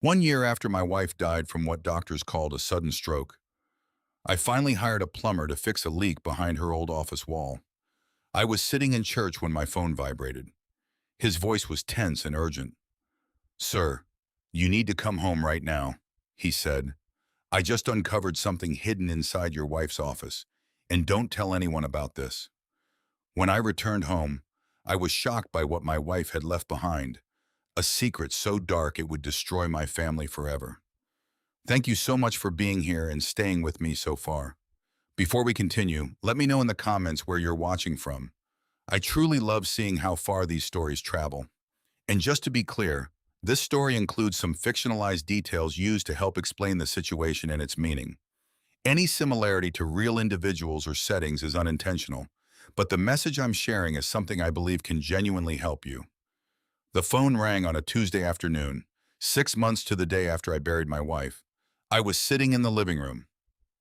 1 year after my wife died from what doctors called a sudden stroke, I finally hired a plumber to fix a leak behind her old office wall. I was sitting in church when my phone vibrated. His voice was tense and urgent. "Sir, you need to come home right now," he said. "I just uncovered something hidden inside your wife's office, and don't tell anyone about this." When I returned home, I was shocked by what my wife had left behind, a secret so dark it would destroy my family forever. Thank you so much for being here and staying with me so far. Before we continue, let me know in the comments where you're watching from. I truly love seeing how far these stories travel. And just to be clear, this story includes some fictionalized details used to help explain the situation and its meaning. Any similarity to real individuals or settings is unintentional, but the message I'm sharing is something I believe can genuinely help you. The phone rang on a Tuesday afternoon, 6 months to the day after I buried my wife. I was sitting in the living room,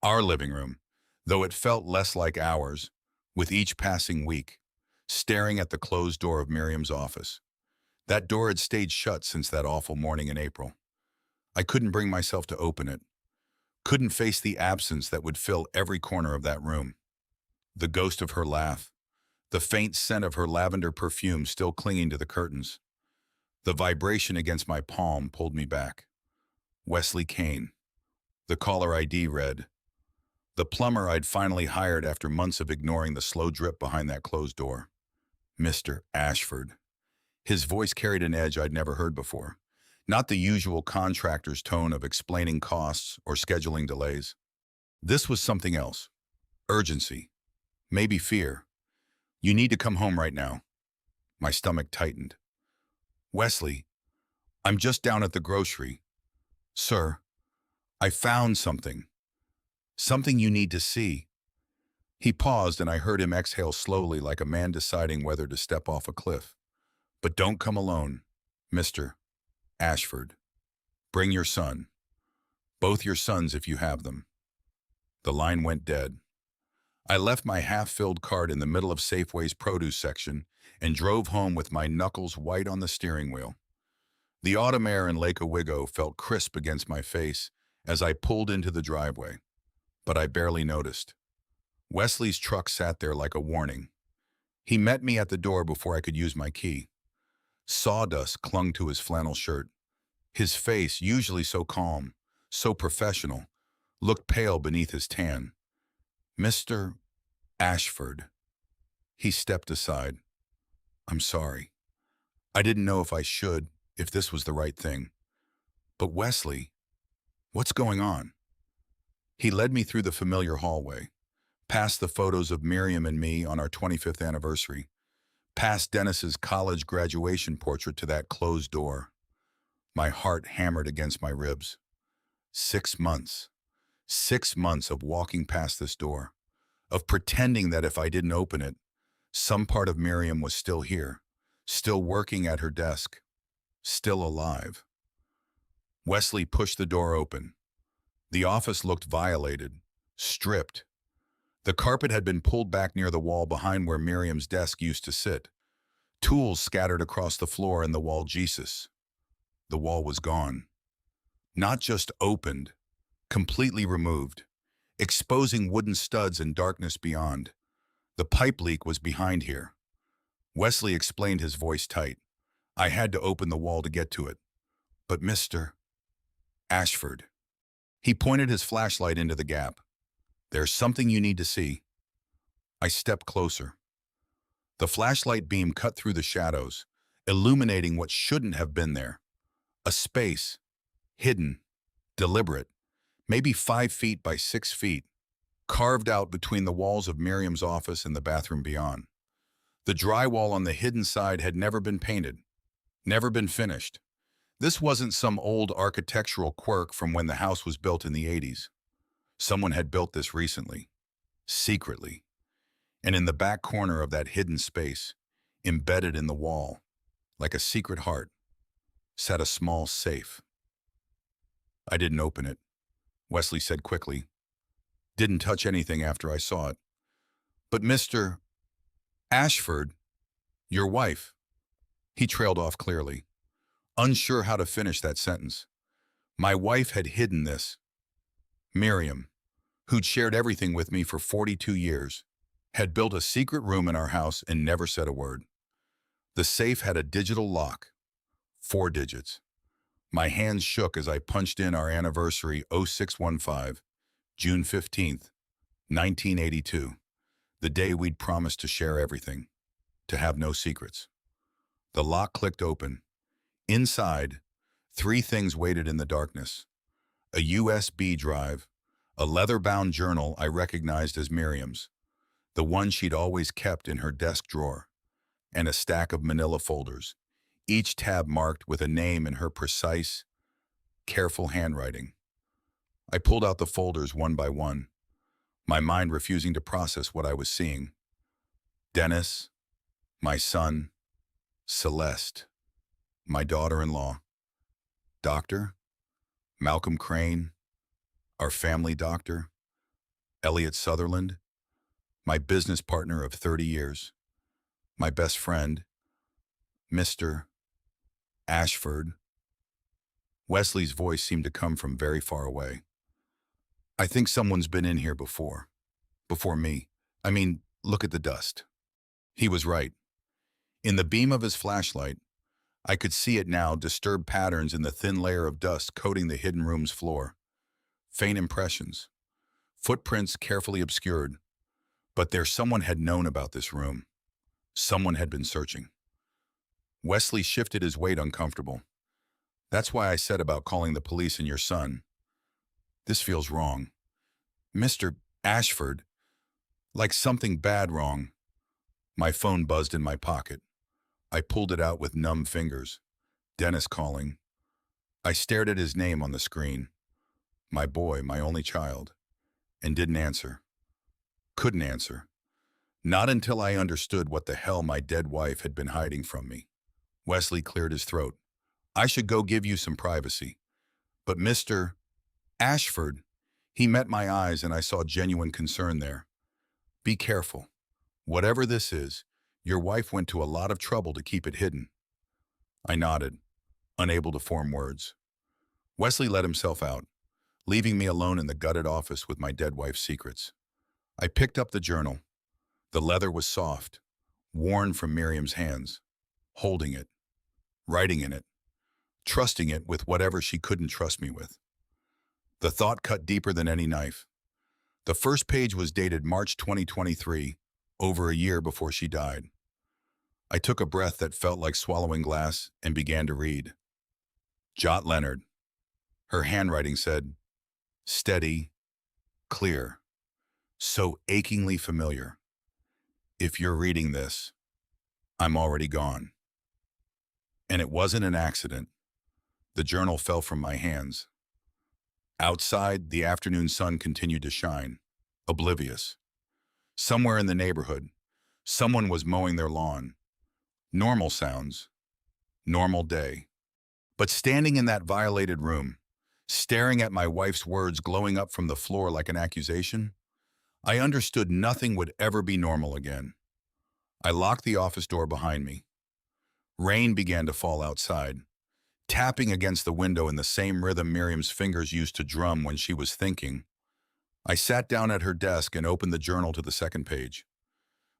our living room, though it felt less like ours, with each passing week, staring at the closed door of Miriam's office. That door had stayed shut since that awful morning in April. I couldn't bring myself to open it, couldn't face the absence that would fill every corner of that room. The ghost of her laugh, the faint scent of her lavender perfume still clinging to the curtains. The vibration against my palm pulled me back. Wesley Kane. The caller ID read. The plumber I'd finally hired after months of ignoring the slow drip behind that closed door. Mr. Ashford. His voice carried an edge I'd never heard before. Not the usual contractor's tone of explaining costs or scheduling delays. This was something else. Urgency. Maybe fear. "You need to come home right now." My stomach tightened. "Wesley, I'm just down at the grocery." "Sir, I found something. Something you need to see." He paused and I heard him exhale slowly like a man deciding whether to step off a cliff. "But don't come alone, Mr. Ashford. Bring your son. Both your sons if you have them." The line went dead. I left my half-filled cart in the middle of Safeway's produce section and drove home with my knuckles white on the steering wheel. The autumn air in Lake Owego felt crisp against my face as I pulled into the driveway, but I barely noticed. Wesley's truck sat there like a warning. He met me at the door before I could use my key. Sawdust clung to his flannel shirt. His face, usually so calm, so professional, looked pale beneath his tan. "Mr. Ashford." He stepped aside. "I'm sorry. I didn't know if I should, if this was the right thing. But Wesley, what's going on?" He led me through the familiar hallway, past the photos of Miriam and me on our 25th anniversary, past Dennis's college graduation portrait to that closed door. My heart hammered against my ribs. 6 months. 6 months of walking past this door, of pretending that if I didn't open it, some part of Miriam was still here, still working at her desk, still alive. Wesley pushed the door open. The office looked violated, stripped. The carpet had been pulled back near the wall behind where Miriam's desk used to sit. Tools scattered across the floor and the wall Jesus. The wall was gone. Not just opened, completely removed, exposing wooden studs and darkness beyond. The pipe leak was behind here. Wesley explained, his voice tight. "I had to open the wall to get to it. But Mr. Ashford." He pointed his flashlight into the gap. "There's something you need to see." I stepped closer. The flashlight beam cut through the shadows, illuminating what shouldn't have been there. A space, hidden, deliberate, maybe 5 feet by 6 feet, carved out between the walls of Miriam's office and the bathroom beyond. The drywall on the hidden side had never been painted, never been finished. This wasn't some old architectural quirk from when the house was built in the 80s. Someone had built this recently, secretly. And in the back corner of that hidden space, embedded in the wall, like a secret heart, sat a small safe. "I didn't open it," Wesley said quickly. "Didn't touch anything after I saw it. But Mr. Ashford, your wife." He trailed off clearly, unsure how to finish that sentence. My wife had hidden this. Miriam, who'd shared everything with me for 42 years, had built a secret room in our house and never said a word. The safe had a digital lock, 4 digits. My hands shook as I punched in our anniversary 0615, June 15th, 1982, the day we'd promised to share everything, to have no secrets. The lock clicked open. Inside, 3 things waited in the darkness: a USB drive, a leather-bound journal I recognized as Miriam's, the one she'd always kept in her desk drawer, and a stack of manila folders, each tab marked with a name in her precise, careful handwriting. I pulled out the folders one by one, my mind refusing to process what I was seeing. Dennis, my son; Celeste, my daughter-in-law; Doctor, Malcolm Crane, our family doctor; Elliot Sutherland, my business partner of 30 years; my best friend, Mr. Ashford. Wesley's voice seemed to come from very far away. I think someone's been in here before. Before me. I mean, look at the dust. He was right. In the beam of his flashlight, I could see it now, disturbed patterns in the thin layer of dust coating the hidden room's floor. Faint impressions. Footprints carefully obscured. But there someone had known about this room. Someone had been searching. Wesley shifted his weight uncomfortable. That's why I said about calling the police and your son. This feels wrong. Mr. Ashford, like something bad wrong. My phone buzzed in my pocket. I pulled it out with numb fingers. Dennis calling. I stared at his name on the screen. My boy, my only child. And didn't answer. Couldn't answer. Not until I understood what the hell my dead wife had been hiding from me. Wesley cleared his throat. I should go give you some privacy. But Mr. Ashford, he met my eyes and I saw genuine concern there. Be careful. Whatever this is, your wife went to a lot of trouble to keep it hidden. I nodded, unable to form words. Wesley let himself out, leaving me alone in the gutted office with my dead wife's secrets. I picked up the journal. The leather was soft, worn from Miriam's hands, holding it, writing in it, trusting it with whatever she couldn't trust me with. The thought cut deeper than any knife. The first page was dated March 2023, over a year before she died. I took a breath that felt like swallowing glass and began to read. Jot Leonard. Her handwriting said, steady, clear, so achingly familiar. If you're reading this, I'm already gone. And it wasn't an accident. The journal fell from my hands. Outside, the afternoon sun continued to shine, oblivious. Somewhere in the neighborhood, someone was mowing their lawn. Normal sounds. Normal day. But standing in that violated room, staring at my wife's words glowing up from the floor like an accusation, I understood nothing would ever be normal again. I locked the office door behind me. Rain began to fall outside, tapping against the window in the same rhythm Miriam's fingers used to drum when she was thinking. I sat down at her desk and opened the journal to the second page.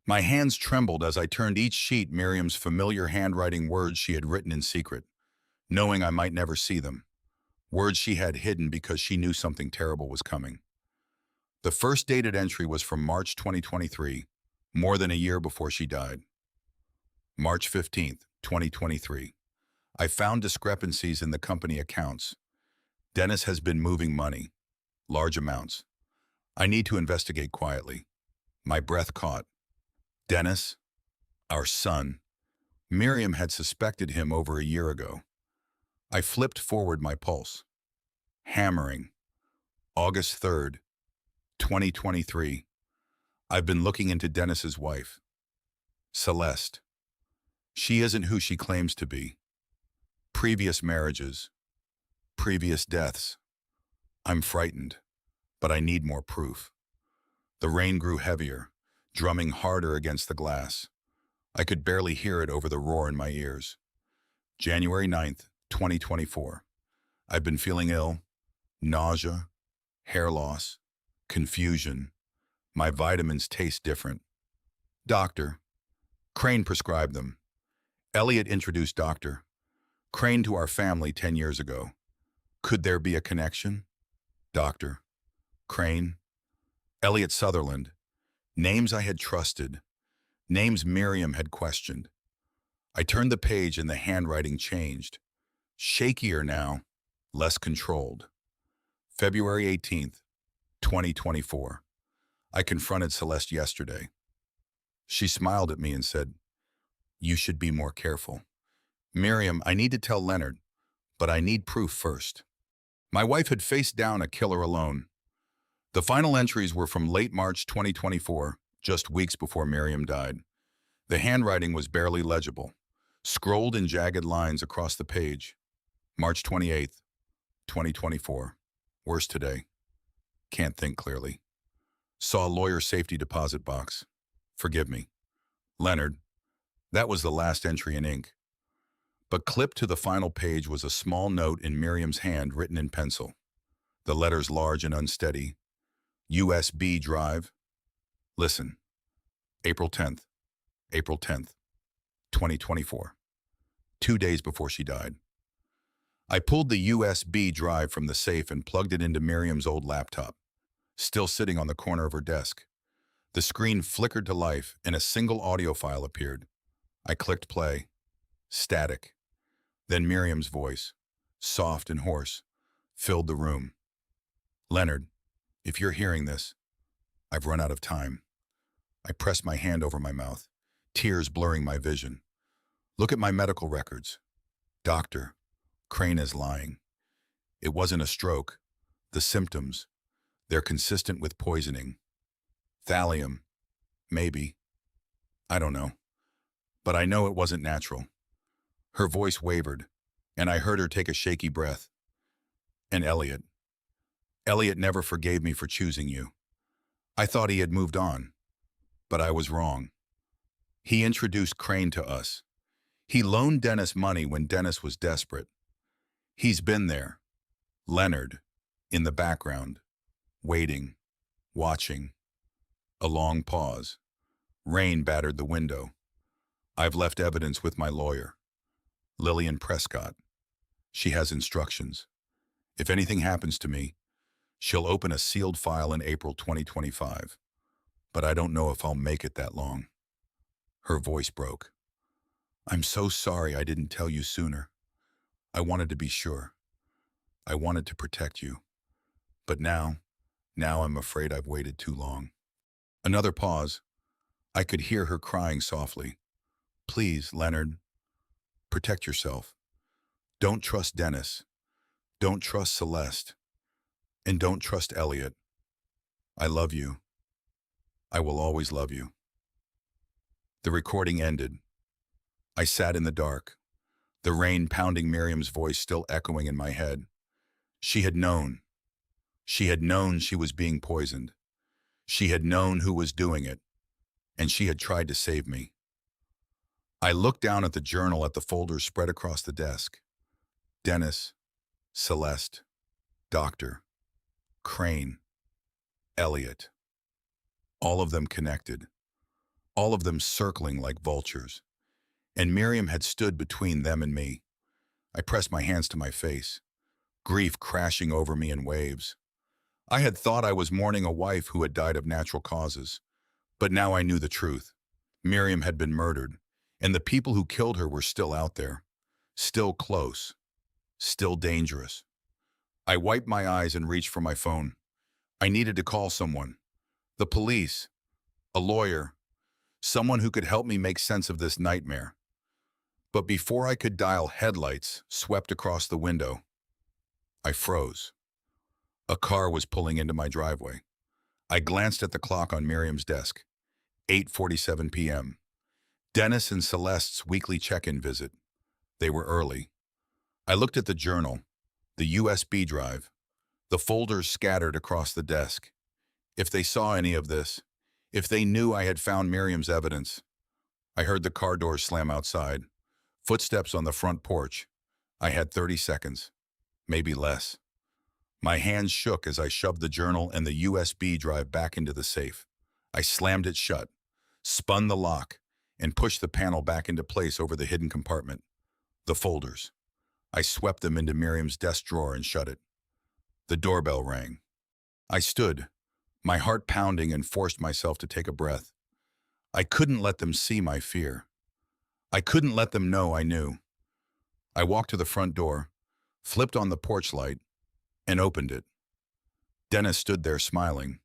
My hands trembled as I turned each sheet Miriam's familiar handwriting, words she had written in secret, knowing I might never see them. Words she had hidden because she knew something terrible was coming. The first dated entry was from March 2023, more than a year before she died. March 15th, 2023. I found discrepancies in the company accounts. Dennis has been moving money, large amounts. I need to investigate quietly. My breath caught. Dennis, our son. Miriam had suspected him over a year ago. I flipped forward my pulse. Hammering. August 3rd, 2023. I've been looking into Dennis's wife. Celeste. She isn't who she claims to be. Previous marriages. Previous deaths. I'm frightened, but I need more proof. The rain grew heavier, drumming harder against the glass. I could barely hear it over the roar in my ears. January 9th, 2024. I've been feeling ill, nausea, hair loss, confusion. My vitamins taste different. Doctor. Crane prescribed them. Elliot introduced Dr. Crane to our family 10 years ago. Could there be a connection? Doctor. Crane. Elliot Sutherland. Names I had trusted. Names Miriam had questioned. I turned the page and the handwriting changed. Shakier now, less controlled. February 18th, 2024. I confronted Celeste yesterday. She smiled at me and said, "You should be more careful." "Miriam, I need to tell Leonard, but I need proof first." My wife had faced down a killer alone. The final entries were from late March 2024, just weeks before Miriam died. The handwriting was barely legible, scrolled in jagged lines across the page. March 28th, 2024. Worse today. Can't think clearly. Saw lawyer safety deposit box. Forgive me. Leonard. That was the last entry in ink. But clipped to the final page was a small note in Miriam's hand written in pencil. The letters large and unsteady. USB drive. Listen. April 10th. April 10th, 2024. 2 days before she died. I pulled the USB drive from the safe and plugged it into Miriam's old laptop, still sitting on the corner of her desk. The screen flickered to life and a single audio file appeared. I clicked play. Static. Then Miriam's voice, soft and hoarse, filled the room. "Leonard, if you're hearing this, I've run out of time." I pressed my hand over my mouth, tears blurring my vision. "Look at my medical records. Doctor, Crane is lying. It wasn't a stroke. The symptoms, they're consistent with poisoning. Thallium, maybe. I don't know. But I know it wasn't natural." Her voice wavered, and I heard her take a shaky breath. "And Elliot. Elliot never forgave me for choosing you. I thought he had moved on, but I was wrong. He introduced Crane to us. He loaned Dennis money when Dennis was desperate. He's been there, Leonard, in the background, waiting, watching." A long pause. Rain battered the window. "I've left evidence with my lawyer, Lillian Prescott. She has instructions. If anything happens to me, she'll open a sealed file in April 2025. But I don't know if I'll make it that long." Her voice broke. "I'm so sorry I didn't tell you sooner. I wanted to be sure. I wanted to protect you. But now I'm afraid I've waited too long." Another pause. I could hear her crying softly. "Please, Leonard, protect yourself. Don't trust Dennis. Don't trust Celeste. And don't trust Elliot. I love you. I will always love you." The recording ended. I sat in the dark, the rain pounding Miriam's voice still echoing in my head. She had known. She had known she was being poisoned. She had known who was doing it, and she had tried to save me. I looked down at the journal at the folders spread across the desk. Dennis, Celeste, Doctor, Crane, Elliot. All of them connected. All of them circling like vultures. And Miriam had stood between them and me. I pressed my hands to my face, grief crashing over me in waves. I had thought I was mourning a wife who had died of natural causes. But now I knew the truth. Miriam had been murdered, and the people who killed her were still out there. Still close. Still dangerous. I wiped my eyes and reached for my phone. I needed to call someone. The police. A lawyer. Someone who could help me make sense of this nightmare. But before I could dial, headlights swept across the window. I froze. A car was pulling into my driveway. I glanced at the clock on Miriam's desk. 8:47 p.m. Dennis and Celeste's weekly check-in visit. They were early. I looked at the journal, the USB drive, the folders scattered across the desk. If they saw any of this, if they knew I had found Miriam's evidence. I heard the car doors slam outside, footsteps on the front porch. I had 30 seconds, maybe less. My hands shook as I shoved the journal and the USB drive back into the safe. I slammed it shut, spun the lock, and pushed the panel back into place over the hidden compartment. The folders. I swept them into Miriam's desk drawer and shut it. The doorbell rang. I stood, my heart pounding, and forced myself to take a breath. I couldn't let them see my fear. I couldn't let them know I knew. I walked to the front door, flipped on the porch light, and opened it. Dennis stood there smiling,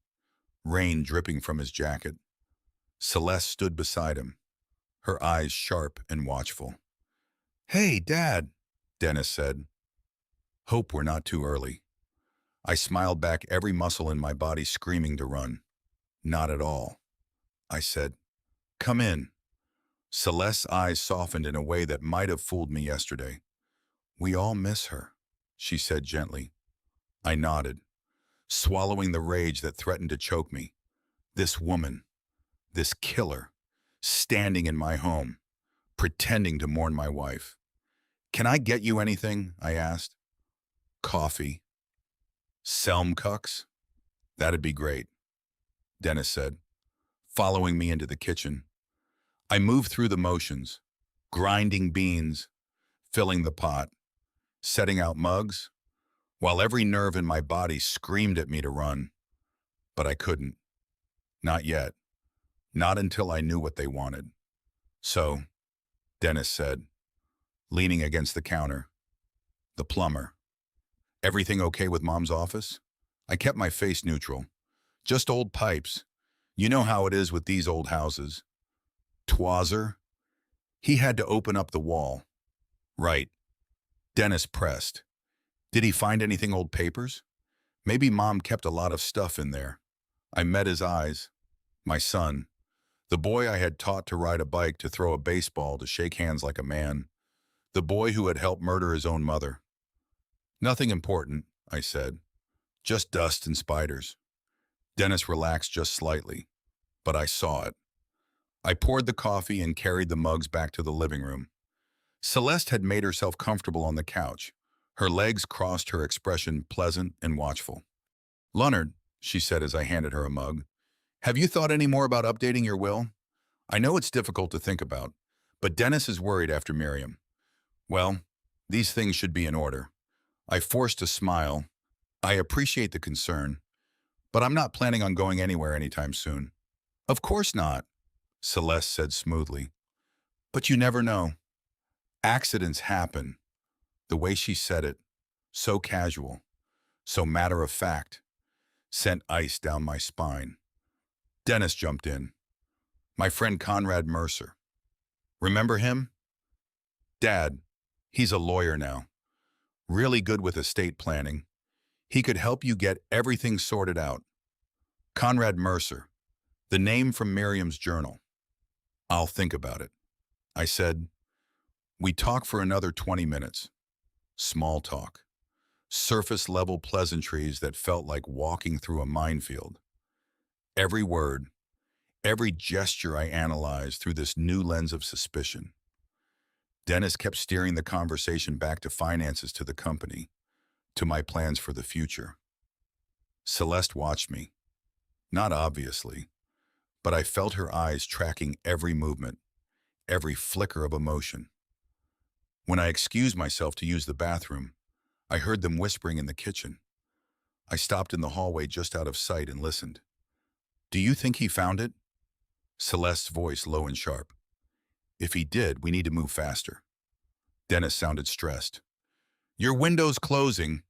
rain dripping from his jacket. Celeste stood beside him, her eyes sharp and watchful. "Hey, Dad," Dennis said. "Hope we're not too early." I smiled back, every muscle in my body screaming to run. "Not at all," I said. "Come in." Celeste's eyes softened in a way that might have fooled me yesterday. "We all miss her," she said gently. I nodded, swallowing the rage that threatened to choke me. This woman, this killer, standing in my home, pretending to mourn my wife. "Can I get you anything?" I asked. "Coffee." "Selmkucks?" "That'd be great," Dennis said, following me into the kitchen. I moved through the motions, grinding beans, filling the pot, setting out mugs, while every nerve in my body screamed at me to run. But I couldn't. Not yet. Not until I knew what they wanted. "So," Dennis said, leaning against the counter. "The plumber. Everything okay with Mom's office?" I kept my face neutral. "Just old pipes. You know how it is with these old houses." "Twazzer?" "He had to open up the wall." "Right." Dennis pressed. "Did he find anything, old papers? Maybe Mom kept a lot of stuff in there." I met his eyes. My son. The boy I had taught to ride a bike, to throw a baseball, to shake hands like a man. The boy who had helped murder his own mother. "Nothing important," I said. "Just dust and spiders." Dennis relaxed just slightly, but I saw it. I poured the coffee and carried the mugs back to the living room. Celeste had made herself comfortable on the couch. Her legs crossed, her expression pleasant and watchful. "Leonard," she said as I handed her a mug, "have you thought any more about updating your will? I know it's difficult to think about, but Dennis is worried after Miriam." "Well, these things should be in order." I forced a smile. "I appreciate the concern, but I'm not planning on going anywhere anytime soon." "Of course not," Celeste said smoothly. "But you never know. Accidents happen." The way she said it, so casual, so matter-of-fact, sent ice down my spine. Dennis jumped in. "My friend Conrad Mercer. Remember him?" "Dad, he's a lawyer now. Really good with estate planning. He could help you get everything sorted out." "Conrad Mercer. The name from Miriam's journal." "I'll think about it," I said. We talked for another 20 minutes. Small talk. Surface-level pleasantries that felt like walking through a minefield. Every word, every gesture I analyzed through this new lens of suspicion. Dennis kept steering the conversation back to finances, to the company, to my plans for the future. Celeste watched me. Not obviously, but I felt her eyes tracking every movement, every flicker of emotion. When I excused myself to use the bathroom, I heard them whispering in the kitchen. I stopped in the hallway just out of sight and listened. "Do you think he found it?" Celeste's voice low and sharp. "If he did, we need to move faster." Dennis sounded stressed. "Your window's closing.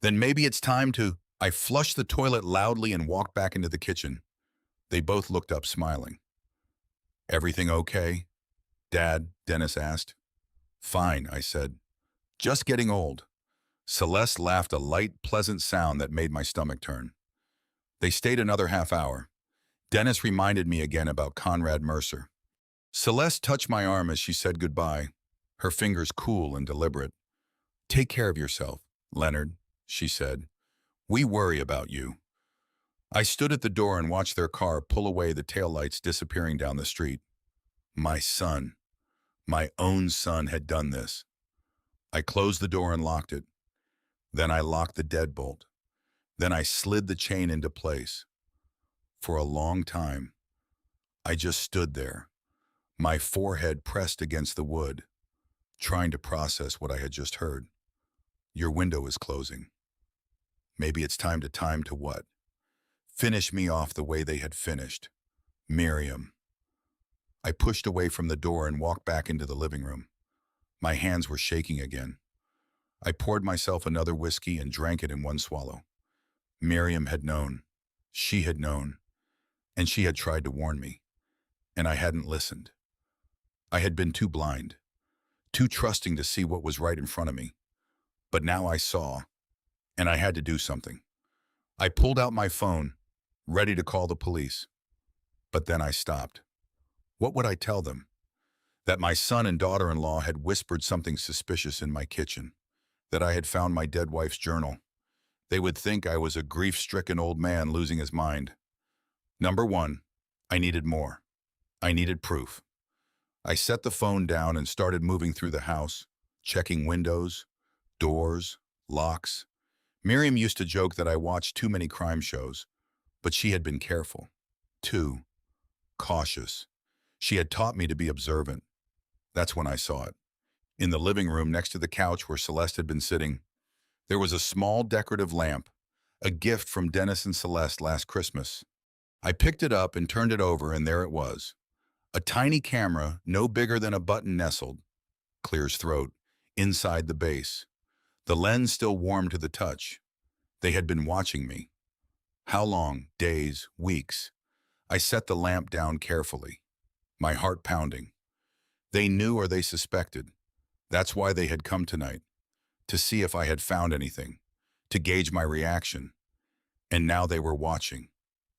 Then maybe it's time to..." I flushed the toilet loudly and walked back into the kitchen. They both looked up, smiling. "Everything okay, Dad?" Dennis asked. "Fine," I said. "Just getting old." Celeste laughed, a light, pleasant sound that made my stomach turn. They stayed another half hour. Dennis reminded me again about Conrad Mercer. Celeste touched my arm as she said goodbye, her fingers cool and deliberate. "Take care of yourself, Leonard," she said. "We worry about you." I stood at the door and watched their car pull away, the taillights disappearing down the street. My son, my own son, had done this. I closed the door and locked it. Then I locked the deadbolt. Then I slid the chain into place. For a long time, I just stood there, my forehead pressed against the wood, trying to process what I had just heard. Your window is closing. Maybe it's time to what? Finish me off the way they had finished. Miriam. I pushed away from the door and walked back into the living room. My hands were shaking again. I poured myself another whiskey and drank it in one swallow. Miriam had known. She had known. And she had tried to warn me. And I hadn't listened. I had been too blind, too trusting to see what was right in front of me. But now I saw, and I had to do something. I pulled out my phone, ready to call the police. But then I stopped. What would I tell them? That my son and daughter-in-law had whispered something suspicious in my kitchen, that I had found my dead wife's journal. They would think I was a grief-stricken old man losing his mind. Number one, I needed more. I needed proof. I set the phone down and started moving through the house, checking windows, doors, locks. Miriam used to joke that I watched too many crime shows, but she had been careful. Too cautious. She had taught me to be observant. That's when I saw it. In the living room next to the couch where Celeste had been sitting, there was a small decorative lamp, a gift from Dennis and Celeste last Christmas. I picked it up and turned it over, and there it was. A tiny camera, no bigger than a button nestled, Clear's throat, inside the base. The lens still warm to the touch. They had been watching me. How long? Days, weeks. I set the lamp down carefully, my heart pounding. They knew or they suspected. That's why they had come tonight, to see if I had found anything, to gauge my reaction. And now they were watching,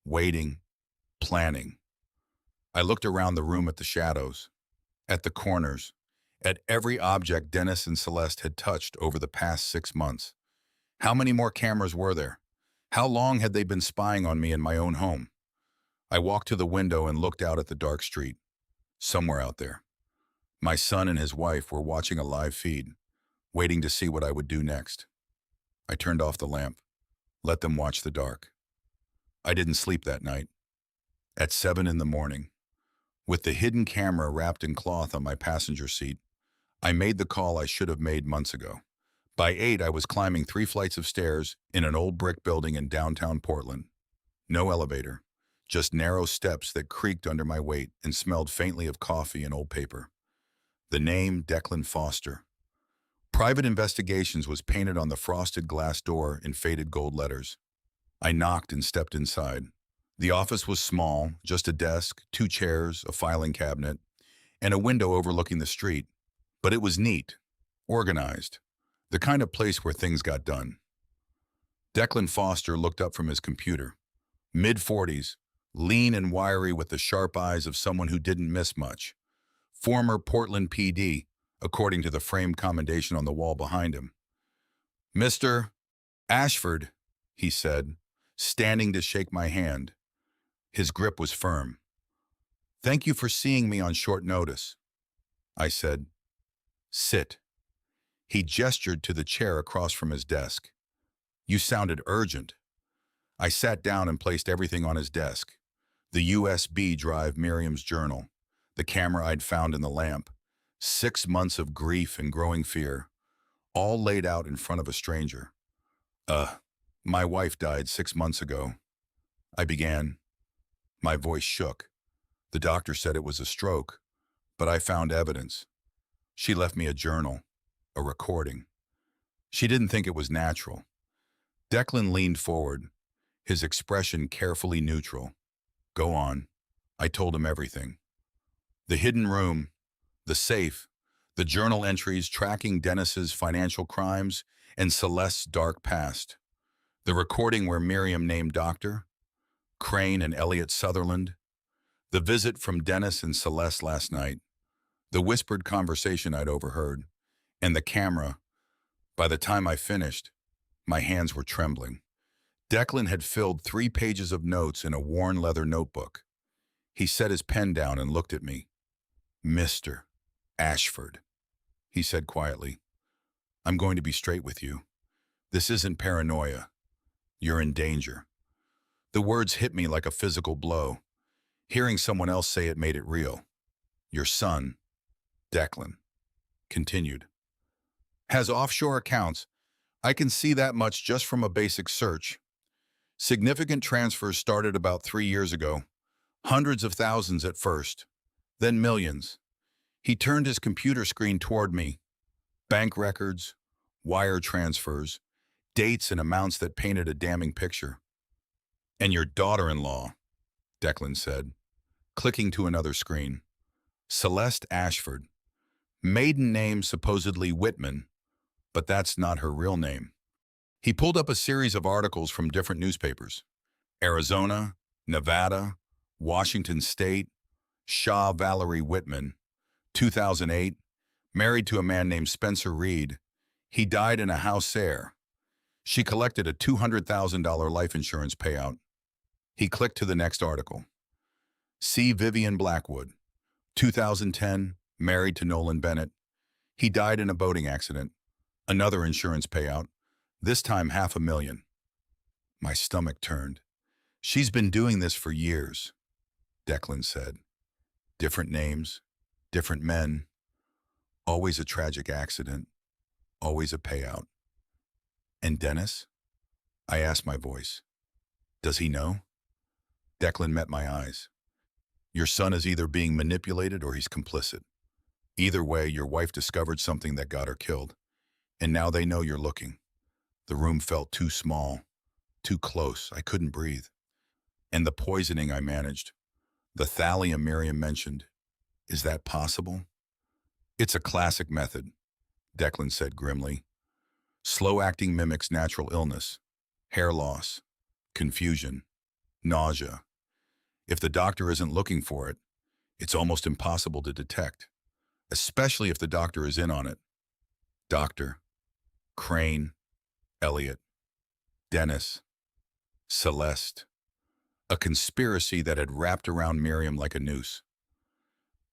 waiting, planning. I looked around the room at the shadows, at the corners, at every object Dennis and Celeste had touched over the past 6 months. How many more cameras were there? How long had they been spying on me in my own home? I walked to the window and looked out at the dark street. Somewhere out there, my son and his wife were watching a live feed, waiting to see what I would do next. I turned off the lamp, let them watch the dark. I didn't sleep that night. At 7 in the morning, with the hidden camera wrapped in cloth on my passenger seat, I made the call I should have made months ago. By 8, I was climbing 3 flights of stairs in an old brick building in downtown Portland. No elevator, just narrow steps that creaked under my weight and smelled faintly of coffee and old paper. The name, Declan Foster. Private Investigations was painted on the frosted glass door in faded gold letters. I knocked and stepped inside. The office was small, just a desk, 2 chairs, a filing cabinet, and a window overlooking the street. But it was neat, organized, the kind of place where things got done. Declan Foster looked up from his computer. Mid-40s, lean and wiry with the sharp eyes of someone who didn't miss much. Former Portland PD, according to the framed commendation on the wall behind him. "Mr. Ashford," he said, standing to shake my hand. His grip was firm. "Thank you for seeing me on short notice." I said, "Sit." He gestured to the chair across from his desk. "You sounded urgent." I sat down and placed everything on his desk. The USB drive, Miriam's journal, the camera I'd found in the lamp, 6 months of grief and growing fear, all laid out in front of a stranger. My wife died 6 months ago." I began. My voice shook. The doctor said it was a stroke, but I found evidence. She left me a journal, a recording. She didn't think it was natural. Declan leaned forward, his expression carefully neutral. "Go on." I told him everything. The hidden room, the safe, the journal entries tracking Dennis's financial crimes and Celeste's dark past. The recording where Miriam named Doctor, Crane and Elliot Sutherland. The visit from Dennis and Celeste last night. The whispered conversation I'd overheard. And the camera. By the time I finished, my hands were trembling. Declan had filled 3 pages of notes in a worn leather notebook. He set his pen down and looked at me. "Mr. Ashford," he said quietly, "I'm going to be straight with you. This isn't paranoia. You're in danger. The words hit me like a physical blow. Hearing someone else say it made it real. Your son, Declan, continued, has offshore accounts. I can see that much just from a basic search. Significant transfers started about 3 years ago. Hundreds of thousands at first, then millions. He turned his computer screen toward me. Bank records, wire transfers, dates and amounts that painted a damning picture. And your daughter-in-law, Declan said, clicking to another screen. Celeste Ashford. Maiden name supposedly Whitman, but that's not her real name. He pulled up a series of articles from different newspapers. Arizona, Nevada, Washington State, Shaw Valerie Whitman, 2008, married to a man named Spencer Reed. He died in a house there. She collected a $200,000 life insurance payout. He clicked to the next article. C. Vivian Blackwood, 2010, married to Nolan Bennett. He died in a boating accident. Another insurance payout, this time $500,000. My stomach turned. She's been doing this for years, Declan said. Different names, different men, always a tragic accident, always a payout. And Dennis? I asked my voice. Does he know? Declan met my eyes. Your son is either being manipulated or he's complicit. Either way, your wife discovered something that got her killed. And now they know you're looking. The room felt too small, too close. I couldn't breathe. And the poisoning I managed. The thallium Miriam mentioned. Is that possible? It's a classic method, Declan said grimly. Slow-acting mimics natural illness, hair loss, confusion, nausea. If the doctor isn't looking for it, it's almost impossible to detect, especially if the doctor is in on it. Doctor, Crane, Elliot, Dennis, Celeste. A conspiracy that had wrapped around Miriam like a noose.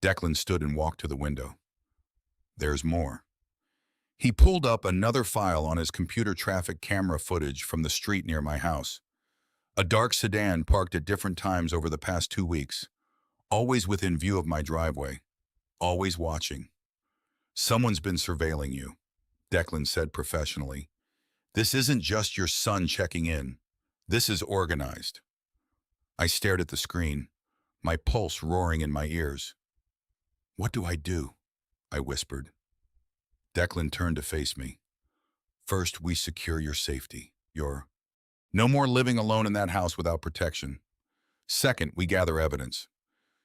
Declan stood and walked to the window. There's more. He pulled up another file on his computer traffic camera footage from the street near my house. A dark sedan parked at different times over the past 2 weeks, always within view of my driveway, always watching. Someone's been surveilling you, Declan said professionally. This isn't just your son checking in. This is organized. I stared at the screen, my pulse roaring in my ears. What do I do? I whispered. Declan turned to face me. First, we secure your safety. No more living alone in that house without protection. Second, we gather evidence.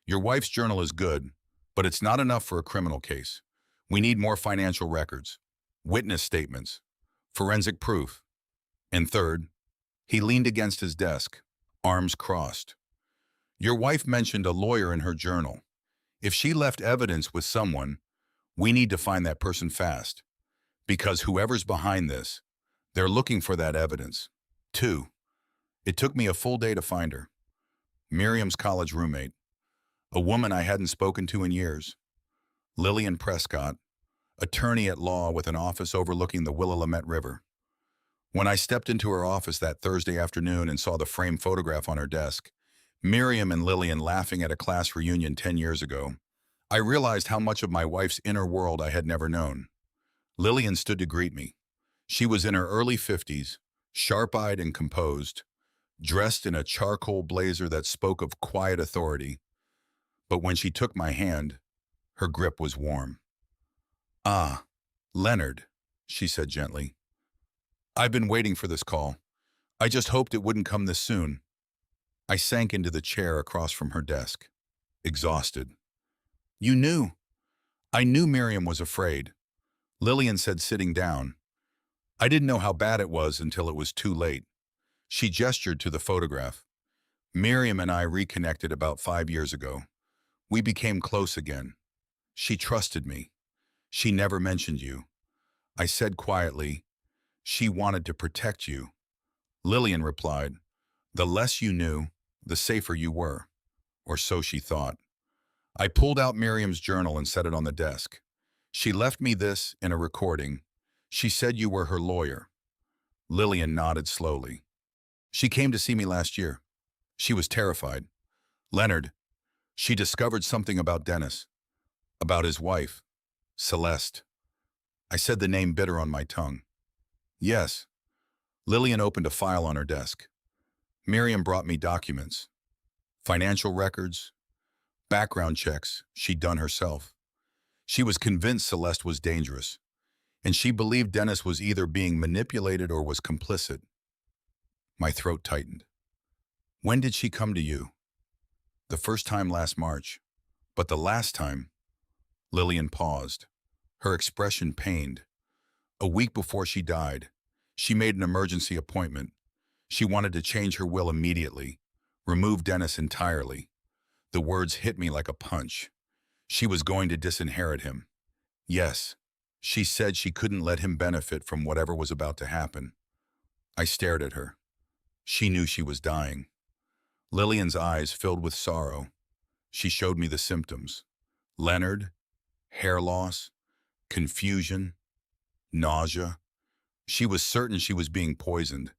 Your wife's journal is good, but it's not enough for a criminal case. We need more financial records, witness statements, forensic proof. And third, he leaned against his desk, arms crossed. Your wife mentioned a lawyer in her journal. If she left evidence with someone, we need to find that person fast. Because whoever's behind this, they're looking for that evidence. 2. It took me a full day to find her. Miriam's college roommate, a woman I hadn't spoken to in years. Lillian Prescott, attorney at law with an office overlooking the Willamette River. When I stepped into her office that Thursday afternoon and saw the framed photograph on her desk, Miriam and Lillian laughing at a class reunion 10 years ago, I realized how much of my wife's inner world I had never known. Lillian stood to greet me. She was in her early 50s, sharp-eyed and composed, dressed in a charcoal blazer that spoke of quiet authority. But when she took my hand, her grip was warm. Ah, Leonard, she said gently. I've been waiting for this call. I just hoped it wouldn't come this soon. I sank into the chair across from her desk, exhausted. You knew. I knew Miriam was afraid. Lillian said, sitting down. I didn't know how bad it was until it was too late. She gestured to the photograph. Miriam and I reconnected about 5 years ago. We became close again. She trusted me. She never mentioned you. I said quietly, she wanted to protect you. Lillian replied, the less you knew, the safer you were. Or so she thought. I pulled out Miriam's journal and set it on the desk. She left me this in a recording. She said you were her lawyer. Lillian nodded slowly. She came to see me last year. She was terrified. Leonard, she discovered something about Dennis, about his wife, Celeste. I said the name bitter on my tongue. Yes. Lillian opened a file on her desk. Miriam brought me documents, financial records, background checks she'd done herself. She was convinced Celeste was dangerous, and she believed Dennis was either being manipulated or was complicit. My throat tightened. When did she come to you? The first time last March. But the last time? Lillian paused, her expression pained. A week before she died, she made an emergency appointment. She wanted to change her will immediately, remove Dennis entirely. The words hit me like a punch. She was going to disinherit him. Yes, she said she couldn't let him benefit from whatever was about to happen. I stared at her. She knew she was dying. Lillian's eyes filled with sorrow. She showed me the symptoms. Leonard, hair loss, confusion, nausea. She was certain she was being poisoned.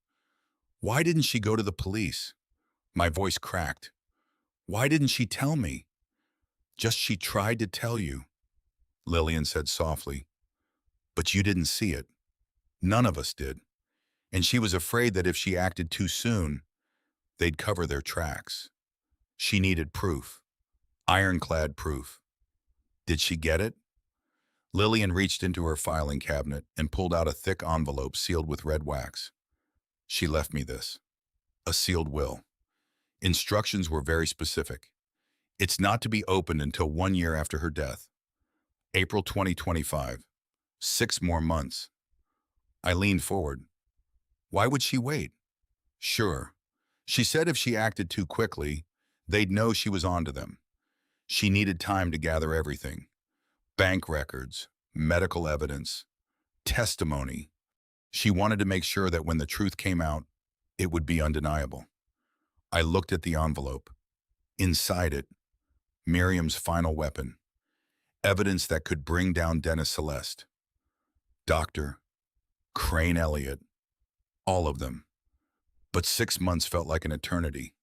Why didn't she go to the police? My voice cracked. Why didn't she tell me? Just she tried to tell you, Lillian said softly. But you didn't see it. None of us did. And she was afraid that if she acted too soon, they'd cover their tracks. She needed proof. Ironclad proof. Did she get it? Lillian reached into her filing cabinet and pulled out a thick envelope sealed with red wax. She left me this. A sealed will. Instructions were very specific. It's not to be opened until 1 year after her death. April 2025. 6 more months. I leaned forward. Why would she wait? Sure. She said if she acted too quickly, they'd know she was onto them. She needed time to gather everything. Bank records, medical evidence, testimony. She wanted to make sure that when the truth came out, it would be undeniable. I looked at the envelope. Inside it, Miriam's final weapon. Evidence that could bring down Dennis Celeste. Doctor, Crane Elliott, all of them. But 6 months felt like an eternity.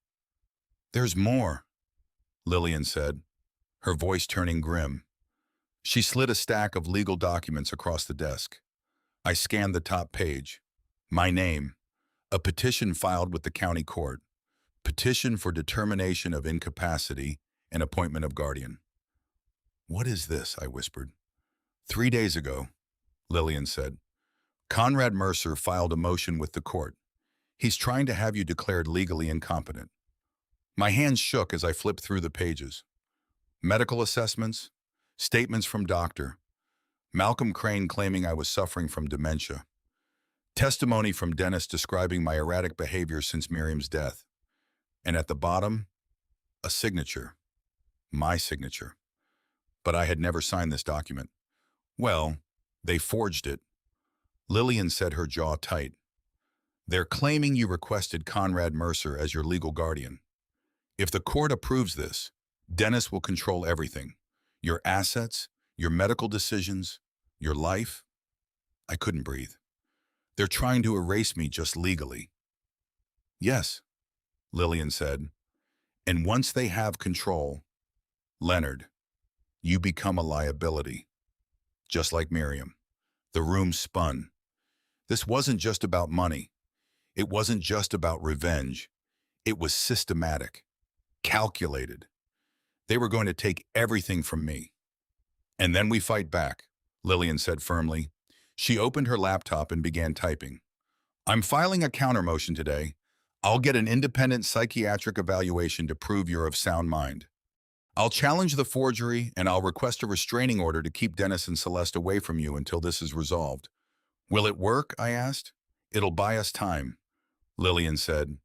There's more, Lillian said, her voice turning grim. She slid a stack of legal documents across the desk. I scanned the top page. My name. A petition filed with the county court. Petition for determination of incapacity and appointment of guardian. What is this? I whispered. 3 days ago, Lillian said, Conrad Mercer filed a motion with the court. He's trying to have you declared legally incompetent. My hands shook as I flipped through the pages. Medical assessments, statements from doctor, Malcolm Crane claiming I was suffering from dementia, testimony from Dennis describing my erratic behavior since Miriam's death, and at the bottom, a signature, my signature. But I had never signed this document. Well, they forged it. Lillian said, her jaw tight. They're claiming you requested Conrad Mercer as your legal guardian. If the court approves this, Dennis will control everything. Your assets, your medical decisions, your life. I couldn't breathe. They're trying to erase me just legally. Yes, Lillian said. And once they have control, Leonard, you become a liability. Just like Miriam. The room spun. This wasn't just about money. It wasn't just about revenge. It was systematic, calculated. They were going to take everything from me. And then we fight back, Lillian said firmly. She opened her laptop and began typing. I'm filing a countermotion today. I'll get an independent psychiatric evaluation to prove you're of sound mind. I'll challenge the forgery and I'll request a restraining order to keep Dennis and Celeste away from you until this is resolved. Will it work? I asked. It'll buy us time, Lillian said.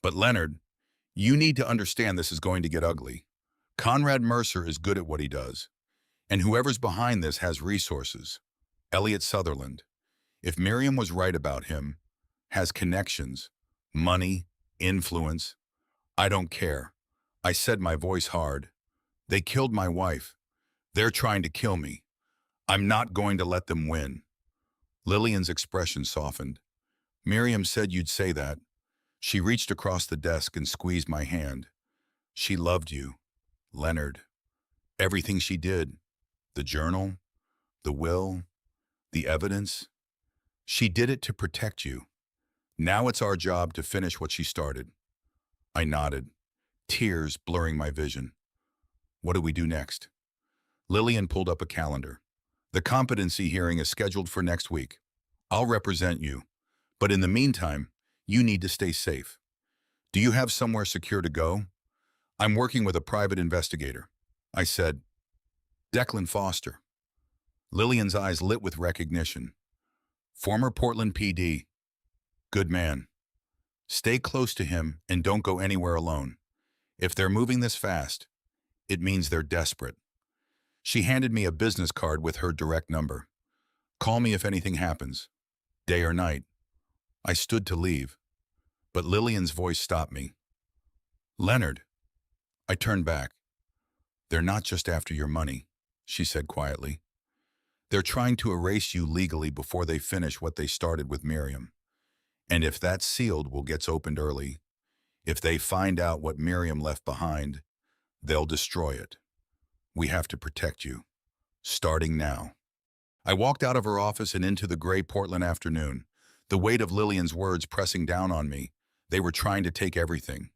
But Leonard, you need to understand this is going to get ugly. Conrad Mercer is good at what he does. And whoever's behind this has resources. Elliot Sutherland. If Miriam was right about him, has connections, money, influence. I don't care. I said, my voice hard. They killed my wife. They're trying to kill me. I'm not going to let them win. Lillian's expression softened. Miriam said you'd say that. She reached across the desk and squeezed my hand. She loved you, Leonard. Everything she did. The journal, the will, the evidence. She did it to protect you. Now it's our job to finish what she started. I nodded, tears blurring my vision. What do we do next? Lillian pulled up a calendar. The competency hearing is scheduled for next week. I'll represent you. But in the meantime, you need to stay safe. Do you have somewhere secure to go? I'm working with a private investigator. I said, Declan Foster. Lillian's eyes lit with recognition. Former Portland PD. Good man. Stay close to him and don't go anywhere alone. If they're moving this fast, it means they're desperate. She handed me a business card with her direct number. Call me if anything happens, day or night. I stood to leave, but Lillian's voice stopped me. Leonard. I turned back. They're not just after your money, she said quietly. They're trying to erase you legally before they finish what they started with Miriam. And if that sealed will gets opened early, if they find out what Miriam left behind, they'll destroy it. We have to protect you, starting now. I walked out of her office and into the gray Portland afternoon, the weight of Lillian's words pressing down on me. They were trying to take everything.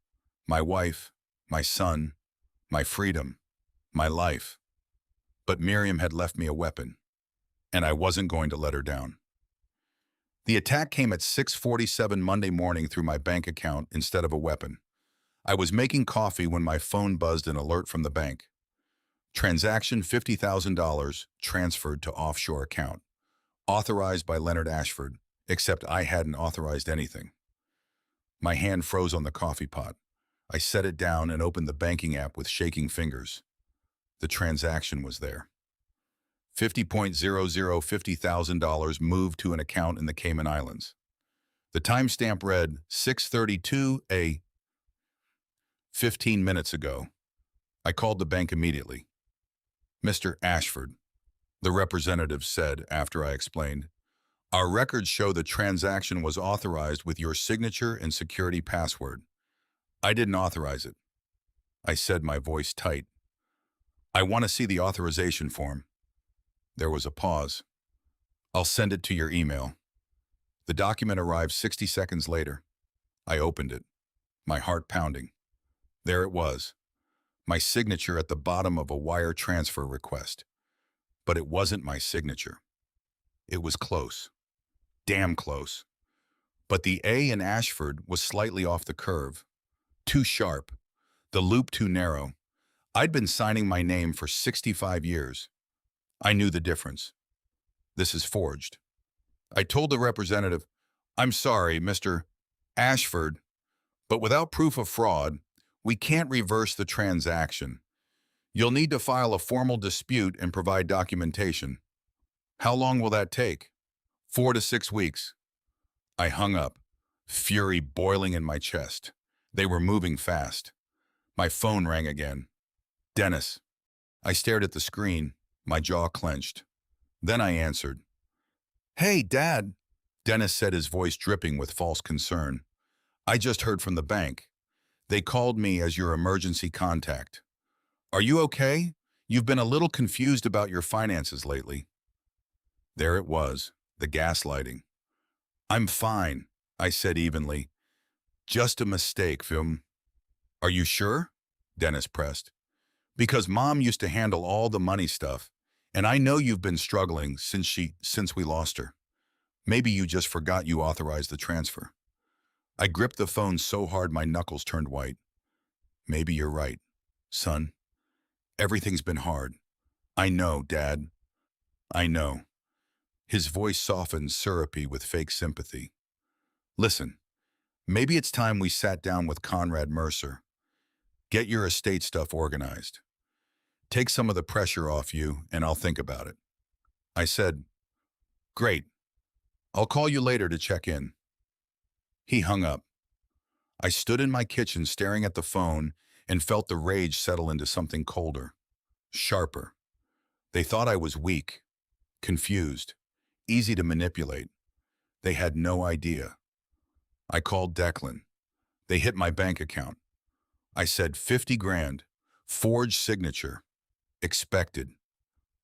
My wife, my son, my freedom, my life. But Miriam had left me a weapon, and I wasn't going to let her down. The attack came at 6:47 Monday morning through my bank account instead of a weapon. I was making coffee when my phone buzzed an alert from the bank. Transaction $50,000 transferred to offshore account. Authorized by Leonard Ashford, except I hadn't authorized anything. My hand froze on the coffee pot. I set it down and opened the banking app with shaking fingers. The transaction was there. $50,000 moved to an account in the Cayman Islands. The timestamp read 6:32 a. 15 minutes ago. I called the bank immediately. Mr. Ashford, the representative said after I explained, our records show the transaction was authorized with your signature and security password. I didn't authorize it. I said, my voice tight. I want to see the authorization form. There was a pause. I'll send it to your email. The document arrived 60 seconds later. I opened it, my heart pounding. There it was, my signature at the bottom of a wire transfer request. But it wasn't my signature. It was close. Damn close. But the A in Ashford was slightly off the curve. Too sharp. The loop too narrow. I'd been signing my name for 65 years. I knew the difference. This is forged. I told the representative, I'm sorry, Mr. Ashford, but without proof of fraud, we can't reverse the transaction. You'll need to file a formal dispute and provide documentation. How long will that take? 4 to 6 weeks. I hung up, fury boiling in my chest. They were moving fast. My phone rang again. Dennis. I stared at the screen, my jaw clenched. Then I answered. Hey, Dad, Dennis said, his voice dripping with false concern. I just heard from the bank. They called me as your emergency contact. Are you okay? You've been a little confused about your finances lately. There it was, the gaslighting. I'm fine, I said evenly. Just a mistake, Film. Are you sure? Dennis pressed. Because Mom used to handle all the money stuff, and I know you've been struggling since we lost her. Maybe you just forgot you authorized the transfer. I gripped the phone so hard my knuckles turned white. Maybe you're right, son. Everything's been hard. I know, Dad. I know. His voice softened, syrupy with fake sympathy. Listen, maybe it's time we sat down with Conrad Mercer. Get your estate stuff organized. Take some of the pressure off you, and I'll think about it. I said, Great. I'll call you later to check in. He hung up. I stood in my kitchen staring at the phone and felt the rage settle into something colder, sharper. They thought I was weak, confused, easy to manipulate. They had no idea. I called Declan. They hit my bank account. I said 50 grand, forged signature, expected.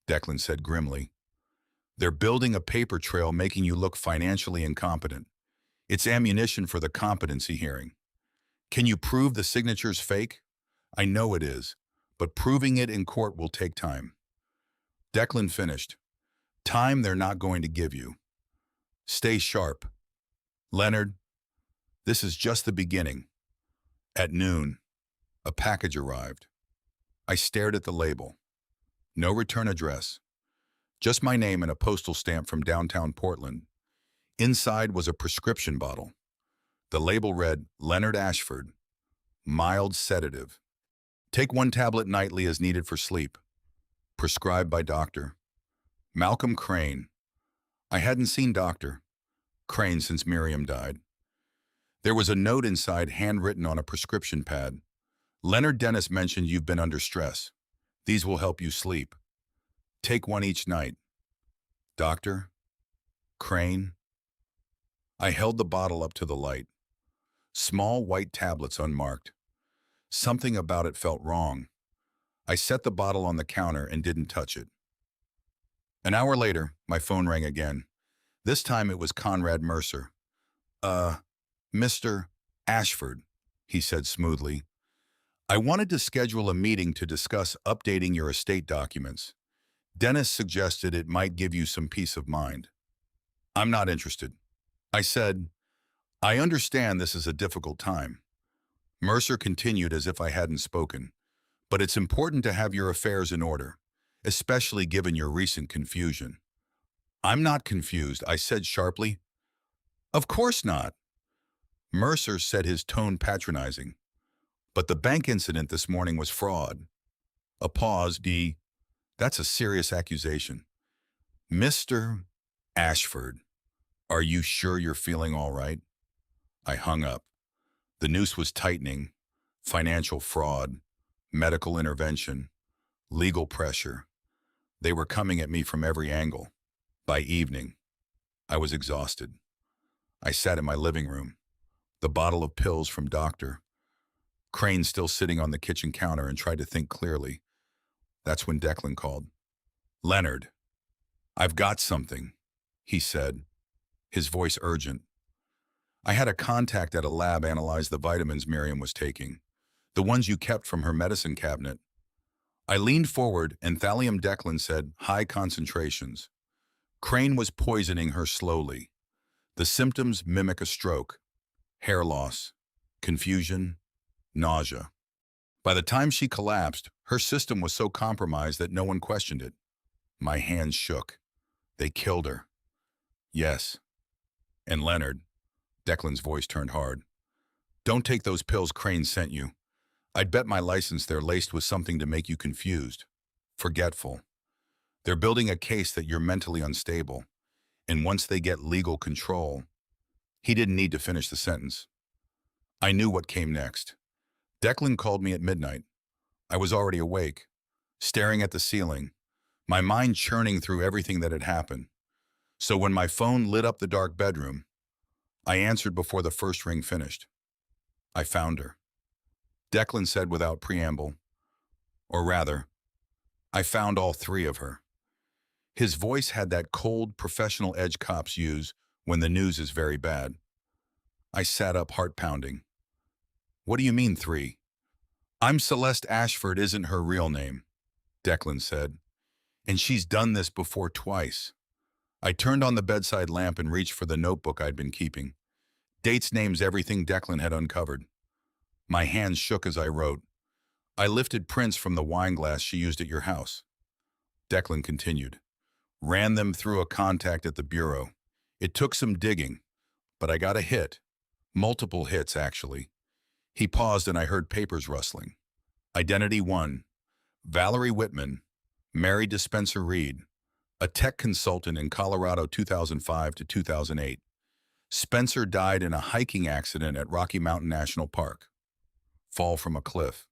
Declan said grimly. They're building a paper trail making you look financially incompetent. It's ammunition for the competency hearing. Can you prove the signature's fake? I know it is, but proving it in court will take time. Declan finished. Time they're not going to give you. Stay sharp. Leonard, this is just the beginning. At noon, a package arrived. I stared at the label. No return address. Just my name and a postal stamp from downtown Portland. Inside was a prescription bottle. The label read, Leonard Ashford, mild sedative. Take 1 tablet nightly as needed for sleep. Prescribed by Dr. Malcolm Crane. I hadn't seen Dr. Crane since Miriam died. There was a note inside handwritten on a prescription pad. Leonard Dennis mentioned you've been under stress. These will help you sleep. Take 1 each night. Dr. Crane. I held the bottle up to the light. Small white tablets unmarked. Something about it felt wrong. I set the bottle on the counter and didn't touch it. An hour later, my phone rang again. This time it was Conrad Mercer. Mr. Ashford, he said smoothly. I wanted to schedule a meeting to discuss updating your estate documents. Dennis suggested it might give you some peace of mind. I'm not interested. I said, I understand this is a difficult time. Mercer continued as if I hadn't spoken. But it's important to have your affairs in order, especially given your recent confusion. I'm not confused, I said sharply. Of course not. Mercer said, his tone patronizing. But the bank incident this morning was fraud. A pause. That's a serious accusation. Mr. Ashford, are you sure you're feeling all right? I hung up. The noose was tightening. Financial fraud, medical intervention, legal pressure. They were coming at me from every angle. By evening, I was exhausted. I sat in my living room, the bottle of pills from Dr. Crane still sitting on the kitchen counter, and tried to think clearly. That's when Declan called. Leonard, I've got something, he said, his voice urgent. I had a contact at a lab analyze the vitamins Miriam was taking, the ones you kept from her medicine cabinet. I leaned forward and thallium Declan said, high concentrations. Crane was poisoning her slowly. The symptoms mimic a stroke, hair loss, confusion, nausea. By the time she collapsed, her system was so compromised that no one questioned it. My hands shook. They killed her. Yes. And Leonard, Declan's voice turned hard. Don't take those pills Crane sent you. I'd bet my license they're laced with something to make you confused, forgetful. They're building a case that you're mentally unstable, and once they get legal control. He didn't need to finish the sentence. I knew what came next. Declan called me at midnight. I was already awake, staring at the ceiling, my mind churning through everything that had happened. So when my phone lit up the dark bedroom, I answered before the first ring finished. I found her. Declan said without preamble, or rather, I found all 3 of her. His voice had that cold, professional edge cops use when the news is very bad. I sat up, heart pounding. What do you mean 3? I'm Celeste Ashford isn't her real name, Declan said. And she's done this before twice. I turned on the bedside lamp and reached for the notebook I'd been keeping. Dates, names, everything Declan had uncovered. My hands shook as I wrote. I lifted prints from the wine glass she used at your house. Declan continued. Ran them through a contact at the bureau. It took some digging, but I got a hit. Multiple hits, actually. He paused and I heard papers rustling. Identity 1. Valerie Whitman, married to Spencer Reed, a tech consultant in Colorado 2005 to 2008. Spencer died in a hiking accident at Rocky Mountain National Park. Fall from a cliff.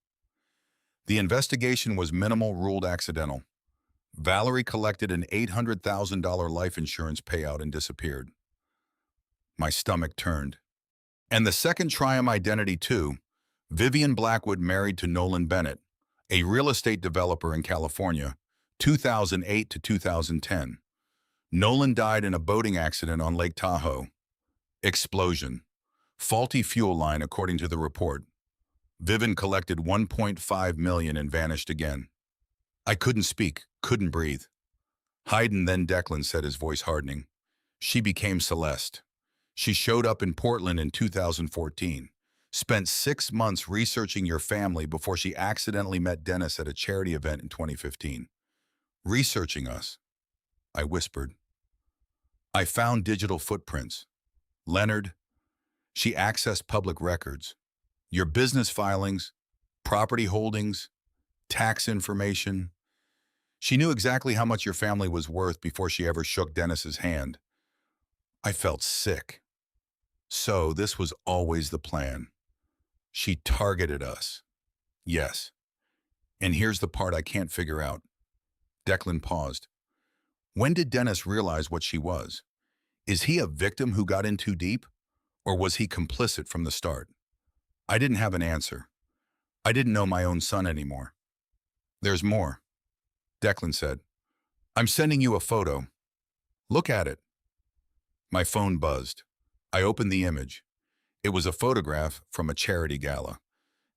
The investigation was minimal, ruled accidental. Valerie collected an $800,000 life insurance payout and disappeared. My stomach turned. And the second Triumph identity too, Vivian Blackwood married to Nolan Bennett, a real estate developer in California, 2008 to 2010. Nolan died in a boating accident on Lake Tahoe. Explosion. Faulty fuel line according to the report. Vivian collected 1.5 million and vanished again. I couldn't speak, couldn't breathe. Hayden, then Declan, said, his voice hardening. She became Celeste. She showed up in Portland in 2014, spent 6 months researching your family before she accidentally met Dennis at a charity event in 2015. Researching us, I whispered. I found digital footprints. Leonard, she accessed public records. Your business filings, property holdings, tax information. She knew exactly how much your family was worth before she ever shook Dennis's hand. I felt sick. So this was always the plan. She targeted us. Yes. And here's the part I can't figure out. Declan paused. When did Dennis realize what she was? Is he a victim who got in too deep? Or was he complicit from the start? I didn't have an answer. I didn't know my own son anymore. There's more, Declan said. I'm sending you a photo. Look at it. My phone buzzed. I opened the image. It was a photograph from a charity gala.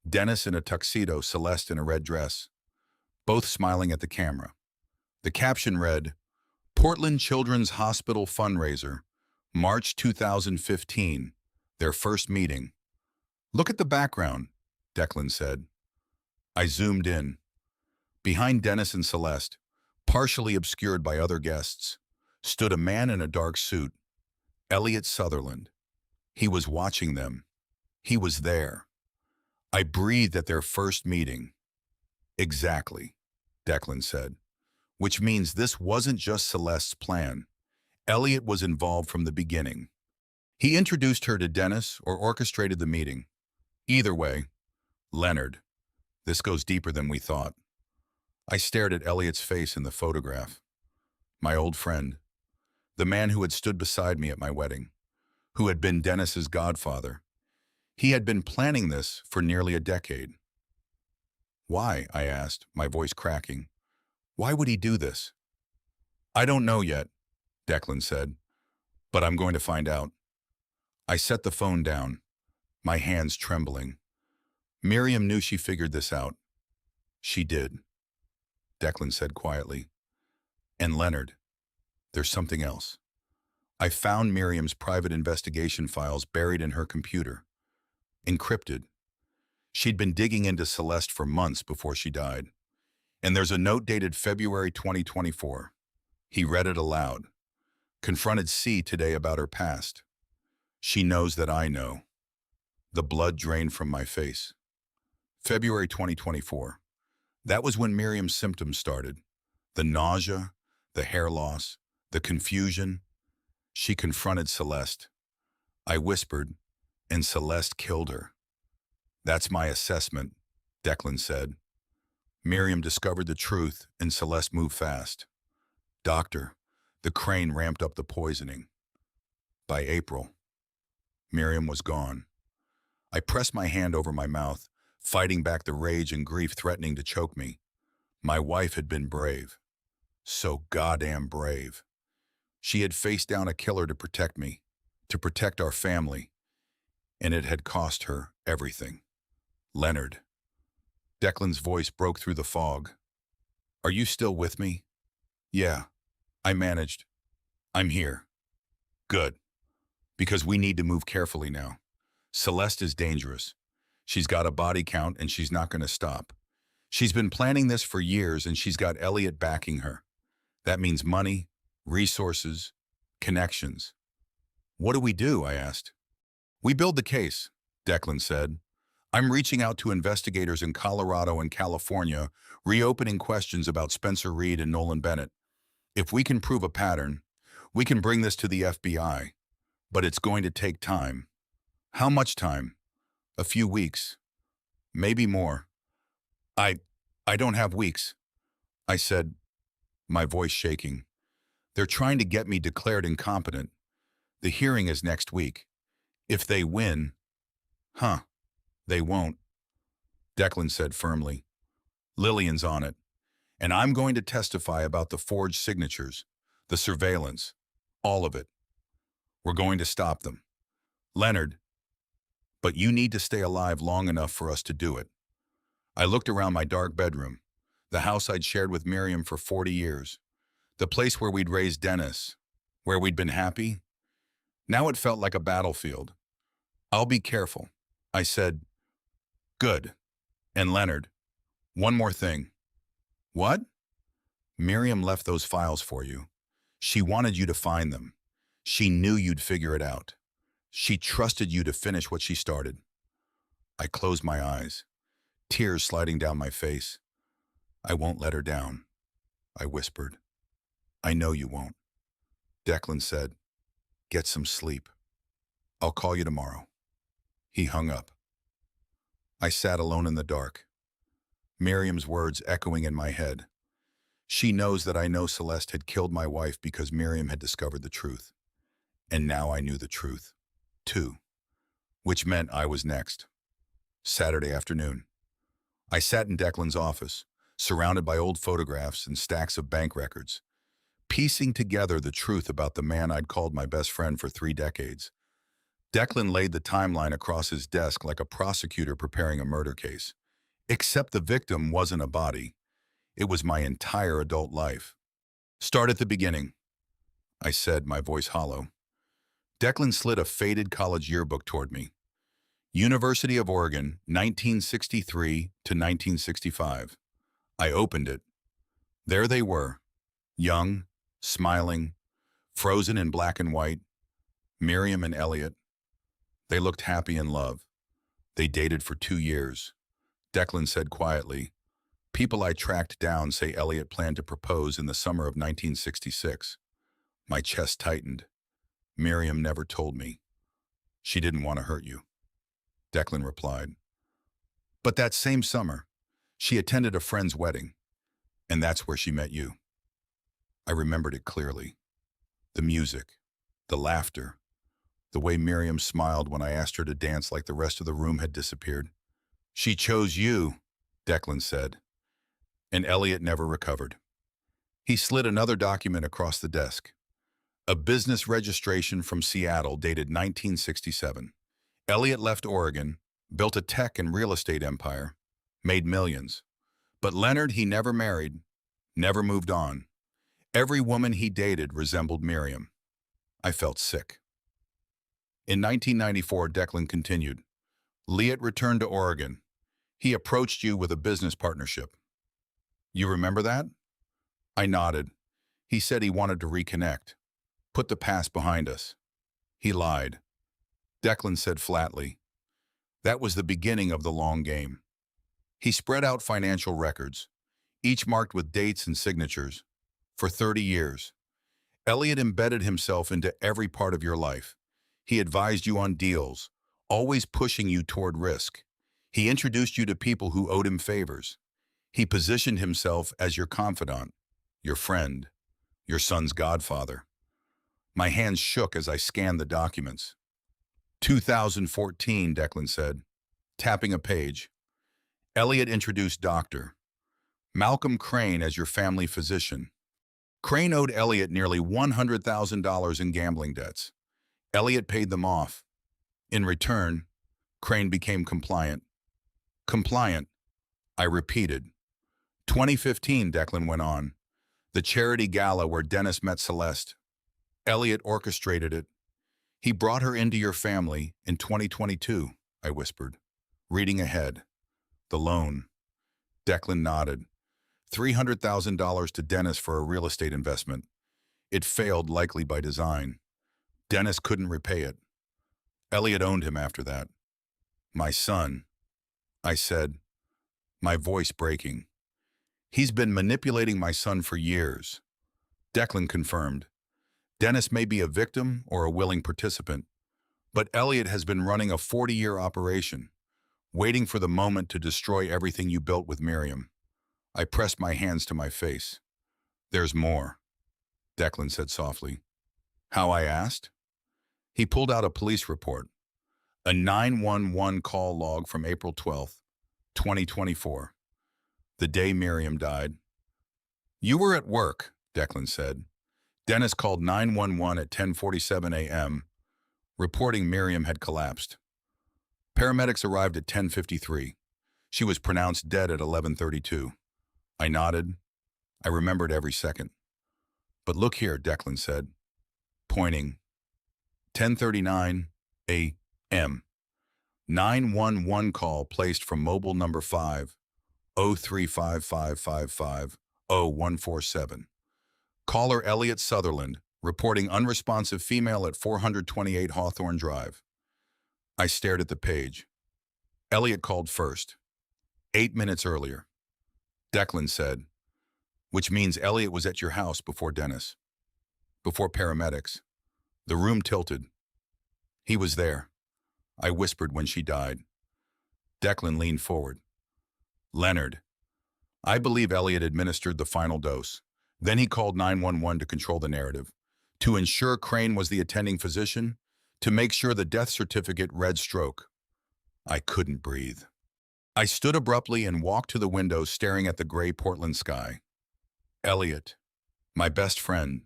Dennis in a tuxedo, Celeste in a red dress, both smiling at the camera. The caption read, Portland Children's Hospital fundraiser, March 2015, their first meeting. Look at the background, Declan said. I zoomed in. Behind Dennis and Celeste, partially obscured by other guests, stood a man in a dark suit, Elliot Sutherland. He was watching them. He was there. I breathed at their first meeting. Exactly, Declan said, which means this wasn't just Celeste's plan. Elliot was involved from the beginning. He introduced her to Dennis or orchestrated the meeting. Either way, Leonard, this goes deeper than we thought. I stared at Elliot's face in the photograph. My old friend, the man who had stood beside me at my wedding, who had been Dennis's godfather. He had been planning this for nearly a decade. Why? I asked, my voice cracking. Why would he do this? I don't know yet, Declan said, but I'm going to find out. I set the phone down, my hands trembling. Miriam knew she figured this out. She did, Declan said quietly. And Leonard, there's something else. I found Miriam's private investigation files buried in her computer, encrypted. She'd been digging into Celeste for months before she died. And there's a note dated February 2024. He read it aloud. Confronted C today about her past. She knows that I know. The blood drained from my face. February 2024. That was when Miriam's symptoms started. The nausea, the hair loss, the confusion. She confronted Celeste. I whispered, and Celeste killed her. That's my assessment, Declan said. Miriam discovered the truth, and Celeste moved fast. Doctor, the crane ramped up the poisoning. By April, Miriam was gone. I pressed my hand over my mouth, fighting back the rage and grief threatening to choke me. My wife had been brave. So goddamn brave. She had faced down a killer to protect me, to protect our family, and it had cost her everything. Leonard. Declan's voice broke through the fog. Are you still with me? Yeah, I managed. I'm here. Good. Because we need to move carefully now. Celeste is dangerous. She's got a body count and she's not going to stop. She's been planning this for years and she's got Elliot backing her. That means money, resources, connections. What do we do? I asked. We build the case, Declan said. I'm reaching out to investigators in Colorado and California, reopening questions about Spencer Reed and Nolan Bennett. If we can prove a pattern, we can bring this to the FBI, but it's going to take time. How much time? A few weeks. Maybe more. I don't have weeks, I said, my voice shaking. They're trying to get me declared incompetent. The hearing is next week. If they win, Huh, they won't, Declan said firmly. Lillian's on it, and I'm going to testify about the forged signatures, the surveillance, all of it. We're going to stop them. Leonard, but you need to stay alive long enough for us to do it. I looked around my dark bedroom, the house I'd shared with Miriam for 40 years, the place where we'd raised Dennis, where we'd been happy. Now it felt like a battlefield. I'll be careful, I said. Good. And Leonard, one more thing. What? Miriam left those files for you. She wanted you to find them. She knew you'd figure it out. She trusted you to finish what she started. I closed my eyes, tears sliding down my face. I won't let her down, I whispered. I know you won't. Declan said, get some sleep. I'll call you tomorrow. He hung up. I sat alone in the dark, Miriam's words echoing in my head. She knows that I know Celeste had killed my wife because Miriam had discovered the truth. And now I knew the truth, too, which meant I was next. Saturday afternoon. I sat in Declan's office, surrounded by old photographs and stacks of bank records, piecing together the truth about the man I'd called my best friend for 3 decades. Declan laid the timeline across his desk like a prosecutor preparing a murder case. Except the victim wasn't a body. It was my entire adult life. Start at the beginning, I said, my voice hollow. Declan slid a faded college yearbook toward me. University of Oregon, 1963 to 1965. I opened it. There they were, young, smiling, frozen in black and white, Miriam and Elliot. They looked happy in love. They dated for 2 years. Declan said quietly, people I tracked down say Elliot planned to propose in the summer of 1966. My chest tightened. Miriam never told me. She didn't want to hurt you, Declan replied. But that same summer, she attended a friend's wedding, and that's where she met you. I remembered it clearly. The music, the laughter, the way Miriam smiled when I asked her to dance like the rest of the room had disappeared. She chose you, Declan said, and Elliot never recovered. He slid another document across the desk. A business registration from Seattle dated 1967. Elliot left Oregon, built a tech and real estate empire, made millions. But Leonard he never married, never moved on. Every woman he dated resembled Miriam. I felt sick. In 1994, Declan continued. Leot returned to Oregon. He approached you with a business partnership. You remember that? I nodded. He said he wanted to reconnect. Put the past behind us. He lied. Declan said flatly. That was the beginning of the long game. He spread out financial records, each marked with dates and signatures, for 30 years. Elliot embedded himself into every part of your life. He advised you on deals, always pushing you toward risk. He introduced you to people who owed him favors. He positioned himself as your confidant, your friend, your son's godfather. My hands shook as I scanned the documents. 2014, Declan said, tapping a page. Elliot introduced Dr. Malcolm Crane as your family physician. Crane owed Elliot nearly $100,000 in gambling debts. Elliot paid them off. In return, Crane became compliant. Compliant, I repeated. 2015, Declan went on. The charity gala where Dennis met Celeste. Elliot orchestrated it. He brought her into your family in 2022, I whispered, reading ahead. The loan. Declan nodded. $300,000 to Dennis for a real estate investment. It failed, likely by design. Dennis couldn't repay it. Elliot owned him after that. My son, I said, my voice breaking. He's been manipulating my son for years. Declan confirmed. Dennis may be a victim or a willing participant, but Elliot has been running a 40-year operation, waiting for the moment to destroy everything you built with Miriam. I pressed my hands to my face. There's more, Declan said softly. How, I asked? He pulled out a police report. A 911 call log from April 12th, 2024. The day Miriam died. You were at work, Declan said. Dennis called 911 at 10:47 a.m., reporting Miriam had collapsed. Paramedics arrived at 10:53. She was pronounced dead at 11:32. I nodded. I remembered every second. But look here, Declan said, pointing. 10:39 a.m. 911 call placed from mobile number 50355550147. Caller Elliot Sutherland, reporting unresponsive female at 428 Hawthorne Drive. I stared at the page. Elliot called first. 8 minutes earlier. Declan said, which means Elliot was at your house before Dennis. Before paramedics. The room tilted. He was there. I whispered when she died. Declan leaned forward. Leonard. I believe Elliot administered the final dose. Then he called 911 to control the narrative, to ensure Crane was the attending physician, to make sure the death certificate read stroke. I couldn't breathe. I stood abruptly and walked to the window, staring at the gray Portland sky. Elliot, my best friend,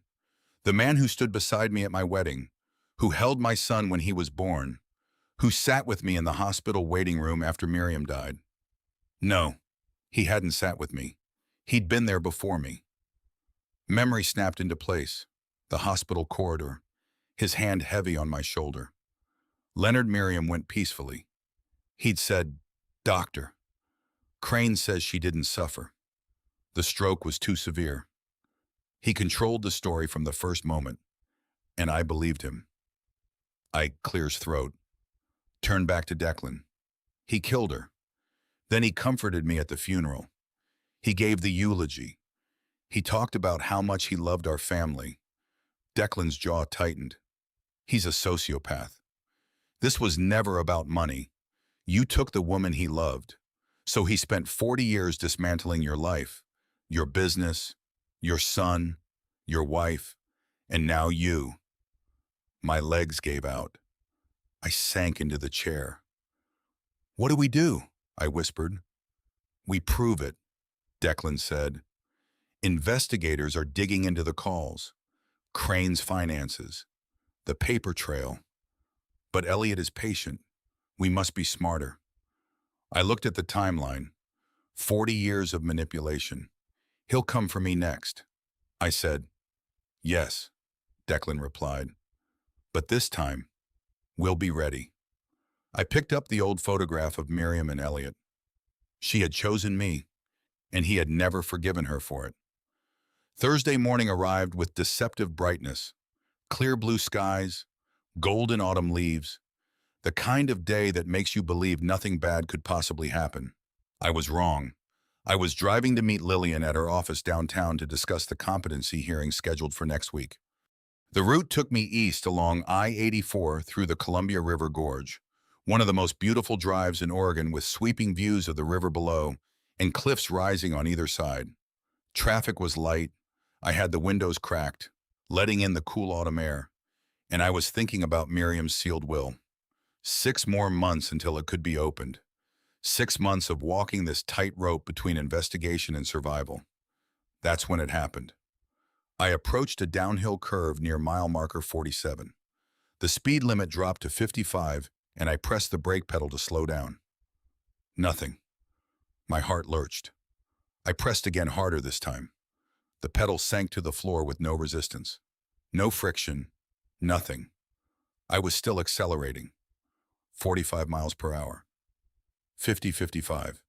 the man who stood beside me at my wedding, who held my son when he was born, who sat with me in the hospital waiting room after Miriam died. No, he hadn't sat with me. He'd been there before me. Memory snapped into place, the hospital corridor, his hand heavy on my shoulder. Leonard Miriam went peacefully. He'd said, Doctor, Crane says she didn't suffer. The stroke was too severe. He controlled the story from the first moment, and I believed him. I clears throat, turned back to Declan. He killed her. Then he comforted me at the funeral. He gave the eulogy. He talked about how much he loved our family. Declan's jaw tightened. He's a sociopath. This was never about money. You took the woman he loved. So he spent 40 years dismantling your life, your business, your son, your wife, and now you. My legs gave out. I sank into the chair. What do we do? I whispered. We prove it, Declan said. Investigators are digging into the calls, Crane's finances, the paper trail. But Elliot is patient. We must be smarter. I looked at the timeline. 40 years of manipulation. He'll come for me next. I said, yes, Declan replied. But this time, we'll be ready. I picked up the old photograph of Miriam and Elliot. She had chosen me, and he had never forgiven her for it. Thursday morning arrived with deceptive brightness, clear blue skies, golden autumn leaves, the kind of day that makes you believe nothing bad could possibly happen. I was wrong. I was driving to meet Lillian at her office downtown to discuss the competency hearing scheduled for next week. The route took me east along I-84 through the Columbia River Gorge, one of the most beautiful drives in Oregon with sweeping views of the river below and cliffs rising on either side. Traffic was light. I had the windows cracked, letting in the cool autumn air, and I was thinking about Miriam's sealed will. 6 more months until it could be opened. 6 months of walking this tightrope between investigation and survival. That's when it happened. I approached a downhill curve near mile marker 47. The speed limit dropped to 55, and I pressed the brake pedal to slow down. Nothing. My heart lurched. I pressed again harder this time. The pedal sank to the floor with no resistance. No friction. Nothing. I was still accelerating. 45 miles per hour. 50, 55.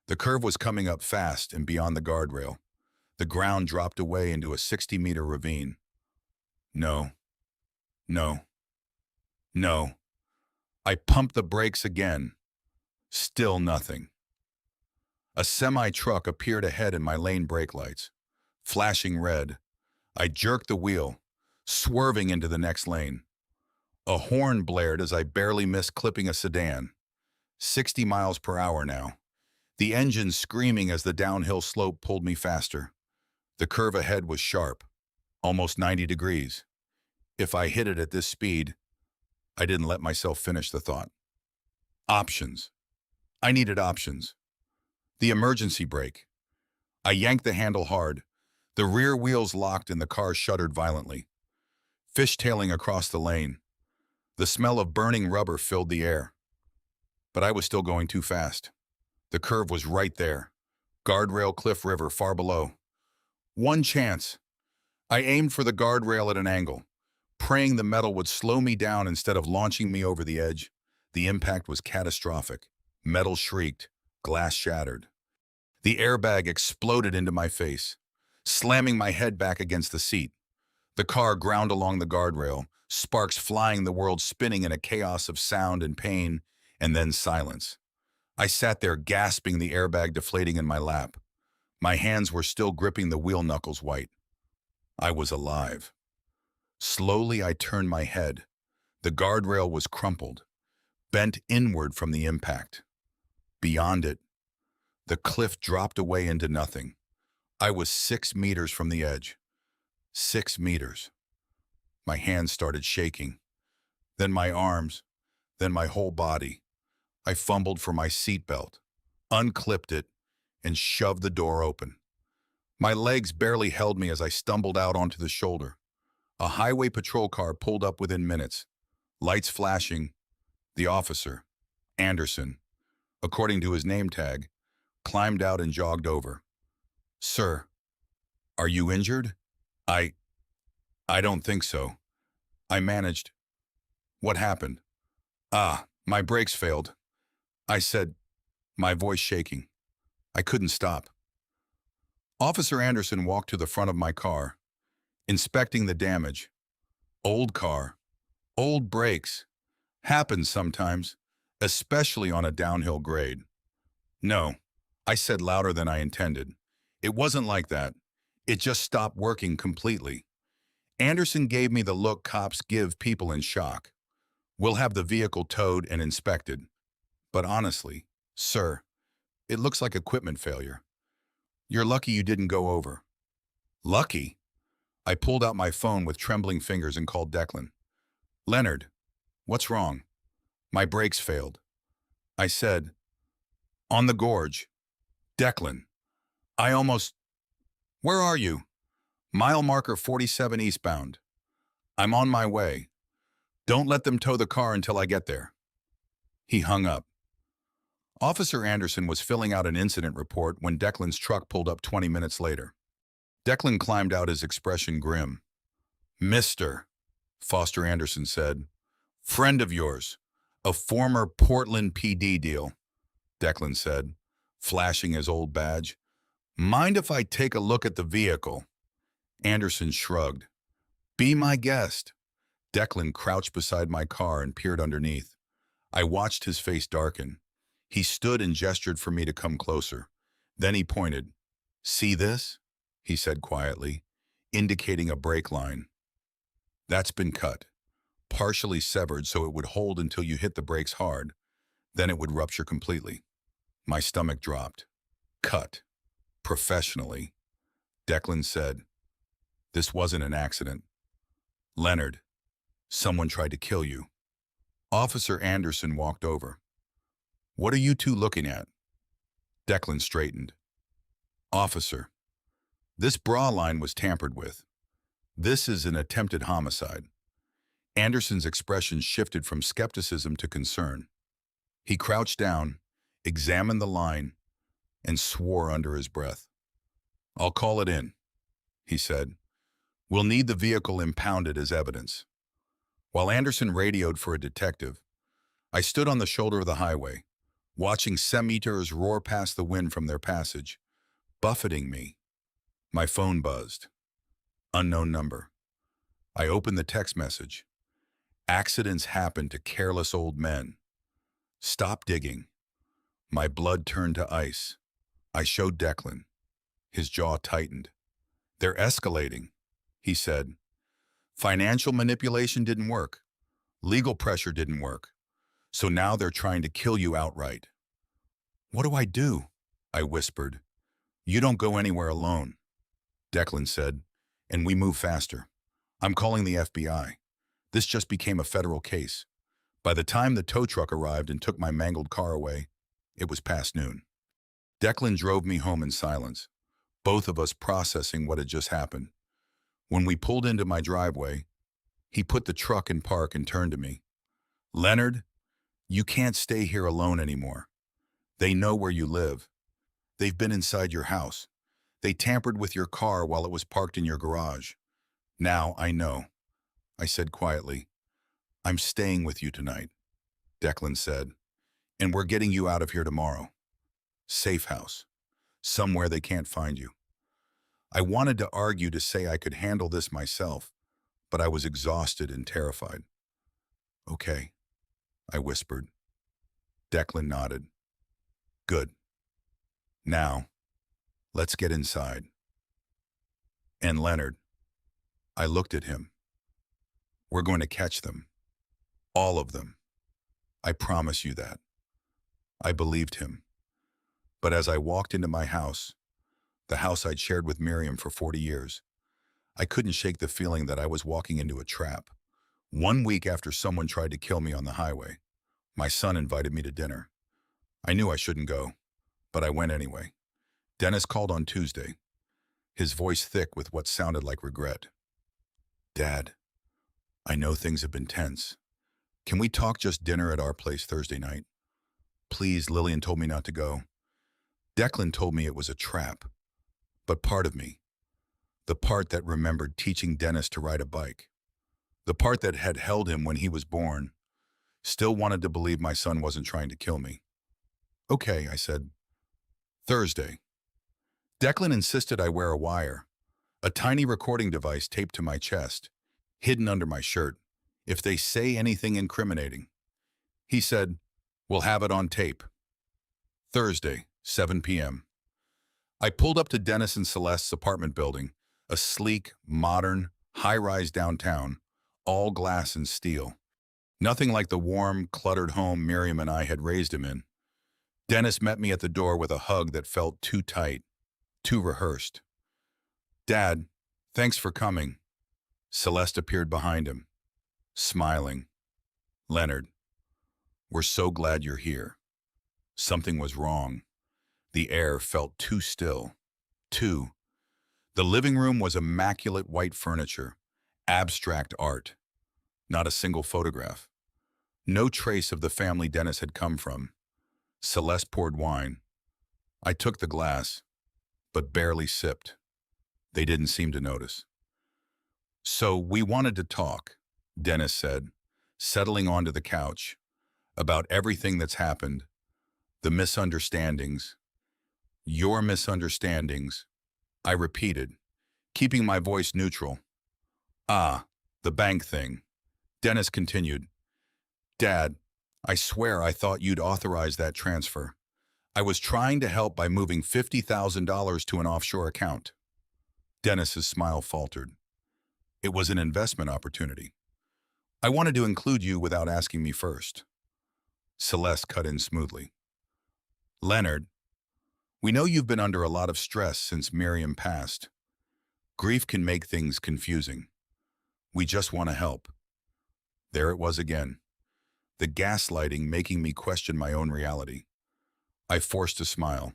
The curve was coming up fast and beyond the guardrail. The ground dropped away into a 60-meter ravine. No. No. No. I pumped the brakes again. Still nothing. A semi-truck appeared ahead in my lane brake lights, flashing red. I jerked the wheel, swerving into the next lane. A horn blared as I barely missed clipping a sedan. 60 miles per hour now. The engine screaming as the downhill slope pulled me faster. The curve ahead was sharp, almost 90 degrees. If I hit it at this speed, I didn't let myself finish the thought. Options. I needed options. The emergency brake. I yanked the handle hard. The rear wheels locked and the car shuddered violently, fishtailing across the lane. The smell of burning rubber filled the air. But I was still going too fast. The curve was right there. Guardrail, cliff, river, far below. One chance. I aimed for the guardrail at an angle, praying the metal would slow me down instead of launching me over the edge. The impact was catastrophic. Metal shrieked, glass shattered. The airbag exploded into my face, slamming my head back against the seat. The car ground along the guardrail, sparks flying, the world spinning in a chaos of sound and pain, and then silence. I sat there gasping, the airbag deflating in my lap. My hands were still gripping the wheel knuckles white. I was alive. Slowly, I turned my head. The guardrail was crumpled, bent inward from the impact. Beyond it, the cliff dropped away into nothing. I was 6 meters from the edge. 6 meters. My hands started shaking. Then my arms, then my whole body. I fumbled for my seatbelt, unclipped it, and shoved the door open. My legs barely held me as I stumbled out onto the shoulder. A highway patrol car pulled up within minutes, lights flashing. The officer, Anderson, according to his name tag, climbed out and jogged over. "Sir, are you injured?" I don't think so. I managed. "What happened?" My brakes failed," I said, my voice shaking. I couldn't stop. Officer Anderson walked to the front of my car, inspecting the damage. Old car, old brakes. Happens sometimes, especially on a downhill grade. "No," I said louder than I intended. "It wasn't like that. It just stopped working completely." Anderson gave me the look cops give people in shock. "We'll have the vehicle towed and inspected. But honestly, sir, it looks like equipment failure. You're lucky you didn't go over." "Lucky?" I pulled out my phone with trembling fingers and called Declan. "Leonard, what's wrong?" "My brakes failed." I said, "On the gorge." "Declan, I almost—" "Where are you?" "Mile marker 47 eastbound." "I'm on my way. Don't let them tow the car until I get there." He hung up. Officer Anderson was filling out an incident report when Declan's truck pulled up 20 minutes later. Declan climbed out, his expression grim. "Mr. Foster Anderson said, "Friend of yours, a former Portland PD deal," Declan said, flashing his old badge. "Mind if I take a look at the vehicle?" Anderson shrugged. "Be my guest." Declan crouched beside my car and peered underneath. I watched his face darken. He stood and gestured for me to come closer. Then he pointed. "See this?" he said quietly, indicating a brake line. "That's been cut, partially severed so it would hold until you hit the brakes hard. Then it would rupture completely." My stomach dropped. "Cut. Professionally." Declan said, "This wasn't an accident. Leonard, someone tried to kill you." Officer Anderson walked over. "What are you two looking at?" Declan straightened. "Officer, this bra line was tampered with. This is an attempted homicide." Anderson's expression shifted from skepticism to concern. He crouched down, examined the line, and swore under his breath. "I'll call it in," he said. "We'll need the vehicle impounded as evidence." While Anderson radioed for a detective, I stood on the shoulder of the highway, watching semi-meters roar past the wind from their passage, buffeting me. My phone buzzed. Unknown number. I opened the text message. "Accidents happen to careless old men. Stop digging." My blood turned to ice. I showed Declan. His jaw tightened. "They're escalating," he said. "Financial manipulation didn't work. Legal pressure didn't work. So now they're trying to kill you outright." "What do I do?" I whispered. "You don't go anywhere alone," Declan said, "and we move faster. I'm calling the FBI. This just became a federal case. By the time the tow truck arrived and took my mangled car away, it was past noon. Declan drove me home in silence, both of us processing what had just happened. When we pulled into my driveway, he put the truck in park and turned to me. "Leonard, you can't stay here alone anymore. They know where you live. They've been inside your house. They tampered with your car while it was parked in your garage. Now I know," I said quietly. "I'm staying with you tonight," Declan said, "and we're getting you out of here tomorrow. Safe house. Somewhere they can't find you." I wanted to argue to say I could handle this myself, but I was exhausted and terrified. "Okay," I whispered. Declan nodded. "Good. Now, let's get inside." "And Leonard," I looked at him, "we're going to catch them. All of them. I promise you that." I believed him. But as I walked into my house, the house I'd shared with Miriam for 40 years, I couldn't shake the feeling that I was walking into a trap. 1 week after someone tried to kill me on the highway, my son invited me to dinner. I knew I shouldn't go, but I went anyway. Dennis called on Tuesday, his voice thick with what sounded like regret. "Dad, I know things have been tense. Can we talk just dinner at our place Thursday night? Please, Lillian told me not to go." Declan told me it was a trap, but part of me, the part that remembered teaching Dennis to ride a bike, the part that had held him when he was born, still wanted to believe my son wasn't trying to kill me. "Okay," I said. "Thursday." Declan insisted I wear a wire, a tiny recording device taped to my chest, hidden under my shirt, if they say anything incriminating. He said, "We'll have it on tape." Thursday, 7 p.m. I pulled up to Dennis and Celeste's apartment building, a sleek, modern, high-rise downtown, all glass and steel. Nothing like the warm, cluttered home Miriam and I had raised him in. Dennis met me at the door with a hug that felt too tight, too rehearsed. "Dad, thanks for coming." Celeste appeared behind him, smiling. "Leonard, we're so glad you're here." Something was wrong. The air felt too still. The living room was immaculate white furniture, abstract art. Not a single photograph. No trace of the family Dennis had come from. Celeste poured wine. I took the glass, but barely sipped. They didn't seem to notice. "So we wanted to talk," Dennis said, settling onto the couch, "about everything that's happened, the misunderstandings." "Your misunderstandings," I repeated, keeping my voice neutral. "Ah, the bank thing." Dennis continued. "Dad, I swear I thought you'd authorize that transfer. I was trying to help by moving $50,000 to an offshore account." Dennis's smile faltered. "It was an investment opportunity. I wanted to include you without asking me first." Celeste cut in smoothly. "Leonard, we know you've been under a lot of stress since Miriam passed. Grief can make things confusing. We just want to help." There it was again, the gaslighting making me question my own reality. I forced a smile.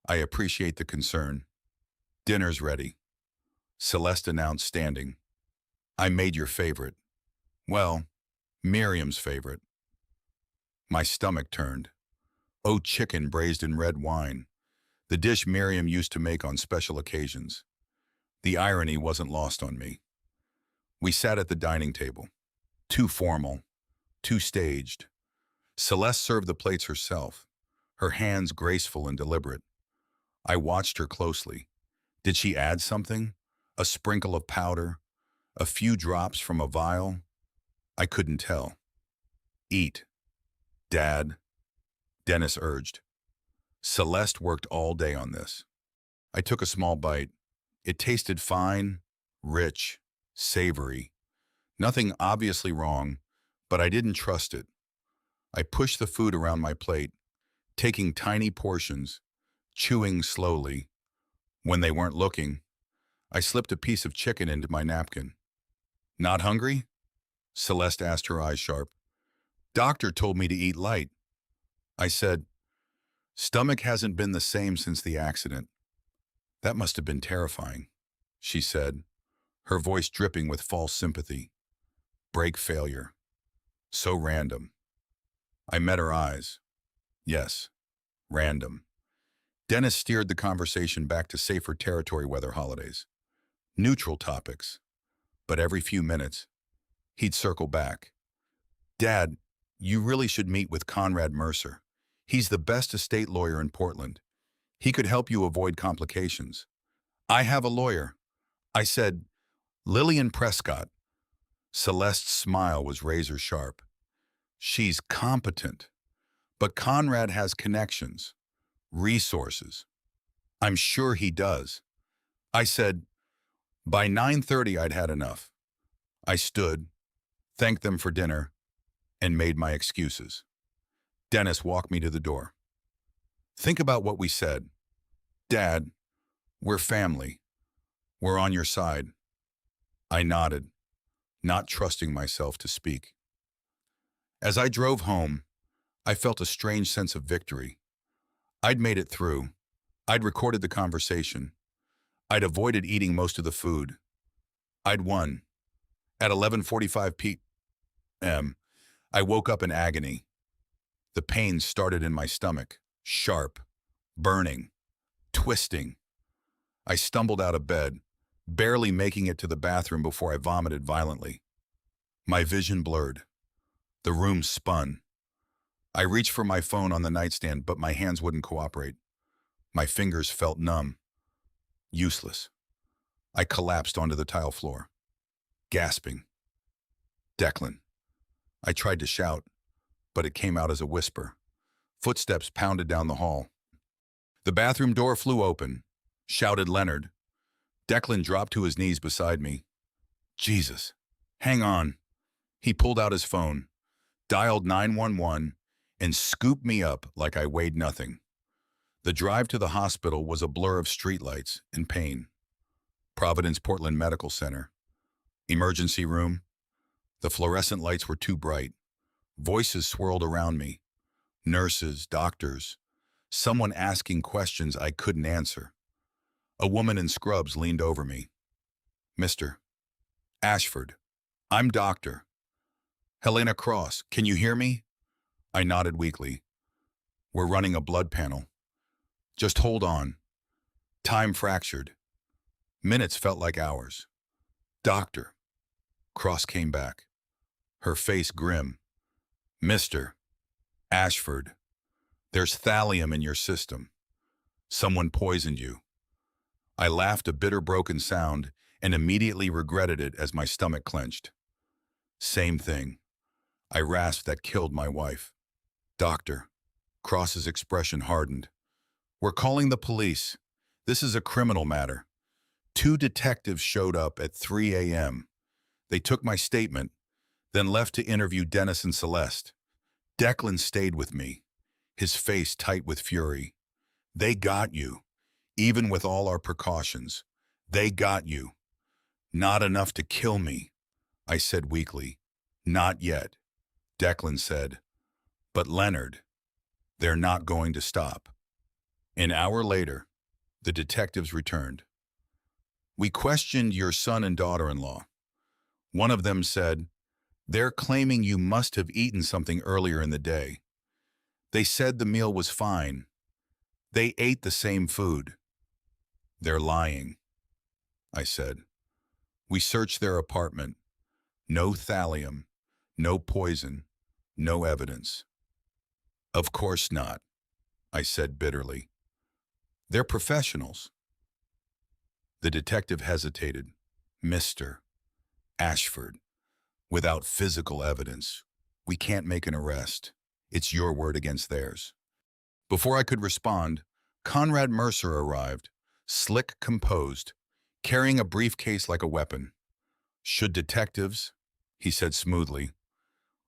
"I appreciate the concern. Dinner's ready," Celeste announced, standing. "I made your favorite. Well, Miriam's favorite." My stomach turned. Oh, chicken braised in red wine, the dish Miriam used to make on special occasions. The irony wasn't lost on me. We sat at the dining table. Too formal, too staged. Celeste served the plates herself, her hands graceful and deliberate. I watched her closely. Did she add something? A sprinkle of powder? A few drops from a vial? I couldn't tell. "Eat, Dad," Dennis urged. Celeste worked all day on this. I took a small bite. It tasted fine, rich, savory. Nothing obviously wrong, but I didn't trust it. I pushed the food around my plate, taking tiny portions, chewing slowly. When they weren't looking, I slipped a piece of chicken into my napkin. "Not hungry?" Celeste asked, her eyes sharp. Doctor told me to eat light. I said, stomach hasn't been the same since the accident. That must have been terrifying, she said, her voice dripping with false sympathy. Break failure. So random. I met her eyes. Yes, random. Dennis steered the conversation back to safer territory weather holidays. Neutral topics. But every few minutes, he'd circle back. Dad, you really should meet with Conrad Mercer. He's the best estate lawyer in Portland. He could help you avoid complications. I have a lawyer. I said, Lillian Prescott. Celeste's smile was razor sharp. She's competent. But Conrad has connections, resources. I'm sure he does. I said, by 9:30 I'd had enough. I stood, thanked them for dinner, and made my excuses. Dennis walked me to the door. Think about what we said. Dad, we're family. We're on your side. I nodded, not trusting myself to speak. As I drove home, I felt a strange sense of victory. I'd made it through. I'd recorded the conversation. I'd avoided eating most of the food. I'd won. At 11:45 p.m., I woke up in agony. The pain started in my stomach, sharp, burning, twisting. I stumbled out of bed, barely making it to the bathroom before I vomited violently. My vision blurred. The room spun. I reached for my phone on the nightstand, but my hands wouldn't cooperate. My fingers felt numb. Useless. I collapsed onto the tile floor, gasping. Declan. I tried to shout, but it came out as a whisper. Footsteps pounded down the hall. The bathroom door flew open, shouted Leonard. Declan dropped to his knees beside me. Jesus. Hang on. He pulled out his phone, dialed 911, and scooped me up like I weighed nothing. The drive to the hospital was a blur of streetlights and pain. Providence Portland Medical Center. Emergency room. The fluorescent lights were too bright. Voices swirled around me. Nurses, doctors. Someone asking questions I couldn't answer. A woman in scrubs leaned over me. Mr. Ashford. I'm Doctor. Helena Cross, can you hear me? I nodded weakly. We're running a blood panel. Just hold on. Time fractured. Minutes felt like hours. Doctor. Cross came back. Her face grim. Mr. Ashford, there's thallium in your system. Someone poisoned you. I laughed a bitter broken sound and immediately regretted it as my stomach clenched. Same thing. I rasped that killed my wife. Doctor. Cross's expression hardened. We're calling the police. This is a criminal matter. 2 detectives showed up at 3 a.m. They took my statement, then left to interview Dennis and Celeste. Declan stayed with me, his face tight with fury. They got you, even with all our precautions. They got you. Not enough to kill me, I said weakly. Not yet, Declan said. But Leonard, they're not going to stop. An hour later, the detectives returned. We questioned your son and daughter-in-law. One of them said, they're claiming you must have eaten something earlier in the day. They said the meal was fine. They ate the same food. They're lying, I said. We searched their apartment. No thallium, no poison, no evidence. Of course not, I said bitterly. They're professionals. The detective hesitated. Mr. Ashford, without physical evidence, we can't make an arrest. It's your word against theirs. Before I could respond, Conrad Mercer arrived, slick, composed, carrying a briefcase like a weapon. Should detectives? He said smoothly.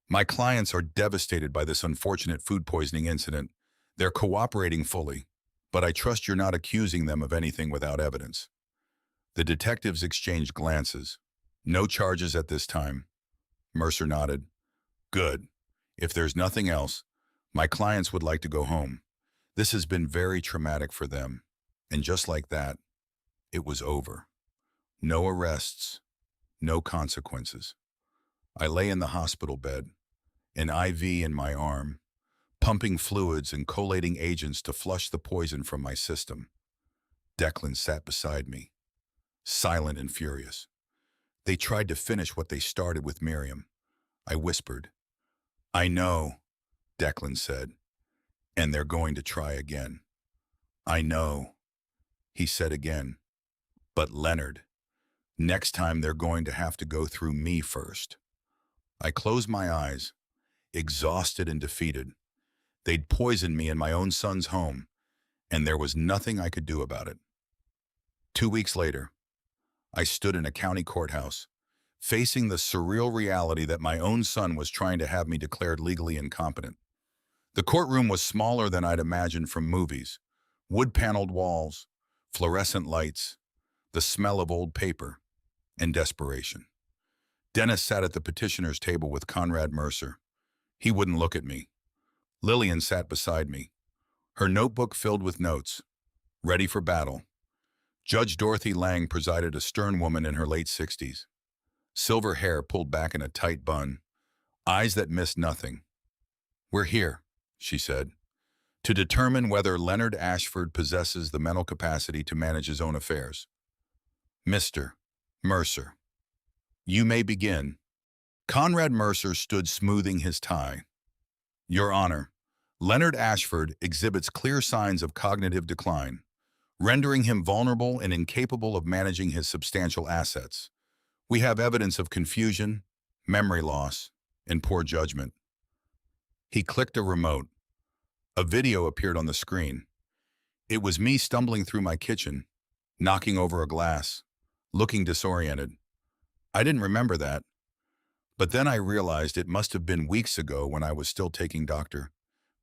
My clients are devastated by this unfortunate food poisoning incident. They're cooperating fully, but I trust you're not accusing them of anything without evidence. The detectives exchanged glances. No charges at this time. Mercer nodded. Good. If there's nothing else, my clients would like to go home. This has been very traumatic for them. And just like that, it was over. No arrests, no consequences. I lay in the hospital bed, an IV in my arm, pumping fluids and collating agents to flush the poison from my system. Declan sat beside me, silent and furious. They tried to finish what they started with Miriam. I whispered. I know, Declan said, and they're going to try again. I know, he said again. But Leonard, next time they're going to have to go through me first. I closed my eyes, exhausted and defeated. They'd poisoned me in my own son's home, and there was nothing I could do about it. 2 weeks later, I stood in a county courthouse, facing the surreal reality that my own son was trying to have me declared legally incompetent. The courtroom was smaller than I'd imagined from movies. Wood-paneled walls, fluorescent lights, the smell of old paper, and desperation. Dennis sat at the petitioner's table with Conrad Mercer. He wouldn't look at me. Lillian sat beside me, her notebook filled with notes, ready for battle. Judge Dorothy Lang presided, a stern woman in her late 60s. Silver hair pulled back in a tight bun, eyes that missed nothing. We're here, she said, to determine whether Leonard Ashford possesses the mental capacity to manage his own affairs. Mr. Mercer, you may begin. Conrad Mercer stood smoothing his tie. Your Honor, Leonard Ashford exhibits clear signs of cognitive decline, rendering him vulnerable and incapable of managing his substantial assets. We have evidence of confusion, memory loss, and poor judgment. He clicked a remote. A video appeared on the screen. It was me stumbling through my kitchen, knocking over a glass, looking disoriented. I didn't remember that. But then I realized it must have been weeks ago when I was still taking Dr.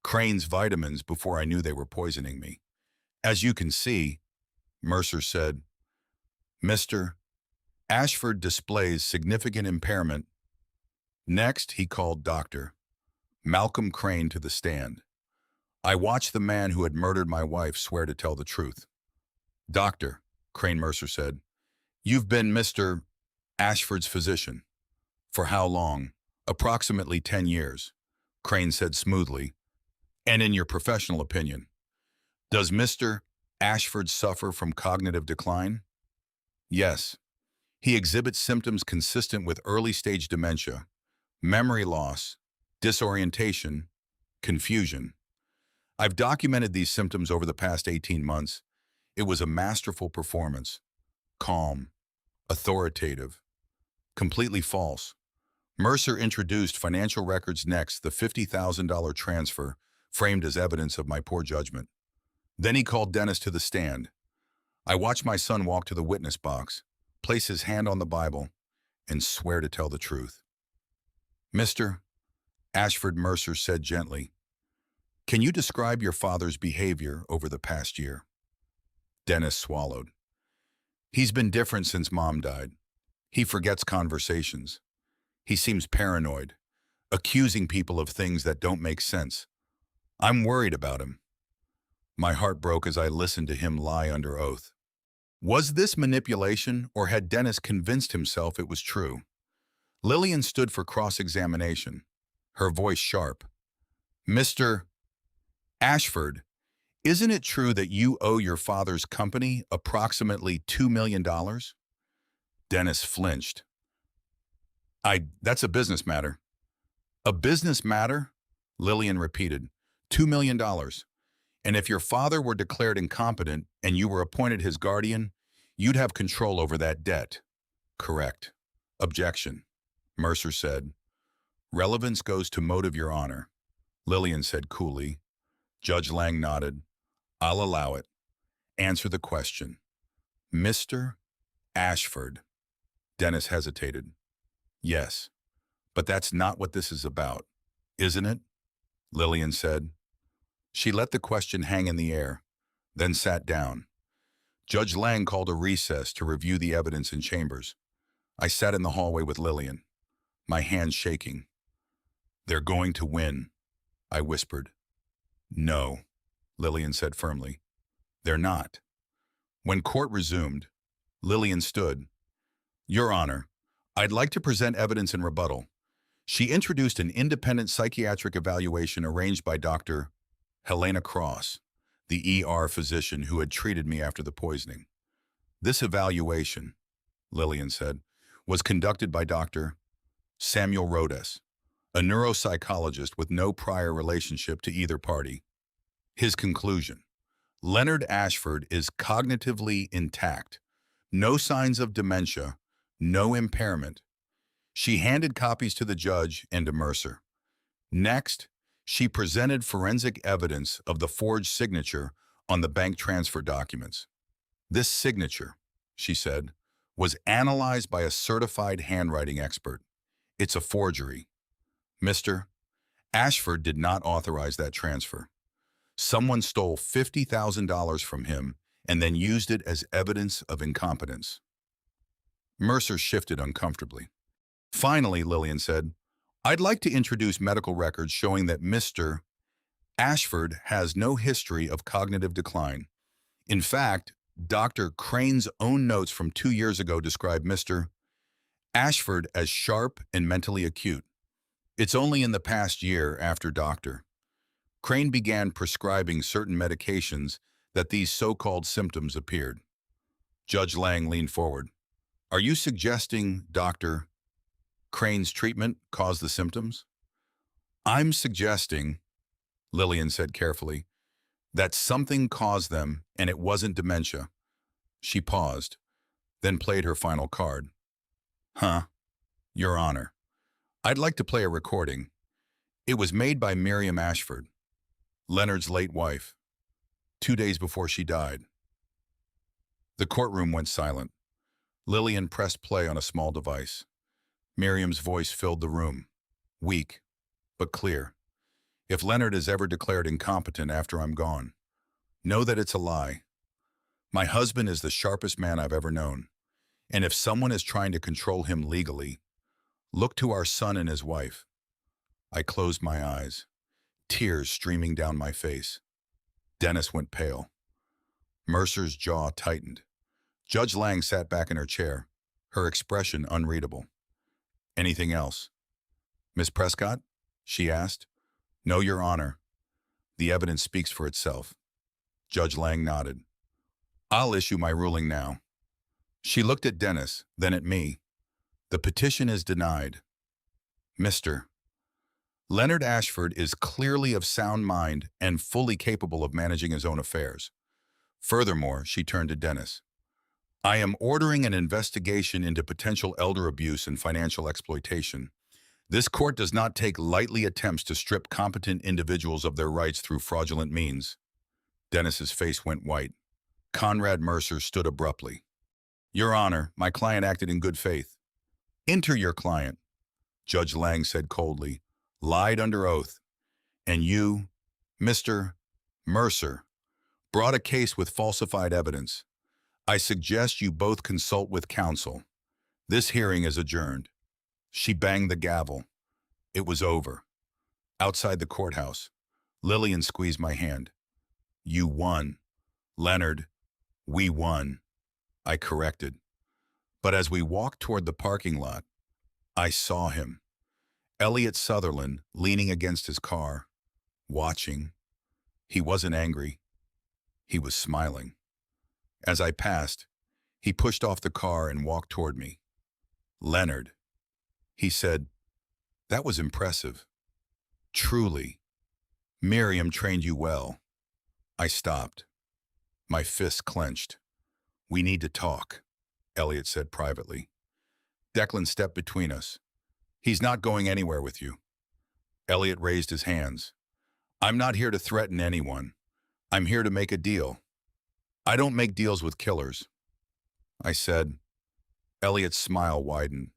Crane's vitamins before I knew they were poisoning me. As you can see, Mercer said, Mr. Ashford displays significant impairment. Next, he called Dr. Malcolm Crane to the stand. I watched the man who had murdered my wife swear to tell the truth. Doctor, Crane Mercer said, you've been Mr. Ashford's physician. For how long? Approximately 10 years, Crane said smoothly. And in your professional opinion, does Mr. Ashford suffer from cognitive decline? Yes. He exhibits symptoms consistent with early-stage dementia, memory loss, disorientation, confusion. I've documented these symptoms over the past 18 months. It was a masterful performance. Calm, authoritative, completely false. Mercer introduced financial records next, the $50,000 transfer, framed as evidence of my poor judgment. Then he called Dennis to the stand. I watched my son walk to the witness box, place his hand on the Bible, and swear to tell the truth. Mr. Ashford, Mercer said gently, can you describe your father's behavior over the past year? Dennis swallowed. He's been different since Mom died. He forgets conversations. He seems paranoid, accusing people of things that don't make sense. I'm worried about him. My heart broke as I listened to him lie under oath. Was this manipulation, or had Dennis convinced himself it was true? Lillian stood for cross-examination, her voice sharp. Mr. Ashford, isn't it true that you owe your father's company approximately $2 million? Dennis flinched. That's a business matter. A business matter? Lillian repeated. $2 million. And if your father were declared incompetent and you were appointed his guardian, you'd have control over that debt. Correct. Objection. Mercer said. Relevance goes to motive, Your Honor. Lillian said coolly. Judge Lang nodded. I'll allow it. Answer the question. Mr. Ashford. Dennis hesitated. Yes, but that's not what this is about, isn't it? Lillian said. She let the question hang in the air, then sat down. Judge Lang called a recess to review the evidence in chambers. I sat in the hallway with Lillian, my hands shaking. They're going to win, I whispered. No, Lillian said firmly. They're not. When court resumed, Lillian stood. Your Honor, I'd like to present evidence in rebuttal. She introduced an independent psychiatric evaluation arranged by Dr. Helena Cross, the ER physician who had treated me after the poisoning. This evaluation, Lillian said, was conducted by Dr. Samuel Rodas, a neuropsychologist with no prior relationship to either party. His conclusion: Leonard Ashford is cognitively intact, no signs of dementia, no impairment. She handed copies to the judge and to Mercer. Next, she presented forensic evidence of the forged signature on the bank transfer documents. This signature, she said, was analyzed by a certified handwriting expert. It's a forgery. Mr. Ashford did not authorize that transfer. Someone stole $50,000 from him and then used it as evidence of incompetence. Mercer shifted uncomfortably. Finally, Lillian said, I'd like to introduce medical records showing that Mr. Ashford has no history of cognitive decline. In fact, Dr. Crane's own notes from 2 years ago describe Mr. Ashford as sharp and mentally acute. It's only in the past year, after Dr. Crane began prescribing certain medications, that these so-called symptoms appeared. Judge Lang leaned forward. Are you suggesting Dr. Crane's treatment caused the symptoms? I'm suggesting, Lillian said carefully, that something caused them and it wasn't dementia. She paused, then played her final card. Your Honor, I'd like to play a recording. It was made by Miriam Ashford, Leonard's late wife, 2 days before she died. The courtroom went silent. Lillian pressed play on a small device. Miriam's voice filled the room, weak, but clear. If Leonard is ever declared incompetent after I'm gone, know that it's a lie. My husband is the sharpest man I've ever known, and if someone is trying to control him legally, look to our son and his wife. I closed my eyes, tears streaming down my face. Dennis went pale. Mercer's jaw tightened. Judge Lang sat back in her chair, her expression unreadable. Anything else? Miss Prescott? She asked. No, Your Honor. The evidence speaks for itself. Judge Lang nodded. I'll issue my ruling now. She looked at Dennis, then at me. The petition is denied. Mr. Leonard Ashford is clearly of sound mind and fully capable of managing his own affairs. Furthermore, she turned to Dennis. I am ordering an investigation into potential elder abuse and financial exploitation. This court does not take lightly attempts to strip competent individuals of their rights through fraudulent means. Dennis's face went white. Conrad Mercer stood abruptly. Your Honor, my client acted in good faith. Enter your client, Judge Lang said coldly, lied under oath. And you, Mr. Mercer, brought a case with falsified evidence. I suggest you both consult with counsel. This hearing is adjourned. She banged the gavel. It was over. Outside the courthouse, Lillian squeezed my hand. You won. Leonard, we won. I corrected. But as we walked toward the parking lot, I saw him. Elliot Sutherland leaning against his car, watching. He wasn't angry. He was smiling. As I passed, he pushed off the car and walked toward me. Leonard, he said, that was impressive. Truly. Miriam trained you well. I stopped. My fists clenched. We need to talk, Elliot said privately. Declan stepped between us. He's not going anywhere with you. Elliot raised his hands. I'm not here to threaten anyone. I'm here to make a deal. I don't make deals with killers. I said. Elliot's smile widened.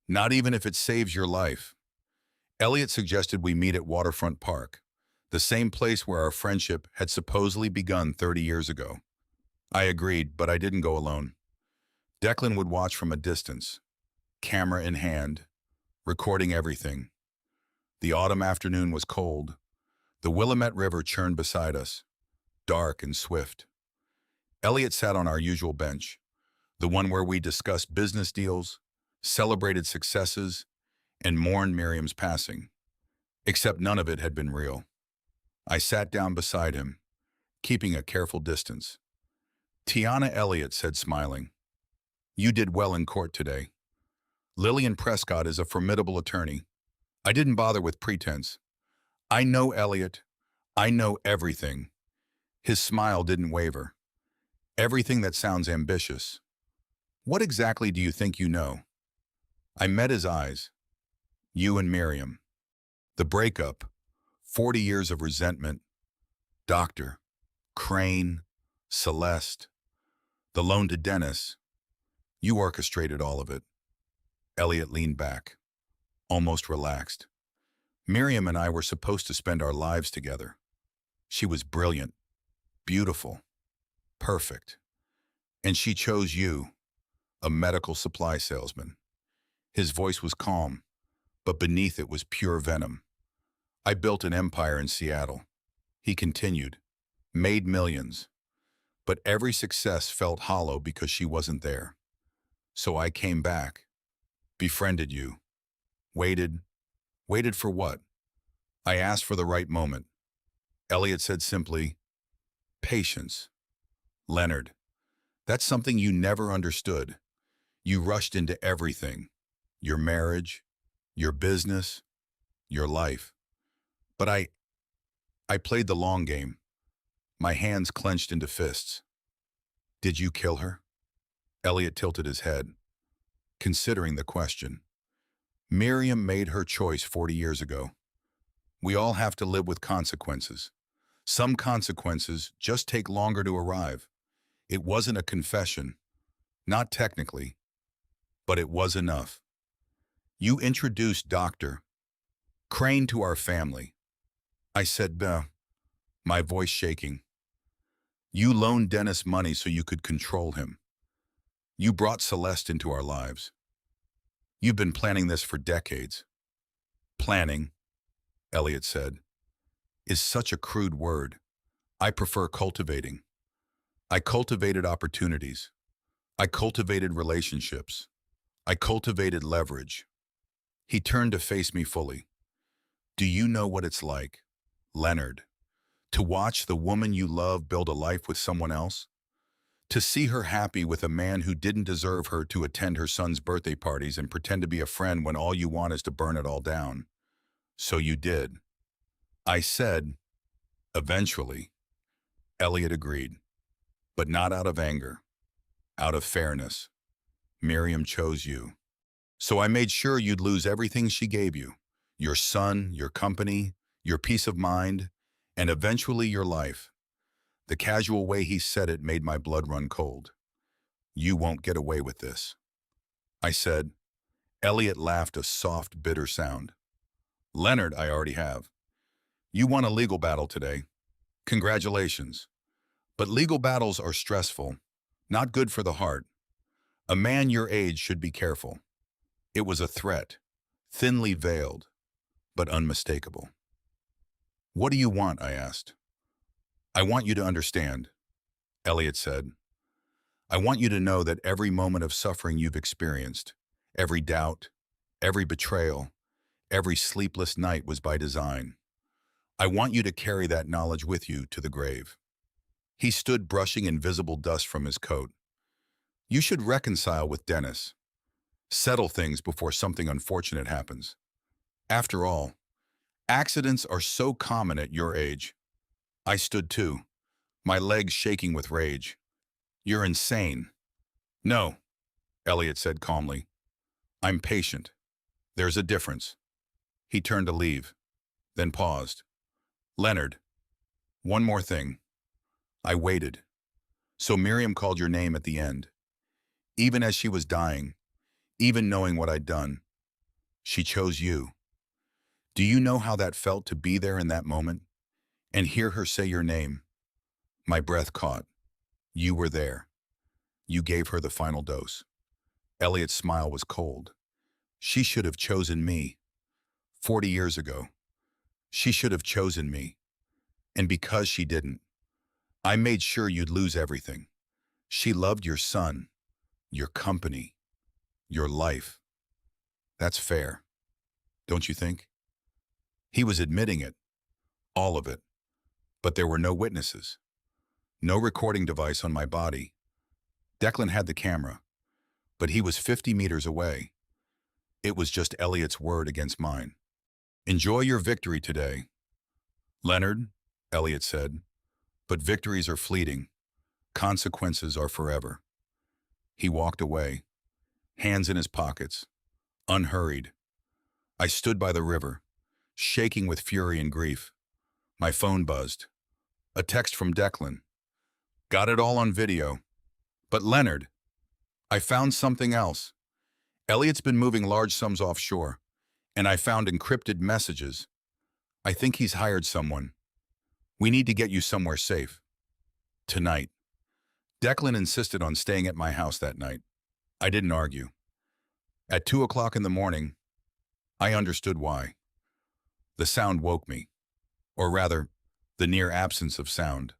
Not even if it saves your life. Elliot suggested we meet at Waterfront Park, the same place where our friendship had supposedly begun 30 years ago. I agreed, but I didn't go alone. Declan would watch from a distance, camera in hand, recording everything. The autumn afternoon was cold. The Willamette River churned beside us, dark and swift. Elliot sat on our usual bench, the one where we discussed business deals, celebrated successes, and mourned Miriam's passing. Except none of it had been real. I sat down beside him, keeping a careful distance. Tiana, Elliot said, smiling. You did well in court today. Lillian Prescott is a formidable attorney. I didn't bother with pretense. I know Elliot. I know everything. His smile didn't waver. Everything that sounds ambitious. What exactly do you think you know? I met his eyes. You and Miriam. The breakup. 40 years of resentment. Doctor. Crane. Celeste. The loan to Dennis. You orchestrated all of it. Elliot leaned back, almost relaxed. Miriam and I were supposed to spend our lives together. She was brilliant, beautiful, perfect. And she chose you, a medical supply salesman. His voice was calm, but beneath it was pure venom. I built an empire in Seattle. He continued, made millions. But every success felt hollow because she wasn't there. So I came back, befriended you, waited for what? I asked for the right moment. Elliot said simply, patience. Leonard, that's something you never understood. You rushed into everything, your marriage, your business, your life. But I played the long game, my hands clenched into fists. Did you kill her? Elliot tilted his head, considering the question. Miriam made her choice 40 years ago. We all have to live with consequences. Some consequences just take longer to arrive. It wasn't a confession, not technically, but it was enough. You introduced Dr. Crane to our family. I said, my voice shaking. You loaned Dennis money so you could control him. You brought Celeste into our lives. You've been planning this for decades. Planning, Elliot said, is such a crude word. I prefer cultivating. I cultivated opportunities. I cultivated relationships. I cultivated leverage. He turned to face me fully. Do you know what it's like, Leonard, to watch the woman you love build a life with someone else? To see her happy with a man who didn't deserve her to attend her son's birthday parties and pretend to be a friend when all you want is to burn it all down. So you did. I said, eventually. Elliot agreed, but not out of anger, out of fairness. Miriam chose you. So I made sure you'd lose everything she gave you, your son, your company, your peace of mind, and eventually your life. The casual way he said it made my blood run cold. You won't get away with this. I said. Elliot laughed a soft, bitter sound. Leonard, I already have. You won a legal battle today. Congratulations. But legal battles are stressful, not good for the heart. A man your age should be careful. It was a threat, thinly veiled, but unmistakable. What do you want? I asked. I want you to understand, Elliot said. I want you to know that every moment of suffering you've experienced, every doubt, every betrayal, every sleepless night was by design. I want you to carry that knowledge with you to the grave. He stood brushing invisible dust from his coat. You should reconcile with Dennis. Settle things before something unfortunate happens. After all, accidents are so common at your age. I stood too, my legs shaking with rage. You're insane. No, Elliot said calmly. I'm patient. There's a difference. He turned to leave, then paused. Leonard, one more thing. I waited. So Miriam called your name at the end. Even as she was dying, even knowing what I'd done, she chose you. Do you know how that felt to be there in that moment and hear her say your name? My breath caught. You were there. You gave her the final dose. Elliot's smile was cold. She should have chosen me. 40 years ago. She should have chosen me. And because she didn't, I made sure you'd lose everything. She loved your son, your company, your life. That's fair, don't you think? He was admitting it, all of it. But there were no witnesses, no recording device on my body. Declan had the camera, but he was 50 meters away. It was just Elliot's word against mine. Enjoy your victory today. Leonard, Elliot said, but victories are fleeting. Consequences are forever. He walked away, hands in his pockets, unhurried. I stood by the river, shaking with fury and grief. My phone buzzed. A text from Declan. Got it all on video. But Leonard, I found something else. Elliot's been moving large sums offshore, and I found encrypted messages. I think he's hired someone. We need to get you somewhere safe. Tonight. Declan insisted on staying at my house that night. I didn't argue. At 2 o'clock in the morning, I understood why. The sound woke me, or rather, the near absence of sound.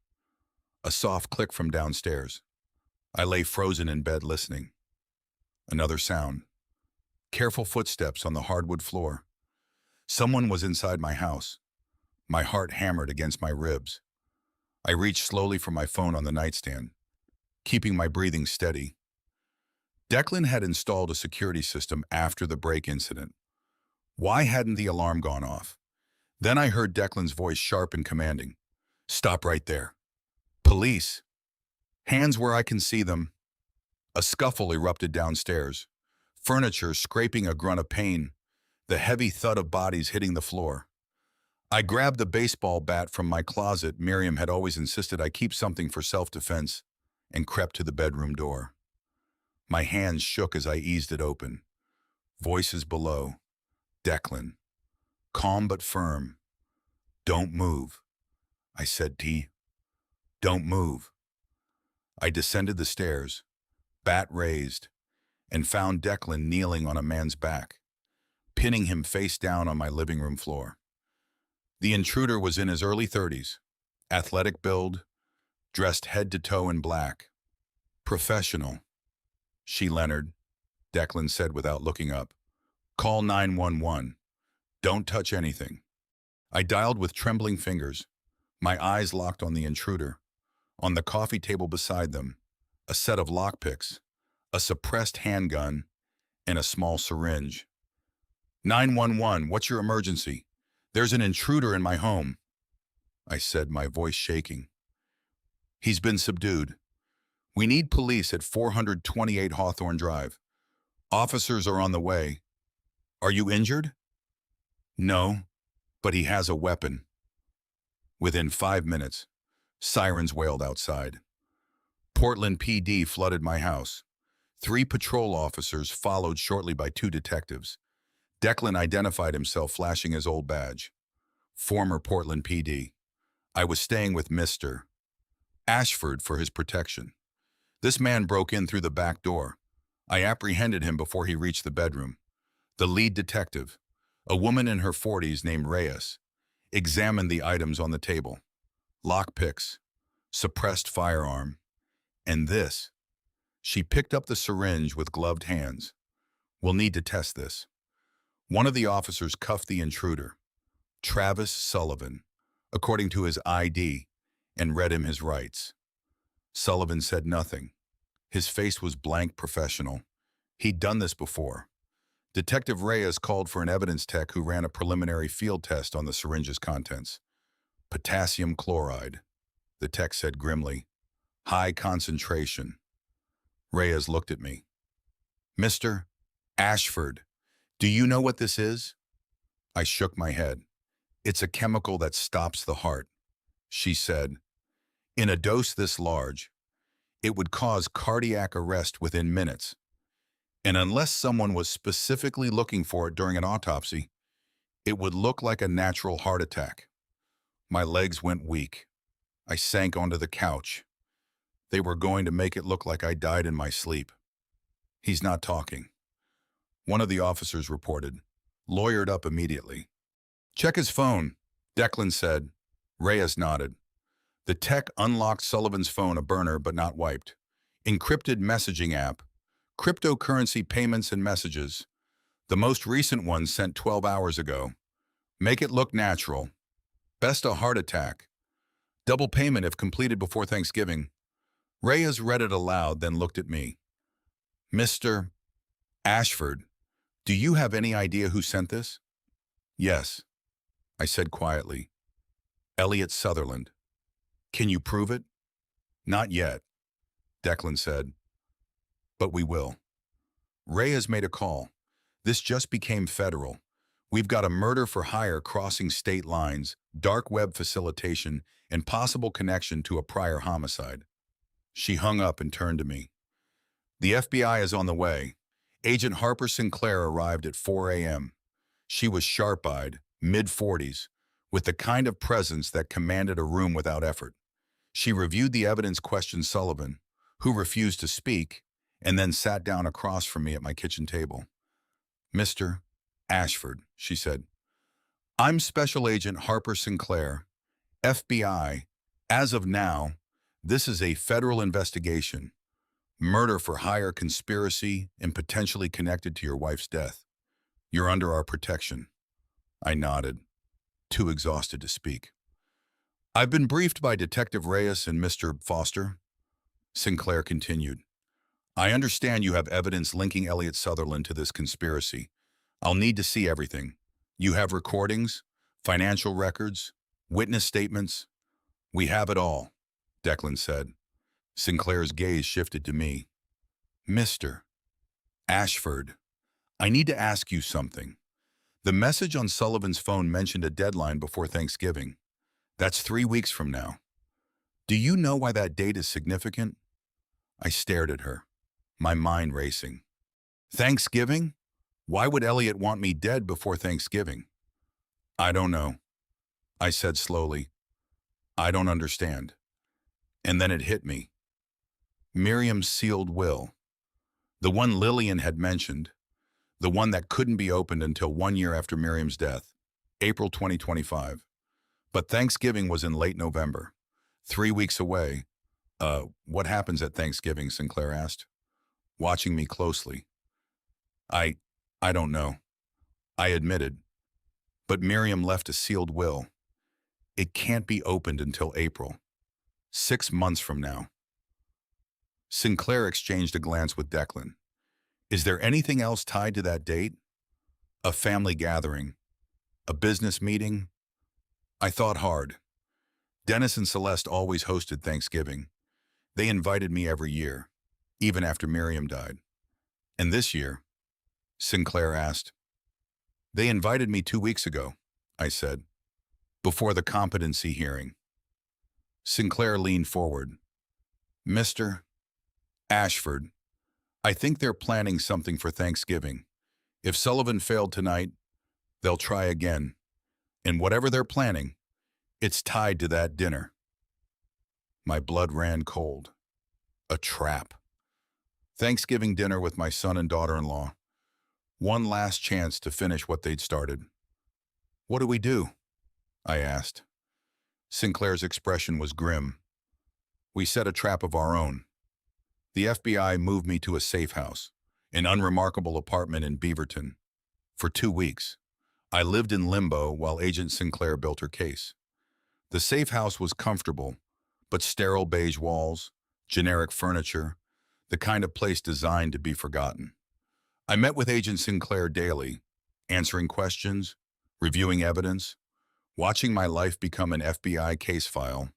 A soft click from downstairs. I lay frozen in bed listening. Another sound. Careful footsteps on the hardwood floor. Someone was inside my house. My heart hammered against my ribs. I reached slowly for my phone on the nightstand, keeping my breathing steady. Declan had installed a security system after the break incident. Why hadn't the alarm gone off? Then I heard Declan's voice sharp and commanding. Stop right there. Police. Hands where I can see them. A scuffle erupted downstairs. Furniture scraping a grunt of pain. The heavy thud of bodies hitting the floor. I grabbed the baseball bat from my closet. Miriam had always insisted I keep something for self-defense, and crept to the bedroom door. My hands shook as I eased it open. Voices below. Declan. Calm but firm. Don't move. I said, T. Don't move. I descended the stairs, bat raised, and found Declan kneeling on a man's back, pinning him face down on my living room floor. The intruder was in his early 30s, athletic build, dressed head to toe in black. Professional. She Leonard, Declan said without looking up. Call 911. Don't touch anything. I dialed with trembling fingers, my eyes locked on the intruder. On the coffee table beside them, a set of lockpicks, a suppressed handgun, and a small syringe. 911, what's your emergency? There's an intruder in my home, I said, my voice shaking. He's been subdued. We need police at 428 Hawthorne Drive. Officers are on the way. Are you injured? No, but he has a weapon. Within 5 minutes, sirens wailed outside. Portland PD flooded my house. 3 patrol officers followed shortly by 2 detectives. Declan identified himself, flashing his old badge. Former Portland PD. I was staying with Mr. Ashford for his protection. This man broke in through the back door. I apprehended him before he reached the bedroom. The lead detective, a woman in her 40s named Reyes, examined the items on the table. Lockpicks, suppressed firearm, and this. She picked up the syringe with gloved hands. We'll need to test this. One of the officers cuffed the intruder, Travis Sullivan, according to his ID, and read him his rights. Sullivan said nothing. His face was blank professional. He'd done this before. Detective Reyes called for an evidence tech who ran a preliminary field test on the syringe's contents. Potassium chloride, the tech said grimly. High concentration. Reyes looked at me. Mr. Ashford, do you know what this is? I shook my head. It's a chemical that stops the heart, she said. In a dose this large, it would cause cardiac arrest within minutes. And unless someone was specifically looking for it during an autopsy, it would look like a natural heart attack. My legs went weak. I sank onto the couch. They were going to make it look like I died in my sleep. He's not talking. One of the officers reported. lawyered up immediately. Check his phone, Declan said. Reyes nodded. The tech unlocked Sullivan's phone, a burner but not wiped. Encrypted messaging app. Cryptocurrency payments and messages. The most recent one sent 12 hours ago. Make it look natural. Best a heart attack. Double payment if completed before Thanksgiving. Reyes read it aloud, then looked at me. Mr. Ashford, do you have any idea who sent this? Yes, I said quietly. Elliot Sutherland. Can you prove it? Not yet, Declan said. But we will. Reyes made a call. This just became federal. We've got a murder for hire crossing state lines, dark web facilitation, and possible connection to a prior homicide. She hung up and turned to me. The FBI is on the way. Agent Harper Sinclair arrived at 4 a.m. She was sharp-eyed, mid-40s, with the kind of presence that commanded a room without effort. She reviewed the evidence, questioned Sullivan, who refused to speak, and then sat down across from me at my kitchen table. Mr. Ashford, she said. I'm Special Agent Harper Sinclair, FBI. As of now, this is a federal investigation. Murder for hire, conspiracy, and potentially connected to your wife's death. You're under our protection. I nodded, too exhausted to speak. I've been briefed by Detective Reyes and Mr. Foster. Sinclair continued. I understand you have evidence linking Elliot Sutherland to this conspiracy. I'll need to see everything. You have recordings, financial records, witness statements. We have it all, Declan said. Sinclair's gaze shifted to me. Mr. Ashford, I need to ask you something. The message on Sullivan's phone mentioned a deadline before Thanksgiving. That's 3 weeks from now. Do you know why that date is significant? I stared at her, my mind racing. Thanksgiving? Why would Elliot want me dead before Thanksgiving? I don't know, I said slowly. I don't understand. And then it hit me. Miriam's sealed will. The one Lillian had mentioned. The one that couldn't be opened until 1 year after Miriam's death, April 2025. But Thanksgiving was in late November, 3 weeks away. What happens at Thanksgiving? Sinclair asked, watching me closely. I don't know, I admitted. But Miriam left a sealed will. It can't be opened until April, 6 months from now. Sinclair exchanged a glance with Declan. Is there anything else tied to that date? A family gathering? A business meeting? I thought hard. Dennis and Celeste always hosted Thanksgiving. They invited me every year, even after Miriam died. And this year? Sinclair asked. They invited me 2 weeks ago, I said, before the competency hearing. Sinclair leaned forward. Mr. Ashford, I think they're planning something for Thanksgiving. If Sullivan failed tonight, they'll try again. And whatever they're planning, it's tied to that dinner. My blood ran cold. A trap. Thanksgiving dinner with my son and daughter-in-law. One last chance to finish what they'd started. What do we do? I asked. Sinclair's expression was grim. We set a trap of our own. The FBI moved me to a safe house, an unremarkable apartment in Beaverton. For 2 weeks, I lived in limbo while Agent Sinclair built her case. The safe house was comfortable, but sterile beige walls, generic furniture, the kind of place designed to be forgotten. I met with Agent Sinclair daily, answering questions, reviewing evidence, watching my life become an FBI case file.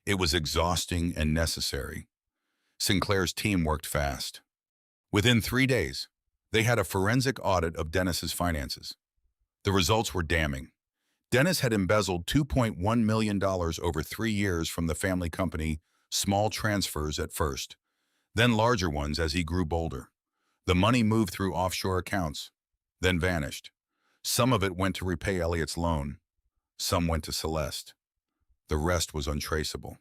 It was exhausting and necessary. Sinclair's team worked fast. Within 3 days, they had a forensic audit of Dennis's finances. The results were damning. Dennis had embezzled $2.1 million over 3 years from the family company, small transfers at first, then larger ones as he grew bolder. The money moved through offshore accounts, then vanished. Some of it went to repay Elliot's loan. Some went to Celeste. The rest was untraceable.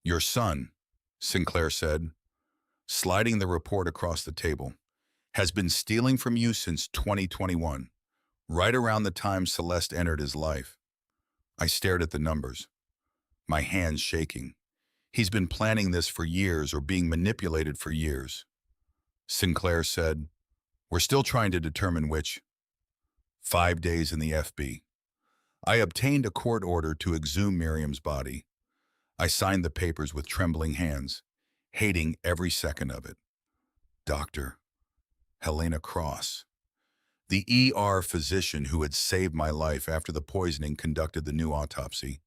Your son, Sinclair said, sliding the report across the table, has been stealing from you since 2021. right around the time Celeste entered his life. I stared at the numbers, my hands shaking. He's been planning this for years or being manipulated for years. Sinclair said, "We're still trying to determine which." 5 days in the FB. I obtained a court order to exhume Miriam's body. I signed the papers with trembling hands, hating every second of it. Dr. Helena Cross, the ER physician who had saved my life after the poisoning, conducted the new autopsy.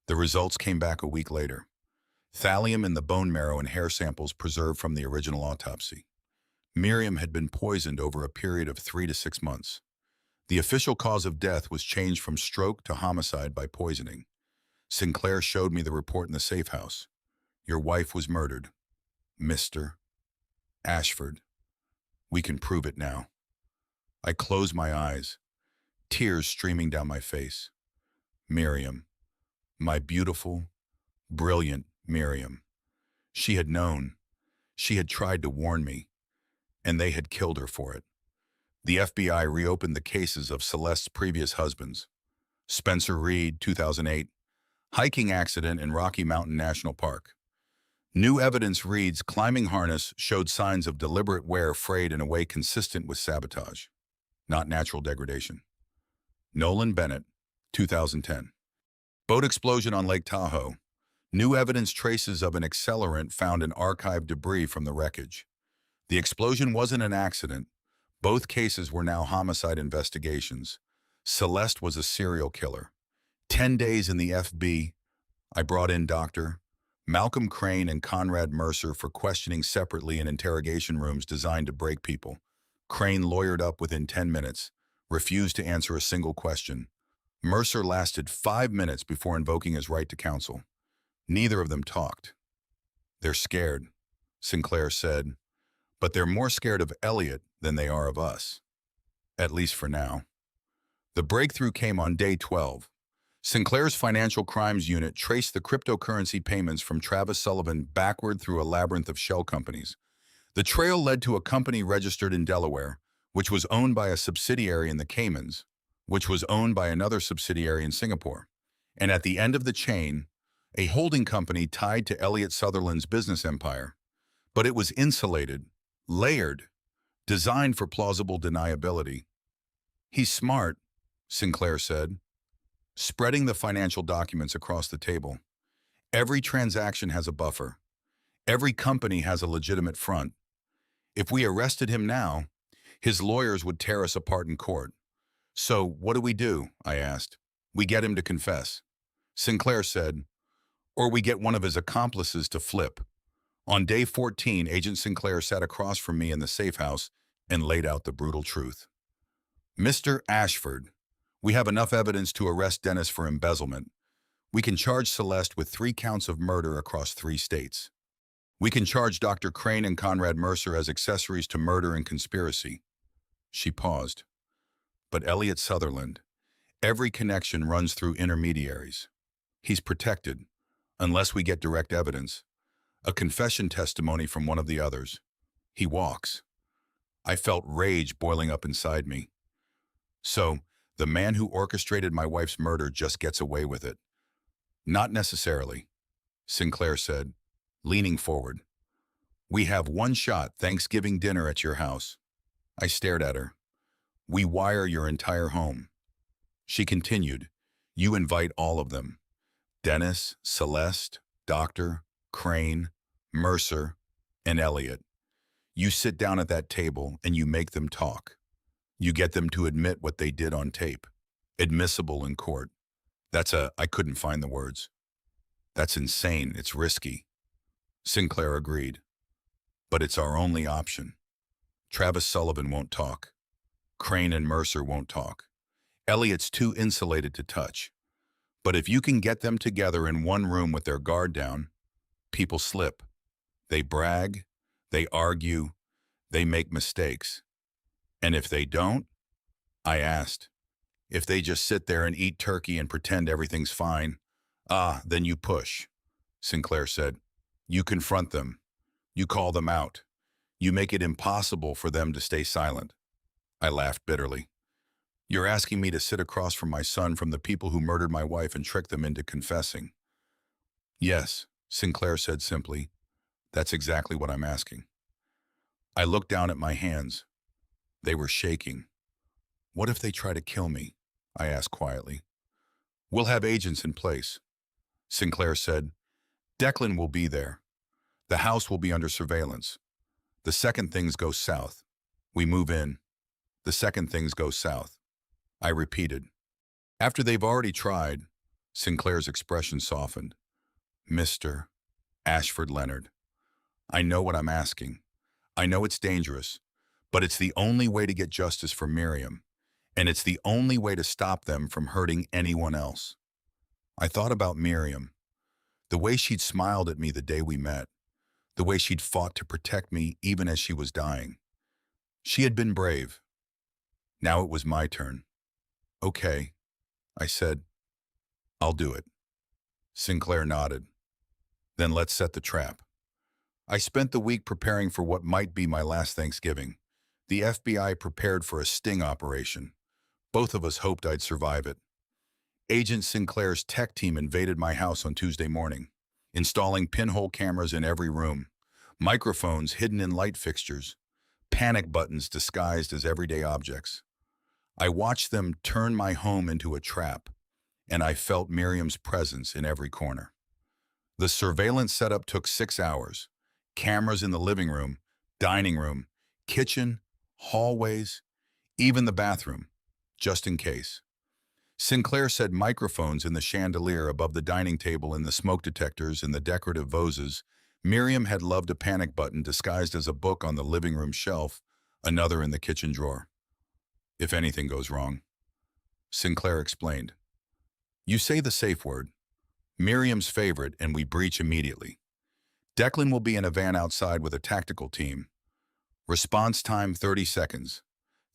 The results came back a week later. Thallium in the bone marrow and hair samples preserved from the original autopsy. Miriam had been poisoned over a period of 3 to 6 months. The official cause of death was changed from stroke to homicide by poisoning. Sinclair showed me the report in the safe house. Your wife was murdered. Mr. Ashford. We can prove it now. I closed my eyes, tears streaming down my face. Miriam. My beautiful, brilliant Miriam. She had known. She had tried to warn me, and they had killed her for it. The FBI reopened the cases of Celeste's previous husbands. Spencer Reed, 2008, hiking accident in Rocky Mountain National Park. New evidence reads climbing harness showed signs of deliberate wear frayed in a way consistent with sabotage, not natural degradation. Nolan Bennett, 2010. Boat explosion on Lake Tahoe. New evidence traces of an accelerant found in archived debris from the wreckage. The explosion wasn't an accident. Both cases were now homicide investigations. Celeste was a serial killer. 10 days in the FB. I brought in Dr. Malcolm Crane and Conrad Mercer for questioning separately in interrogation rooms designed to break people. Crane lawyered up within 10 minutes, refused to answer a single question. Mercer lasted 5 minutes before invoking his right to counsel. Neither of them talked. They're scared, Sinclair said, but they're more scared of Elliot than they are of us. At least for now. The breakthrough came on day 12. Sinclair's financial crimes unit traced the cryptocurrency payments from Travis Sullivan backward through a labyrinth of shell companies. The trail led to a company registered in Delaware, which was owned by a subsidiary in the Caymans, which was owned by another subsidiary in Singapore. And at the end of the chain, a holding company tied to Elliot Sutherland's business empire. But it was insulated, layered, designed for plausible deniability. He's smart, Sinclair said, spreading the financial documents across the table. Every transaction has a buffer. Every company has a legitimate front. If we arrested him now, his lawyers would tear us apart in court. So what do? I asked. We get him to confess. Sinclair said, or we get one of his accomplices to flip. On day 14, Agent Sinclair sat across from me in the safe house and laid out the brutal truth. Mr. Ashford, we have enough evidence to arrest Dennis for embezzlement. We can charge Celeste with 3 counts of murder across 3 states. We can charge Dr. Crane and Conrad Mercer as accessories to murder and conspiracy. She paused. But Elliot Sutherland, every connection runs through intermediaries. He's protected, unless we get direct evidence. A confession testimony from one of the others. He walks. I felt rage boiling up inside me. So, the man who orchestrated my wife's murder just gets away with it. Not necessarily, Sinclair said, leaning forward. We have one shot Thanksgiving dinner at your house. I stared at her. We wire your entire home. She continued, you invite all of them. Dennis, Celeste, Dr. Crane, Mercer, and Elliot. You sit down at that table and you make them talk. You get them to admit what they did on tape. Admissible in court. I couldn't find the words. That's insane. It's risky. Sinclair agreed. But it's our only option. Travis Sullivan won't talk. Crane and Mercer won't talk. Elliot's too insulated to touch. But if you can get them together in one room with their guard down, people slip. They brag, they argue, they make mistakes. And if they don't, I asked, if they just sit there and eat turkey and pretend everything's fine, then you push, Sinclair said. You confront them. You call them out. You make it impossible for them to stay silent. I laughed bitterly. You're asking me to sit across from my son from the people who murdered my wife and tricked them into confessing. Yes, Sinclair said simply. That's exactly what I'm asking. I looked down at my hands. They were shaking. What if they try to kill me? I asked quietly. We'll have agents in place. Sinclair said, Declan will be there. The house will be under surveillance. The second things go south. We move in. The second things go south. I repeated. After they've already tried, Sinclair's expression softened. Mr. Ashford Leonard, I know what I'm asking. I know it's dangerous, but it's the only way to get justice for Miriam, and it's the only way to stop them from hurting anyone else. I thought about Miriam, the way she'd smiled at me the day we met, the way she'd fought to protect me even as she was dying. She had been brave. Now it was my turn. Okay, I said, I'll do it. Sinclair nodded. Then let's set the trap. I spent the week preparing for what might be my last Thanksgiving. The FBI prepared for a sting operation. Both of us hoped I'd survive it. Agent Sinclair's tech team invaded my house on Tuesday morning, installing pinhole cameras in every room, microphones hidden in light fixtures, panic buttons disguised as everyday objects. I watched them turn my home into a trap, and I felt Miriam's presence in every corner. The surveillance setup took 6 hours. Cameras in the living room, dining room, kitchen, hallways, even the bathroom, just in case. Sinclair said microphones in the chandelier above the dining table and the smoke detectors in the decorative vases. Miriam had loved a panic button disguised as a book on the living room shelf, another in the kitchen drawer. If anything goes wrong. Sinclair explained. You say the safe word. Miriam's favorite, and we breach immediately. Declan will be in a van outside with a tactical team. Response time 30 seconds.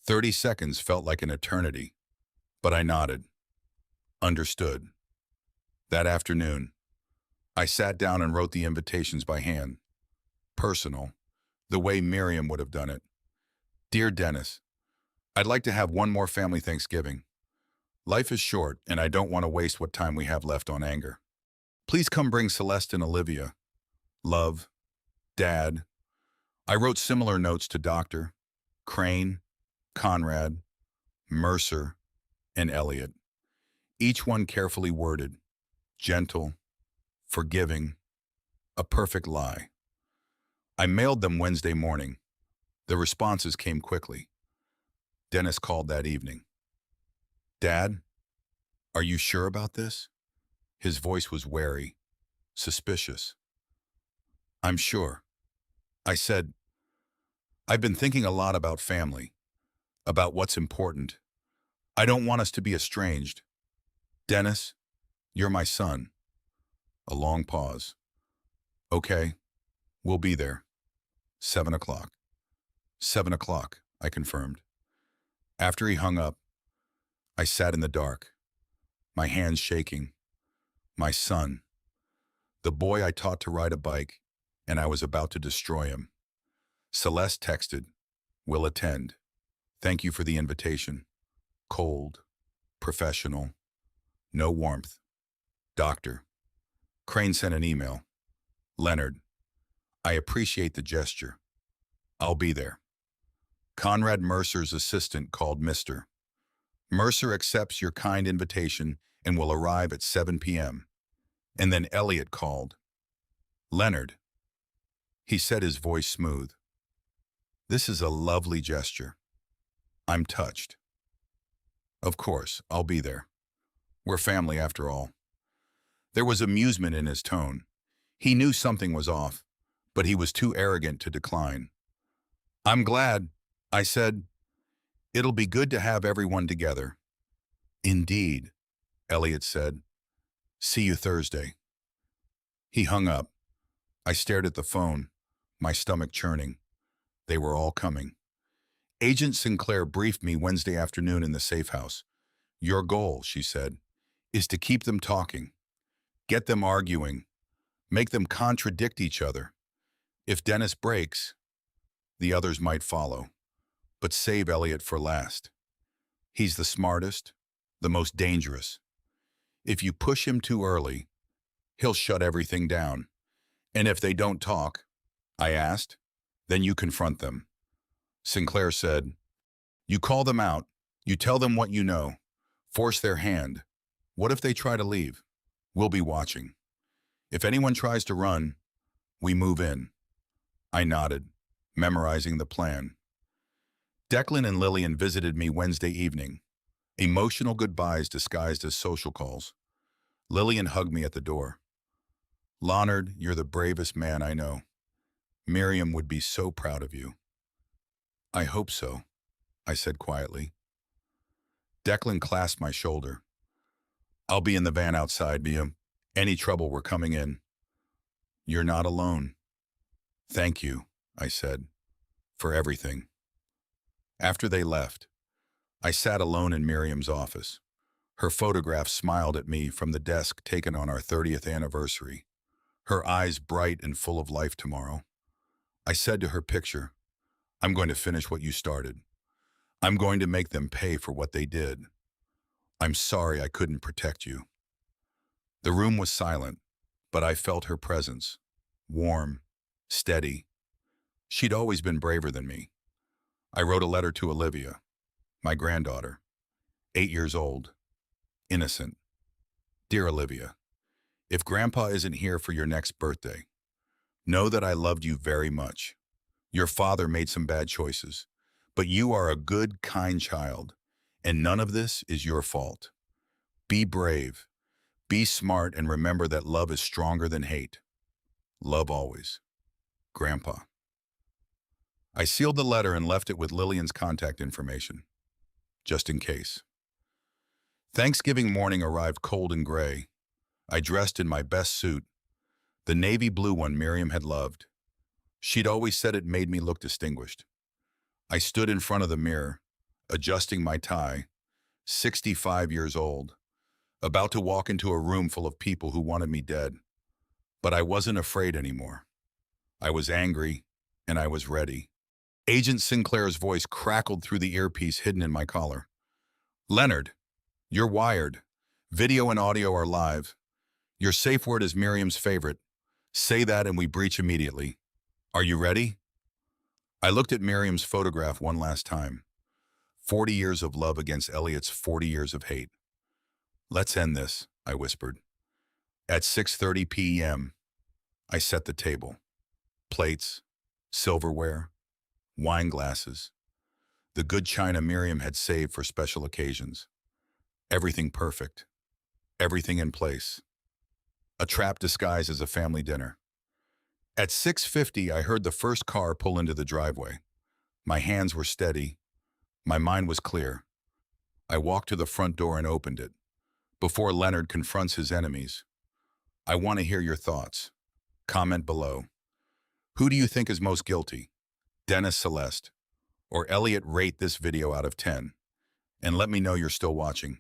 30 seconds felt like an eternity. But I nodded. Understood. That afternoon, I sat down and wrote the invitations by hand. Personal, the way Miriam would have done it. Dear Dennis, I'd like to have one more family Thanksgiving. Life is short, and I don't want to waste what time we have left on anger. Please come bring Celeste and Olivia. Love, Dad. I wrote similar notes to Dr. Crane, Conrad, Mercer, and Elliot. Each one carefully worded, gentle, forgiving, a perfect lie. I mailed them Wednesday morning. The responses came quickly. Dennis called that evening. Dad, are you sure about this? His voice was wary, suspicious. I'm sure. I said, I've been thinking a lot about family, about what's important. I don't want us to be estranged. Dennis, you're my son. A long pause. Okay, we'll be there. 7 o'clock. 7 o'clock, I confirmed. After he hung up, I sat in the dark, my hands shaking. My son, the boy I taught to ride a bike, and I was about to destroy him. Celeste texted, will attend. Thank you for the invitation. Cold, professional, no warmth. Doctor. Crane sent an email. Leonard, I appreciate the gesture. I'll be there. Conrad Mercer's assistant called Mr. Mercer accepts your kind invitation and will arrive at 7 p.m. And then Elliot called. Leonard. He said, his voice smooth. This is a lovely gesture. I'm touched. Of course, I'll be there. We're family after all. There was amusement in his tone. He knew something was off, but he was too arrogant to decline. I'm glad, I said. It'll be good to have everyone together. Indeed, Elliot said. See you Thursday. He hung up. I stared at the phone, my stomach churning. They were all coming. Agent Sinclair briefed me Wednesday afternoon in the safe house. Your goal, she said, is to keep them talking, get them arguing, make them contradict each other. If Dennis breaks, the others might follow, but save Elliot for last. He's the smartest, the most dangerous. If you push him too early, he'll shut everything down. And if they don't talk, I asked, then you confront them. Sinclair said, you call them out, you tell them what you know, force their hand. What if they try to leave? We'll be watching. If anyone tries to run, we move in. I nodded, memorizing the plan. Declan and Lillian visited me Wednesday evening. Emotional goodbyes disguised as social calls. Lillian hugged me at the door. Leonard, you're the bravest man I know. Miriam would be so proud of you. I hope so, I said quietly. Declan clasped my shoulder. I'll be in the van outside, Mia. Any trouble, we're coming in. You're not alone. Thank you, I said, for everything. After they left, I sat alone in Miriam's office. Her photograph smiled at me from the desk taken on our 30th anniversary, her eyes bright and full of life tomorrow. I said to her picture, I'm going to finish what you started. I'm going to make them pay for what they did. I'm sorry I couldn't protect you. The room was silent, but I felt her presence, warm, steady. She'd always been braver than me. I wrote a letter to Olivia, my granddaughter, 8 years old, innocent. Dear Olivia, if Grandpa isn't here for your next birthday, know that I loved you very much. Your father made some bad choices, but you are a good, kind child, and none of this is your fault. Be brave, be smart, and remember that love is stronger than hate. Love always. Grandpa. I sealed the letter and left it with Lillian's contact information, just in case. Thanksgiving morning arrived cold and gray. I dressed in my best suit, the navy blue one Miriam had loved. She'd always said it made me look distinguished. I stood in front of the mirror, adjusting my tie, 65 years old, about to walk into a room full of people who wanted me dead. But I wasn't afraid anymore. I was angry, and I was ready. Agent Sinclair's voice crackled through the earpiece hidden in my collar. Leonard, you're wired. Video and audio are live. Your safe word is Miriam's favorite. Say that and we breach immediately. Are you ready? I looked at Miriam's photograph one last time. 40 years of love against Elliot's 40 years of hate. Let's end this, I whispered. At 6:30 p.m., I set the table. Plates, silverware, wine glasses, the good china Miriam had saved for special occasions. Everything perfect, everything in place. A trap disguised as a family dinner. At 6:50, I heard the first car pull into the driveway. My hands were steady. My mind was clear. I walked to the front door and opened it. Before Leonard confronts his enemies, I want to hear your thoughts. Comment below. Who do you think is most guilty? Dennis Celeste or Elliot? Rate this video out of 10. And let me know you're still watching.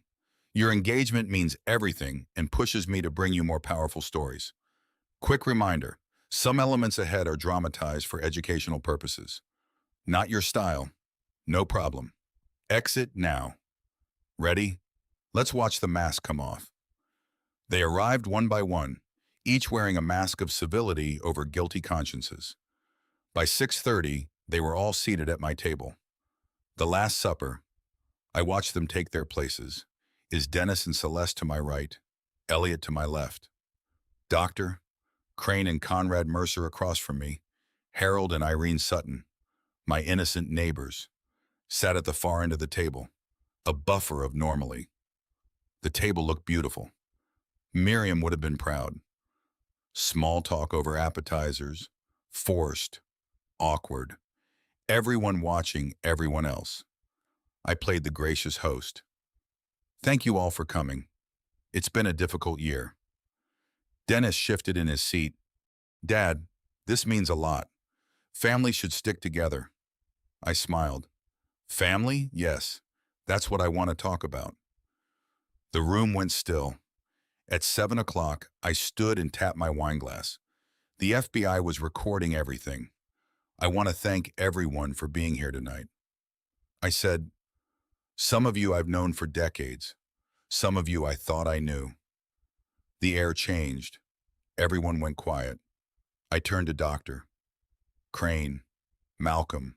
Your engagement means everything and pushes me to bring you more powerful stories. Quick reminder, some elements ahead are dramatized for educational purposes. Not your style. No problem. Exit now. Ready? Let's watch the mask come off. They arrived one by one, each wearing a mask of civility over guilty consciences. By 6:30, they were all seated at my table. The Last Supper. I watched them take their places. Is Dennis and Celeste to my right, Elliot to my left. Doctor, Crane and Conrad Mercer across from me, Harold and Irene Sutton, my innocent neighbors, sat at the far end of the table, a buffer of normally. The table looked beautiful. Miriam would have been proud. Small talk over appetizers, forced, awkward. Everyone watching everyone else. I played the gracious host. Thank you all for coming. It's been a difficult year. Dennis shifted in his seat. Dad, this means a lot. Family should stick together. I smiled. Family? Yes. That's what I want to talk about. The room went still. At 7 o'clock, I stood and tapped my wine glass. The FBI was recording everything. I want to thank everyone for being here tonight. I said, Some of you I've known for decades. Some of you I thought I knew. The air changed. Everyone went quiet. I turned to Doctor Crane, Malcolm.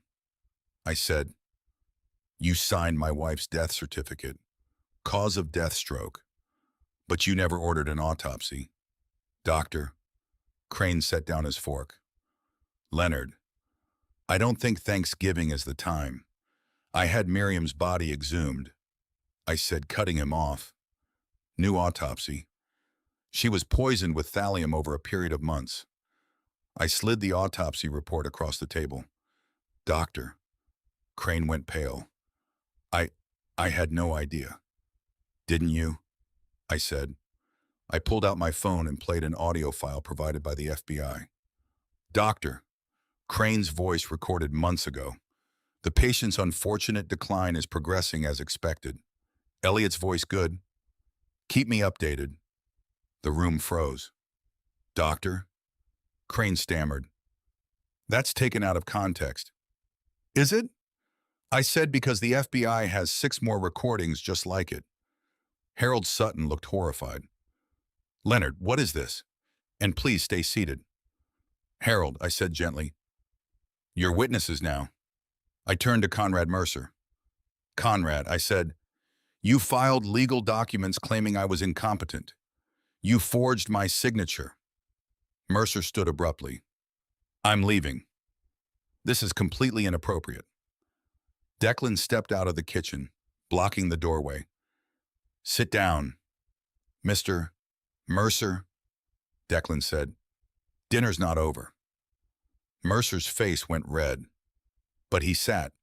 I said, "You signed my wife's death certificate. Cause of death stroke. But you never ordered an autopsy." Doctor Crane set down his fork. "Leonard, I don't think Thanksgiving is the time. I had Miriam's body exhumed." I said, cutting him off. "New autopsy. She was poisoned with thallium over a period of months." I slid the autopsy report across the table. Doctor Crane went pale. I I had no idea." "Didn't you?" I said. I pulled out my phone and played an audio file provided by the FBI. "Doctor Crane's voice recorded months ago. The patient's unfortunate decline is progressing as expected. Elliot's voice good. Keep me updated." The room froze. "Doctor?" Crane stammered. "That's taken out of context." "Is it?" I said, because the FBI has 6 more recordings just like it. Harold Sutton looked horrified. "Leonard, what is this? And please stay seated." "Harold," I said gently, "you're witnesses now." I turned to Conrad Mercer. "Conrad," I said, "you filed legal documents claiming I was incompetent. You forged my signature." Mercer stood abruptly. "I'm leaving. This is completely inappropriate." Declan stepped out of the kitchen, blocking the doorway. "Sit down, Mr. Mercer," Declan said. "Dinner's not over." Mercer's face went red, but he sat.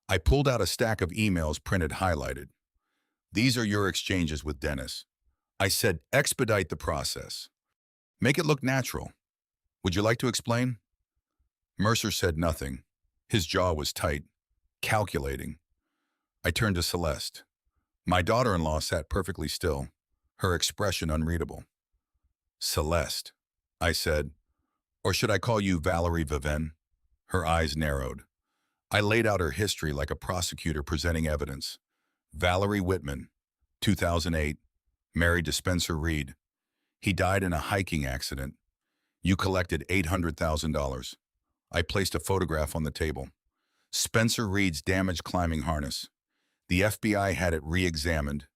I pulled out a stack of emails printed highlighted. "These are your exchanges with Dennis." I said, "Expedite the process. Make it look natural. Would you like to explain?" Mercer said nothing. His jaw was tight, calculating. I turned to Celeste. My daughter-in-law sat perfectly still, her expression unreadable. "Celeste," I said, "or should I call you Valerie Viven?" Her eyes narrowed. I laid out her history like a prosecutor presenting evidence. Valerie Whitman, 2008, married to Spencer Reed. He died in a hiking accident. You collected $800,000. I placed a photograph on the table. Spencer Reed's damaged climbing harness. The FBI had it re-examined.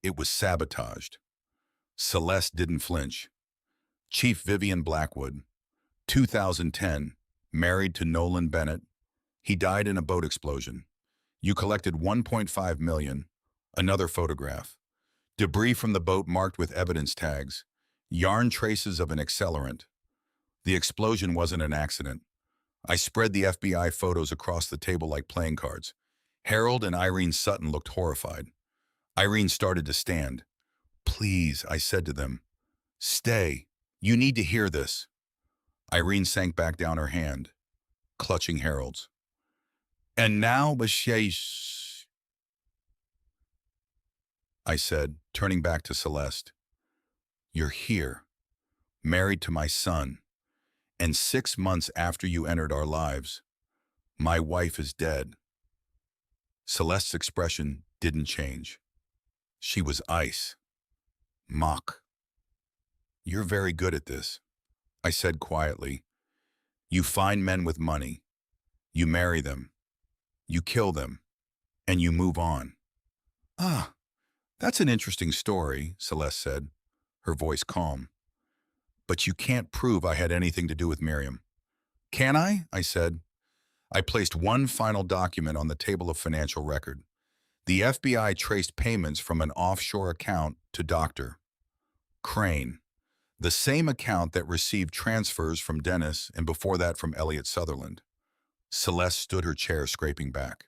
It was sabotaged. Celeste didn't flinch. Chief Vivian Blackwood, 2010, married to Nolan Bennett. He died in a boat explosion. You collected $1.5 million. Another photograph. Debris from the boat marked with evidence tags. Yarn traces of an accelerant. The explosion wasn't an accident. I spread the FBI photos across the table like playing cards. Harold and Irene Sutton looked horrified. Irene started to stand. "Please," I said to them. "Stay. You need to hear this." Irene sank back down her hand, clutching Harold's. "And now, Bashesh," I said, turning back to Celeste. "You're here, married to my son, and 6 months after you entered our lives, my wife is dead." Celeste's expression didn't change. She was ice. Mock. "You're very good at this," I said quietly. "You find men with money. You marry them. You kill them. And you move on." "Ah, that's an interesting story," Celeste said, her voice calm. "But you can't prove I had anything to do with Miriam." "Can I?" I said. I placed one final document on the table of financial record. The FBI traced payments from an offshore account to Dr. Crane, the same account that received transfers from Dennis and before that from Elliot Sutherland. Celeste stood her chair scraping back.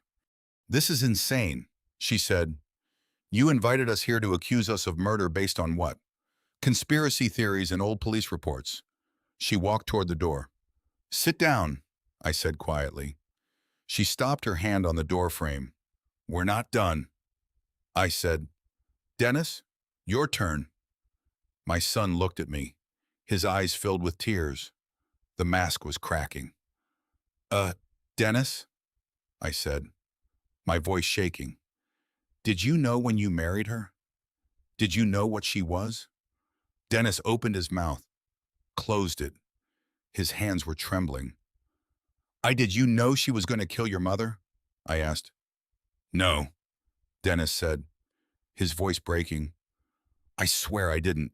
"This is insane," she said. "You invited us here to accuse us of murder based on what? Conspiracy theories and old police reports." She walked toward the door. "Sit down," I said quietly. She stopped her hand on the door frame. "We're not done." I said, "Dennis, your turn." My son looked at me, his eyes filled with tears. The mask was cracking. Dennis?" I said, my voice shaking. Did you know when you married her? Did you know what she was? Dennis opened his mouth, closed it. His hands were trembling. Did you know she was going to kill your mother? I asked. No, Dennis said, his voice breaking. I swear I didn't.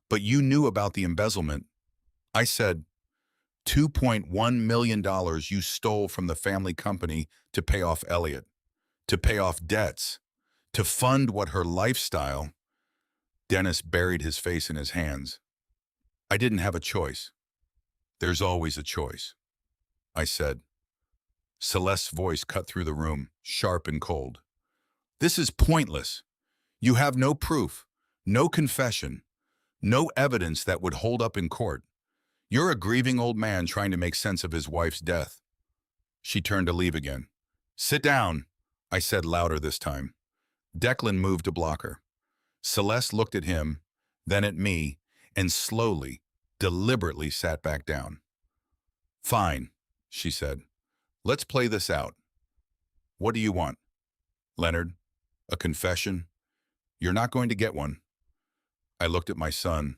But you knew about the embezzlement. I said, $2.1 million you stole from the family company to pay off Elliot, to pay off debts, to fund what her lifestyle. Dennis buried his face in his hands. I didn't have a choice. There's always a choice, I said. Celeste's voice cut through the room, sharp and cold. This is pointless. You have no proof, no confession, no evidence that would hold up in court. You're a grieving old man trying to make sense of his wife's death. She turned to leave again. Sit down, I said louder this time. Declan moved to block her. Celeste looked at him, then at me, and slowly, deliberately sat back down. Fine, she said. Let's play this out. What do you want? Leonard, a confession? You're not going to get one. I looked at my son,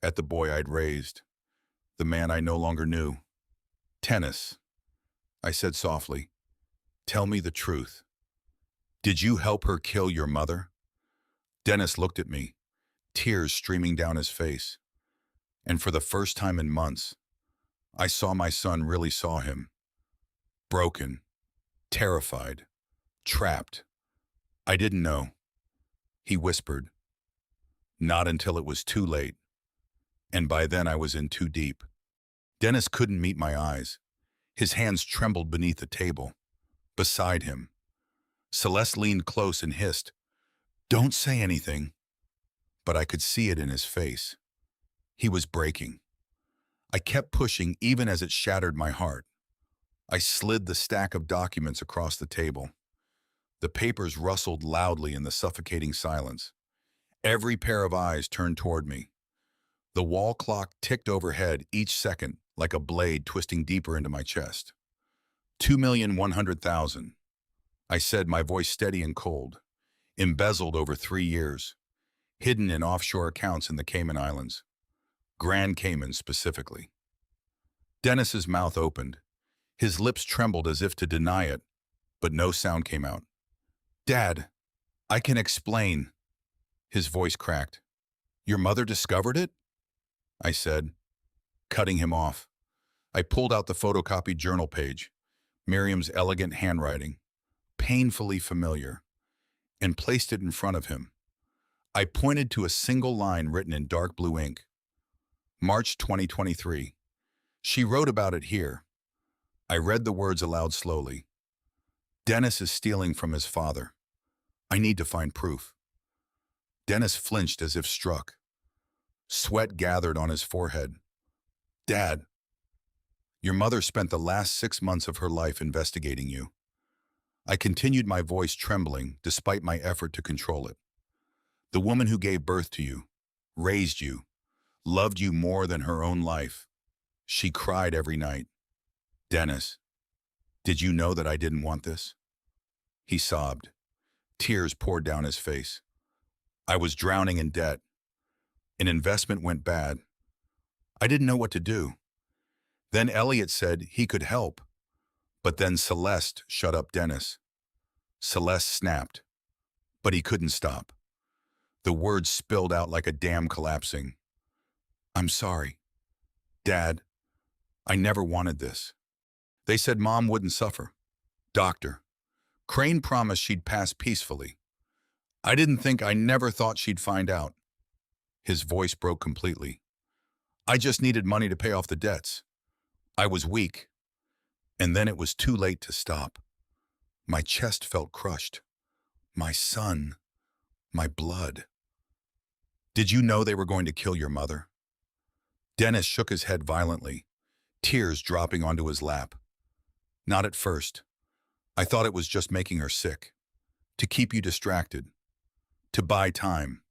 at the boy I'd raised, the man I no longer knew. Tennis, I said softly. Tell me the truth. Did you help her kill your mother? Dennis looked at me, tears streaming down his face. And for the first time in months, I saw my son really saw him. Broken, terrified, trapped. I didn't know. He whispered. Not until it was too late. And by then I was in too deep. Dennis couldn't meet my eyes. His hands trembled beneath the table. Beside him, Celeste leaned close and hissed, Don't say anything. But I could see it in his face. He was breaking. I kept pushing even as it shattered my heart. I slid the stack of documents across the table. The papers rustled loudly in the suffocating silence. Every pair of eyes turned toward me. The wall clock ticked overhead each second like a blade twisting deeper into my chest. 2,100,000. I said, my voice steady and cold. Embezzled over 3 years. Hidden in offshore accounts in the Cayman Islands. Grand Cayman specifically. Dennis's mouth opened. His lips trembled as if to deny it, but no sound came out. Dad, I can explain. His voice cracked. Your mother discovered it? I said, cutting him off. I pulled out the photocopied journal page, Miriam's elegant handwriting, painfully familiar, and placed it in front of him. I pointed to a single line written in dark blue ink. March 2023. She wrote about it here. I read the words aloud slowly. Dennis is stealing from his father. I need to find proof. Dennis flinched as if struck. Sweat gathered on his forehead. Dad, your mother spent the last 6 months of her life investigating you. I continued, my voice trembling despite my effort to control it. The woman who gave birth to you, raised you, loved you more than her own life. She cried every night. Dennis, did you know that I didn't want this? He sobbed. Tears poured down his face. I was drowning in debt. An investment went bad. I didn't know what to do. Then Elliot said he could help. But then Celeste shut up Dennis. Celeste snapped. But he couldn't stop. The words spilled out like a dam collapsing. I'm sorry. Dad, I never wanted this. They said Mom wouldn't suffer. Doctor, Crane promised she'd pass peacefully. I never thought she'd find out. His voice broke completely. I just needed money to pay off the debts. I was weak. And then it was too late to stop. My chest felt crushed. My son. My blood. Did you know they were going to kill your mother? Dennis shook his head violently, tears dropping onto his lap. Not at first. I thought it was just making her sick. To keep you distracted. To buy time.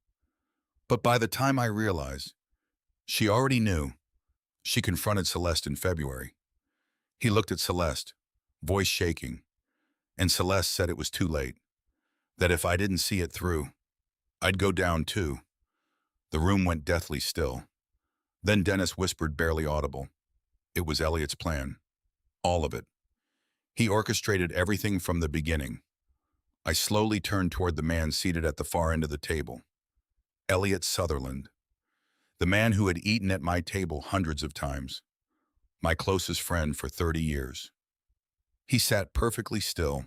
But by the time I realized, she already knew. She confronted Celeste in February. He looked at Celeste, voice shaking, and Celeste said it was too late. That if I didn't see it through, I'd go down too. The room went deathly still. Then Dennis whispered, barely audible. It was Elliot's plan. All of it. He orchestrated everything from the beginning. I slowly turned toward the man seated at the far end of the table. Elliot Sutherland. The man who had eaten at my table hundreds of times. My closest friend for 30 years. He sat perfectly still,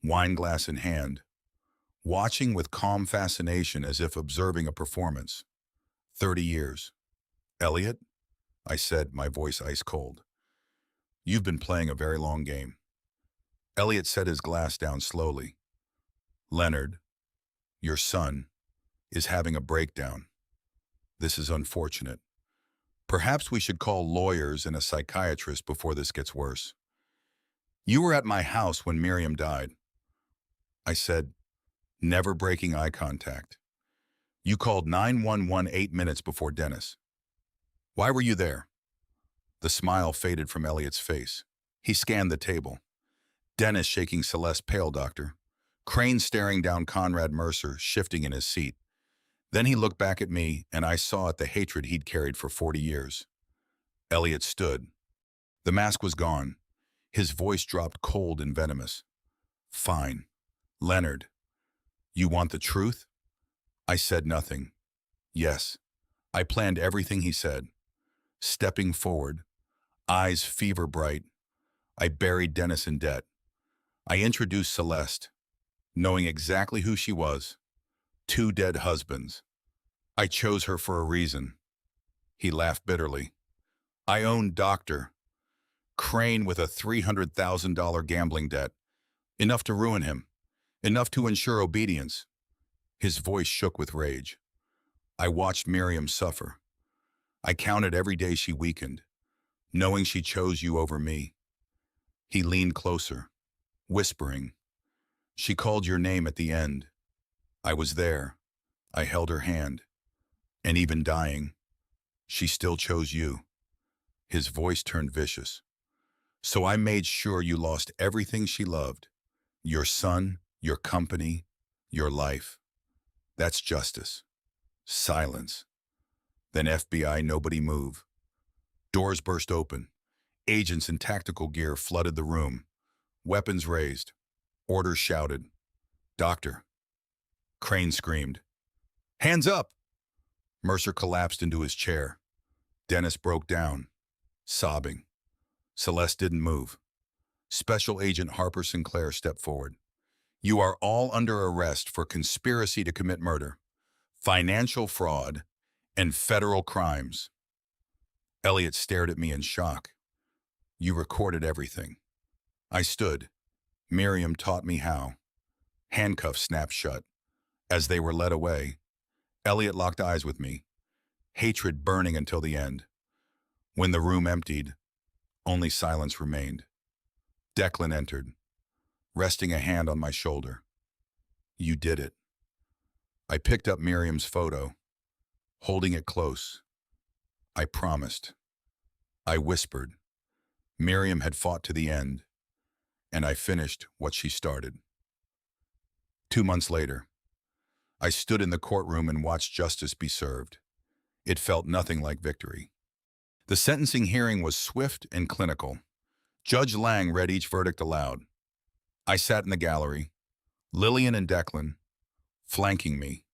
wine glass in hand, watching with calm fascination as if observing a performance. 30 years. Elliot, I said, my voice ice cold. You've been playing a very long game. Elliot set his glass down slowly. Leonard, your son, is having a breakdown. This is unfortunate. Perhaps we should call lawyers and a psychiatrist before this gets worse. You were at my house when Miriam died. I said, never breaking eye contact. You called 911 8 minutes before Dennis. Why were you there? The smile faded from Elliot's face. He scanned the table. Dennis shaking Celeste pale, doctor. Crane staring down Conrad Mercer, shifting in his seat. Then he looked back at me, and I saw it the hatred he'd carried for 40 years. Elliot stood. The mask was gone. His voice dropped cold and venomous. Fine. Leonard, you want the truth? I said nothing. Yes. I planned everything he said. Stepping forward, eyes fever bright, I buried Dennis in debt. I introduced Celeste, knowing exactly who she was. 2 dead husbands. I chose her for a reason. He laughed bitterly. I owned Dr. Crane with a $300,000 gambling debt. Enough to ruin him. Enough to ensure obedience. His voice shook with rage. I watched Miriam suffer. I counted every day she weakened, knowing she chose you over me. He leaned closer, whispering. She called your name at the end. I was there. I held her hand. And even dying, she still chose you. His voice turned vicious. So I made sure you lost everything she loved. Your son, your company, your life. That's justice. Silence. Then FBI, nobody move. Doors burst open. Agents in tactical gear flooded the room. Weapons raised. Orders shouted. Doctor. Crane screamed. Hands up! Mercer collapsed into his chair. Dennis broke down, sobbing. Celeste didn't move. Special Agent Harper Sinclair stepped forward. You are all under arrest for conspiracy to commit murder, financial fraud, and federal crimes. Elliot stared at me in shock. You recorded everything. I stood. Miriam taught me how. Handcuffs snapped shut. As they were led away, Elliot locked eyes with me, hatred burning until the end. When the room emptied, only silence remained. Declan entered, resting a hand on my shoulder. You did it. I picked up Miriam's photo, holding it close. I promised. I whispered. Miriam had fought to the end, and I finished what she started. 2 months later, I stood in the courtroom and watched justice be served. It felt nothing like victory. The sentencing hearing was swift and clinical. Judge Lang read each verdict aloud. I sat in the gallery, Lillian and Declan, flanking me,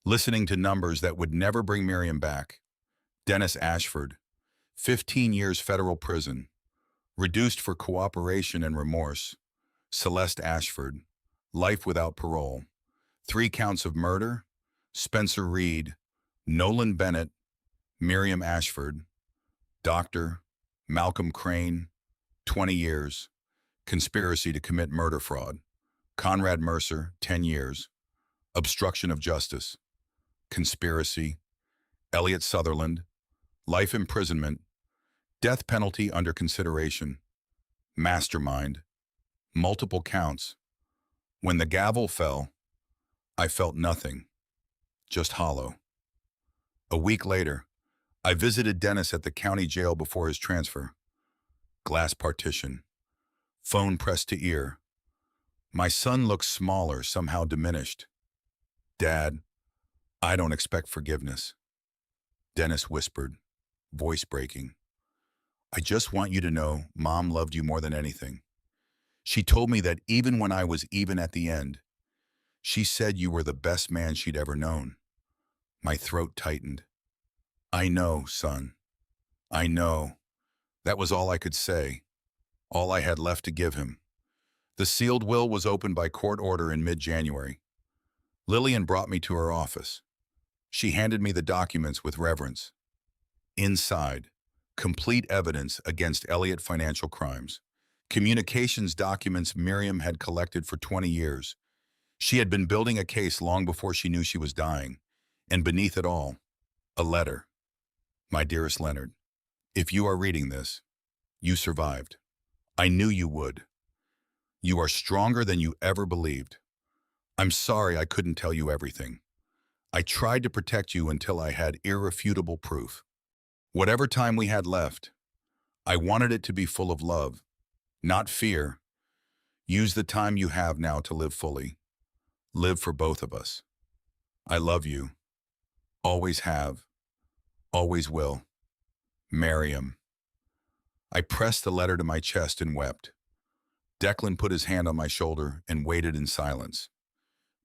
listening to numbers that would never bring Miriam back. Dennis Ashford, 15 years federal prison, reduced for cooperation and remorse. Celeste Ashford, life without parole. 3 counts of murder. Spencer Reed, Nolan Bennett, Miriam Ashford. Dr. Malcolm Crane, 20 years. Conspiracy to commit murder fraud. Conrad Mercer, 10 years. Obstruction of justice. Conspiracy. Elliot Sutherland, life imprisonment. Death penalty under consideration. Mastermind. Multiple counts. When the gavel fell, I felt nothing, just hollow. A week later, I visited Dennis at the county jail before his transfer. Glass partition, phone pressed to ear. My son looks smaller, somehow diminished. Dad, I don't expect forgiveness. Dennis whispered, voice breaking. I just want you to know Mom loved you more than anything. She told me that even when I was even at the end, she said you were the best man she'd ever known. My throat tightened. I know, son. I know. That was all I could say, all I had left to give him. The sealed will was opened by court order in mid-January. Lillian brought me to her office. She handed me the documents with reverence. Inside, complete evidence against Elliott financial crimes. Communications documents Miriam had collected for 20 years. She had been building a case long before she knew she was dying. And beneath it all, a letter. My dearest Leonard, if you are reading this, you survived. I knew you would. You are stronger than you ever believed. I'm sorry I couldn't tell you everything. I tried to protect you until I had irrefutable proof. Whatever time we had left, I wanted it to be full of love, not fear. Use the time you have now to live fully. Live for both of us. I love you. Always have. Always will. Miriam. I pressed the letter to my chest and wept. Declan put his hand on my shoulder and waited in silence.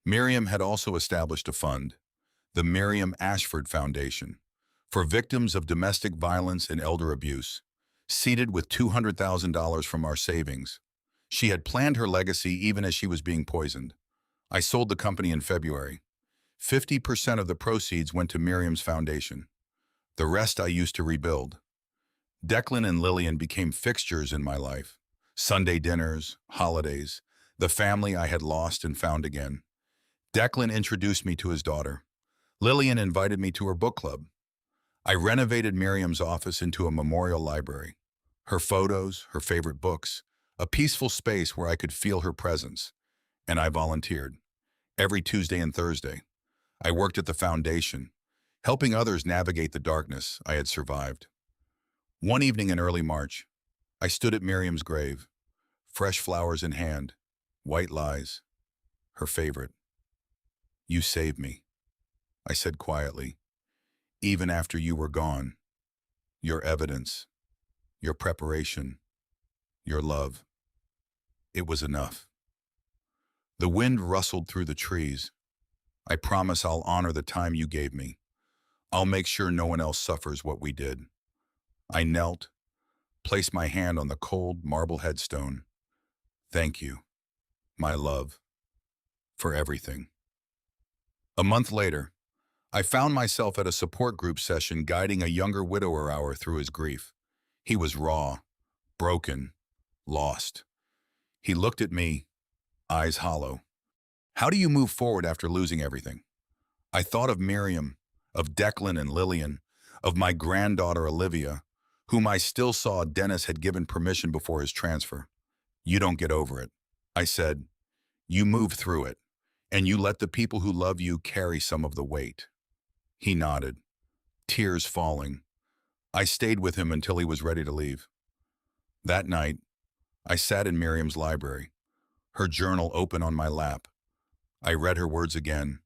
Miriam had also established a fund, the Miriam Ashford Foundation, for victims of domestic violence and elder abuse, seated with $200,000 from our savings. She had planned her legacy even as she was being poisoned. I sold the company in February. 50% of the proceeds went to Miriam's foundation. The rest I used to rebuild. Declan and Lillian became fixtures in my life. Sunday dinners, holidays, the family I had lost and found again. Declan introduced me to his daughter. Lillian invited me to her book club. I renovated Miriam's office into a memorial library. Her photos, her favorite books, a peaceful space where I could feel her presence. And I volunteered. Every Tuesday and Thursday, I worked at the foundation, helping others navigate the darkness I had survived. One evening in early March, I stood at Miriam's grave, fresh flowers in hand, white lies, her favorite. You saved me, I said quietly, even after you were gone. Your evidence, your preparation, your love. It was enough. The wind rustled through the trees. I promise I'll honor the time you gave me. I'll make sure no one else suffers what we did. I knelt, placed my hand on the cold marble headstone. Thank you, my love, for everything. A month later, I found myself at a support group session guiding a younger widower hour through his grief. He was raw, broken, lost. He looked at me, eyes hollow. How do you move forward after losing everything? I thought of Miriam, of Declan and Lillian, of my granddaughter Olivia, whom I still saw Dennis had given permission before his transfer. You don't get over it. I said, you move through it, and you let the people who love you carry some of the weight. He nodded, tears falling. I stayed with him until he was ready to leave. That night, I sat in Miriam's library, her journal open on my lap. I read her words again,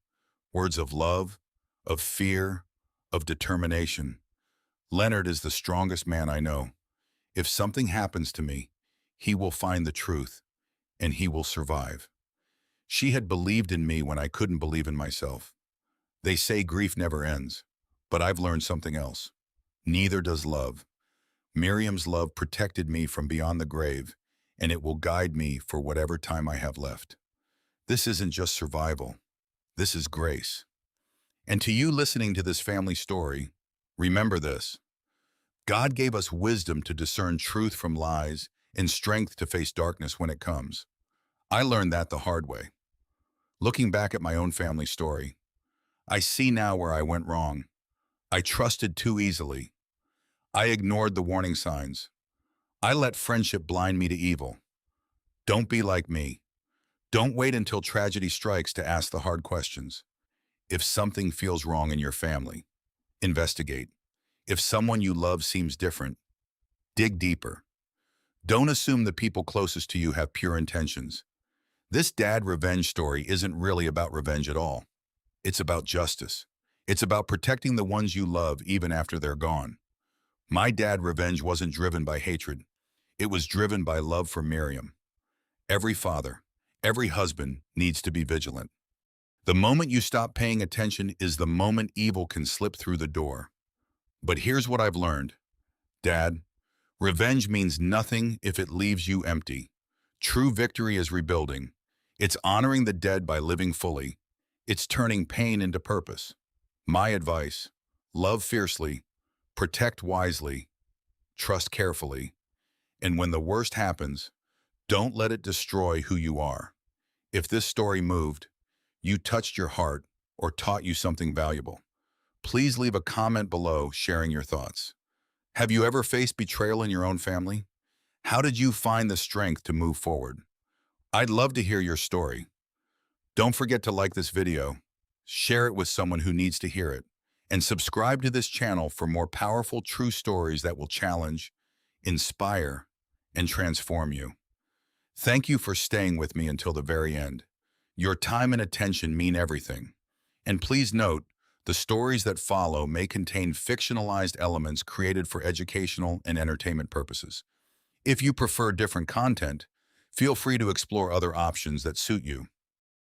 words of love, of fear, of determination. Leonard is the strongest man I know. If something happens to me, he will find the truth, and he will survive. She had believed in me when I couldn't believe in myself. They say grief never ends, but I've learned something else. Neither does love. Miriam's love protected me from beyond the grave, and it will guide me for whatever time I have left. This isn't just survival. This is grace. And to you listening to this family story, remember this. God gave us wisdom to discern truth from lies and strength to face darkness when it comes. I learned that the hard way. Looking back at my own family story, I see now where I went wrong. I trusted too easily. I ignored the warning signs. I let friendship blind me to evil. Don't be like me. Don't wait until tragedy strikes to ask the hard questions. If something feels wrong in your family, investigate. If someone you love seems different, dig deeper. Don't assume the people closest to you have pure intentions. This dad revenge story isn't really about revenge at all. It's about justice. It's about protecting the ones you love even after they're gone. My dad revenge wasn't driven by hatred. It was driven by love for Miriam. Every father, every husband needs to be vigilant. The moment you stop paying attention is the moment evil can slip through the door. But here's what I've learned. Dad, revenge means nothing if it leaves you empty. True victory is rebuilding. It's honoring the dead by living fully. It's turning pain into purpose. My advice, love fiercely, protect wisely, trust carefully, and when the worst happens, don't let it destroy who you are. If this story moved, you touched your heart, or taught you something valuable, please leave a comment below sharing your thoughts. Have you ever faced betrayal in your own family? How did you find the strength to move forward? I'd love to hear your story. Don't forget to like this video, share it with someone who needs to hear it, and subscribe to this channel for more powerful true stories that will challenge, inspire, and transform you. Thank you for staying with me until the very end. Your time and attention mean everything. And please note, the stories that follow may contain fictionalized elements created for educational and entertainment purposes. If you prefer different content, feel free to explore other options that suit you.